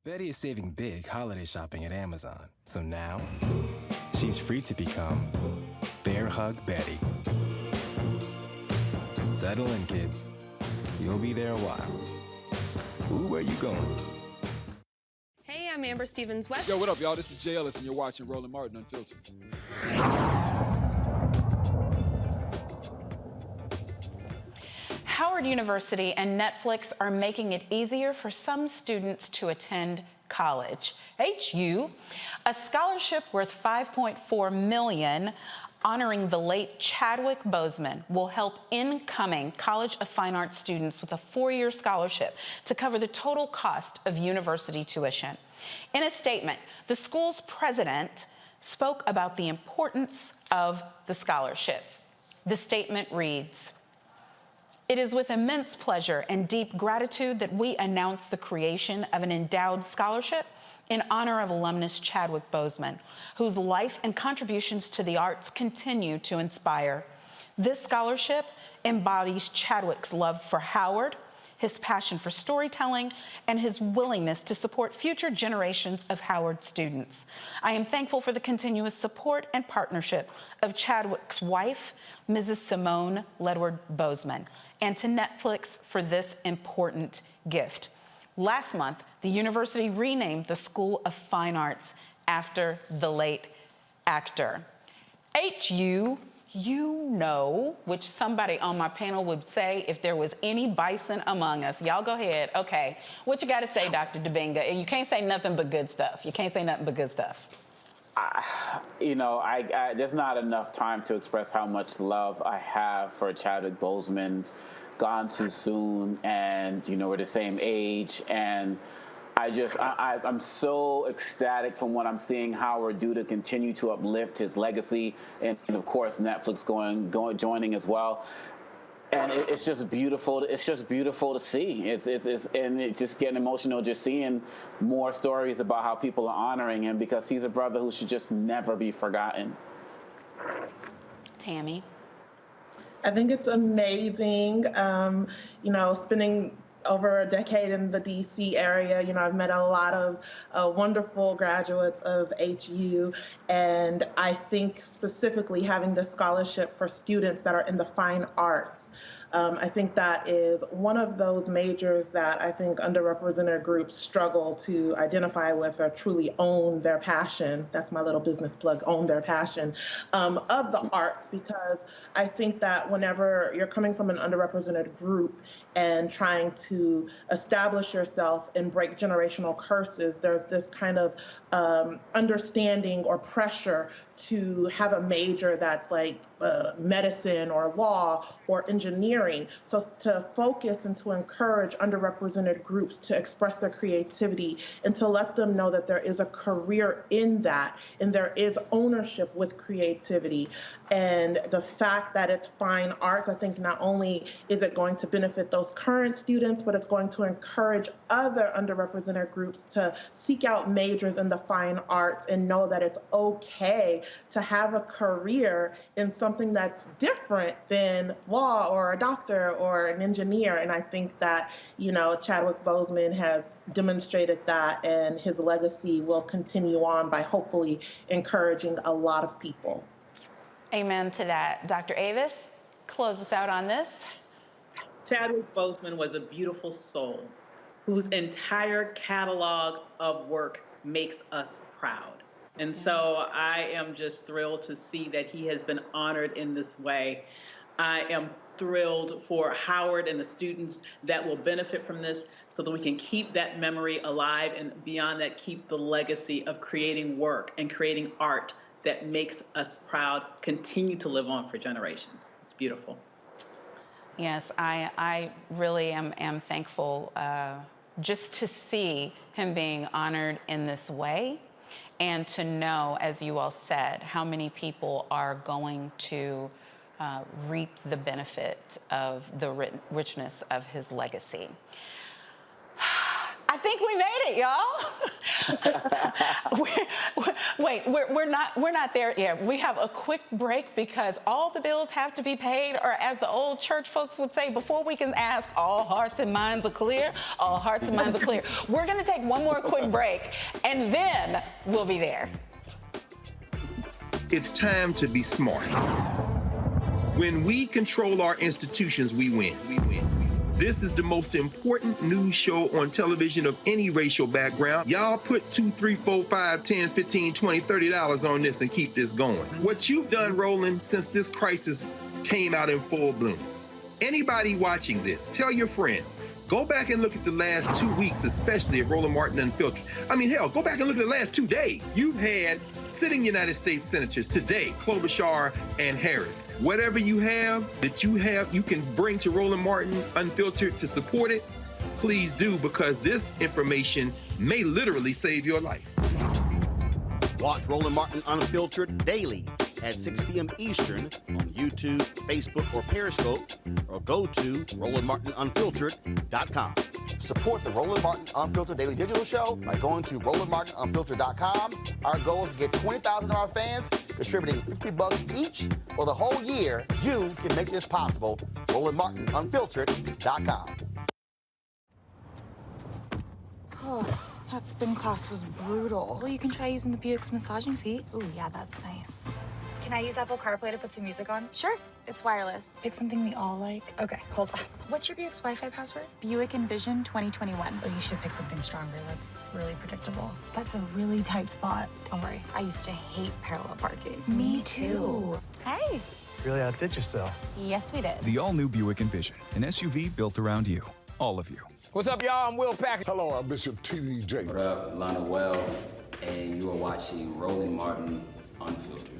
Betty is saving big holiday shopping at Amazon. So now, she's free to become Bear Hug Betty. Settle in, kids. You'll be there a while. Ooh, where you going? Hey, I'm Amber Stevens-West. Yo, what up, y'all? This is Jay Ellis, and you're watching Roland Martin Unfiltered. Howard University and Netflix are making it easier for some students to attend college. HU, a scholarship worth $5.4 million honoring the late Chadwick Boseman, will help incoming College of Fine Arts students with a 4-year scholarship to cover the total cost of university tuition. In a statement, the school's president spoke about the importance of the scholarship. The statement reads, "It is with immense pleasure and deep gratitude that we announce the creation of an endowed scholarship in honor of alumnus Chadwick Boseman, whose life and contributions to the arts continue to inspire. This scholarship embodies Chadwick's love for Howard, his passion for storytelling, and his willingness to support future generations of Howard students. I am thankful for the continuous support and partnership of Chadwick's wife, Mrs. Simone Ledward Boseman, and to Netflix for this important gift." Last month, the university renamed the School of Fine Arts after the late actor. HU, you know, which somebody on my panel would say if there was any bison among us. Y'all go ahead. Okay. What you got to say, Dr. Dibinga? You can't say nothing but good stuff. You can't say nothing but good stuff. There's not enough time to express how much love I have for Chadwick Boseman. Gone too soon, and we're the same age, and I'm so ecstatic from what I'm seeing Howard do to continue to uplift his legacy, and of course Netflix joining as well. And it's just beautiful. It's just beautiful to see. It's just getting emotional just seeing more stories about how people are honoring him, because he's a brother who should just never be forgotten. Tammy. I think it's amazing, spending over a decade in the DC area. You know, I've met a lot of wonderful graduates of HU, and I think specifically having this scholarship for students that are in the fine arts. I think that is one of those majors that I think underrepresented groups struggle to identify with or truly own their passion. That's my little business plug, own their passion of the arts, because I think that whenever you're coming from an underrepresented group and trying to establish yourself and break generational curses, there's this kind of understanding or pressure to have a major that's like medicine or law or engineering. So to focus and to encourage underrepresented groups to express their creativity and to let them know that there is a career in that and there is ownership with creativity. And the fact that it's fine arts, I think not only is it going to benefit those current students, but it's going to encourage other underrepresented groups to seek out majors in the fine arts and know that it's okay to have a career in something that's different than law or a doctor or an engineer. And I think that, you know, Chadwick Boseman has demonstrated that, and his legacy will continue on by hopefully encouraging a lot of people. Amen to that. Dr. Avis, close us out on this. Chadwick Boseman was a beautiful soul whose entire catalog of work makes us proud. And so I am just thrilled to see that he has been honored in this way. I am thrilled for Howard and the students that will benefit from this so that we can keep that memory alive, and beyond that, keep the legacy of creating work and creating art that makes us proud continue to live on for generations. It's beautiful. Yes, I really am thankful just to see him being honored in this way, and to know, as you all said, how many people are going to reap the benefit of the richness of his legacy. I think we made it, y'all. We're not there yet. We have a quick break because all the bills have to be paid, or as the old church folks would say, before we can ask, all hearts and minds are clear. All hearts and minds are clear. We're going to take one more quick break, and then we'll be there. It's time to be smart. When we control our institutions, we win. This is the most important news show on television of any racial background. Y'all put $2, $3, $4, $5, $10, $15, $20, $30 on this and keep this going. What you've done, Roland, since this crisis came out in full bloom. Anybody watching this, tell your friends. Go back and look at the last 2 weeks, especially at Roland Martin Unfiltered. I mean, hell, go back and look at the last 2 days. You've had sitting United States senators today, Klobuchar and Harris. Whatever you have that you can bring to Roland Martin Unfiltered to support it, please do, because this information may literally save your life. Watch Roland Martin Unfiltered daily at 6 p.m. Eastern on YouTube, Facebook, or Periscope, or go to RolandMartinUnfiltered.com. Support the Roland Martin Unfiltered Daily Digital Show by going to RolandMartinUnfiltered.com. Our goal is to get 20,000 of our fans contributing $50 each for the whole year. You can make this possible. RolandMartinUnfiltered.com. Oh, that spin class was brutal. Well, you can try using the Buick's massaging seat. Ooh, yeah, that's nice. Can I use Apple CarPlay to put some music on? Sure, it's wireless. It's something we all like. Okay, hold on. What's your Buick's Wi-Fi password? Buick Envision 2021. Oh, you should pick something stronger. That's really predictable. That's a really tight spot. Don't worry, I used to hate parallel parking. Me too. Hey. Really outdid yourself. Yes, we did. The all-new Buick Envision, an SUV built around you, all of you. What's up, y'all? I'm Will Packer. Hello, I'm Bishop TDJ. What up, Lana Well, and you are watching Roland Martin Unfiltered.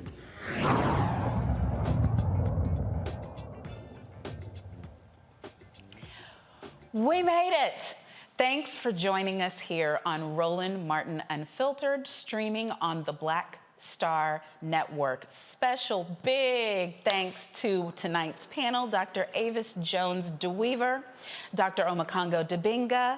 We made it. Thanks for joining us here on Roland Martin Unfiltered, streaming on the Black Star Network. Special big thanks to tonight's panel, Dr. Avis Jones-DeWeaver, Dr. Omokongo Dibinga,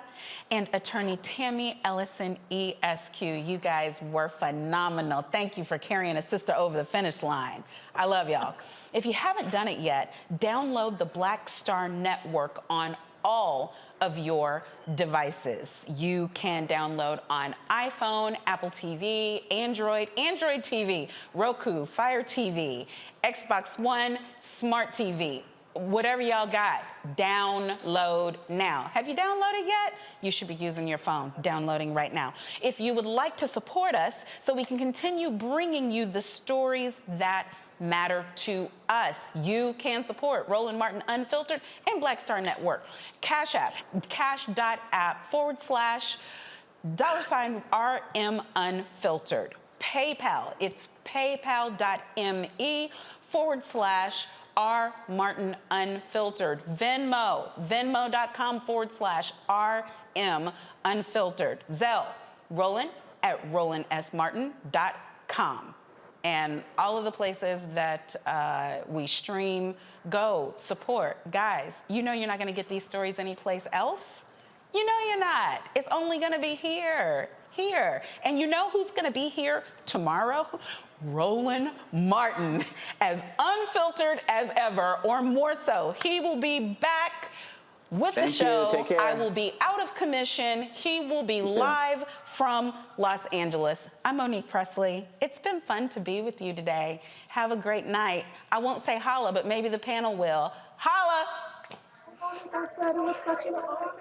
and attorney Tammy Ellison, ESQ. You guys were phenomenal. Thank you for carrying a sister over the finish line. I love y'all. If you haven't done it yet, download the Black Star Network on all of your devices. You can download on iPhone, Apple TV, Android TV, Roku, Fire TV, Xbox One, Smart TV. Whatever y'all got, download now. Have you downloaded yet? You should be using your phone, downloading right now. If you would like to support us so we can continue bringing you the stories that matter to us, you can support Roland Martin Unfiltered and Black Star Network. Cash App, cash.app/$RM Unfiltered. PayPal, it's paypal.me/R Martin Unfiltered. Venmo, venmo.com/RM Unfiltered. Zelle, Roland@RolandSMartin.com. And all of the places that we stream, go, support. Guys, you know you're not gonna get these stories anyplace else. You know you're not. It's only gonna be here. And you know who's gonna be here tomorrow? Roland Martin, as unfiltered as ever, or more so. He will be back with the show. Take care. I will be out of commission. He will be live from Los Angeles. I'm Monique Presley. It's been fun to be with you today. Have a great night. I won't say holla, but maybe the panel will. Holla! I said it was such an honor.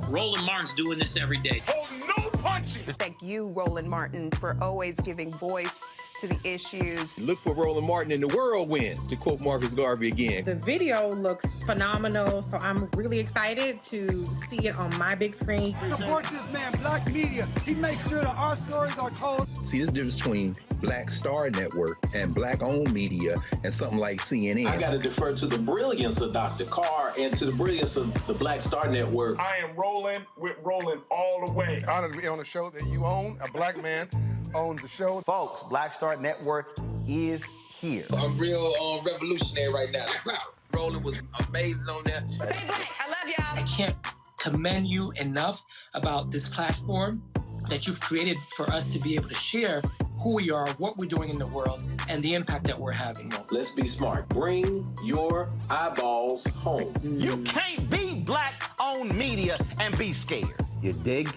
Roland Martin's doing this every day. Oh, no punches! Thank you, Roland Martin, for always giving voice to the issues. Look for Roland Martin in the whirlwind, to quote Marcus Garvey again. The video looks phenomenal, so I'm really excited to see it on my big screen. Support this man, Black Media. He makes sure that our stories are told. See, there's a difference between Black Star Network and Black-owned media and something like CNN. I got to defer to the brilliance of Dr. Carr and to the brilliance of the Black Star Network. I am rolling with Roland all the way. Honored to be on a show that you own. A black man owns the show. Folks, Black Star Network is here. I'm real revolutionary right now. Roland was amazing on there. Stay black. I love y'all. I can't commend you enough about this platform that you've created for us to be able to share who we are, what we're doing in the world, and the impact that we're having. Let's be smart. Bring your eyeballs home. You can't be Black-owned media and be scared. You dig?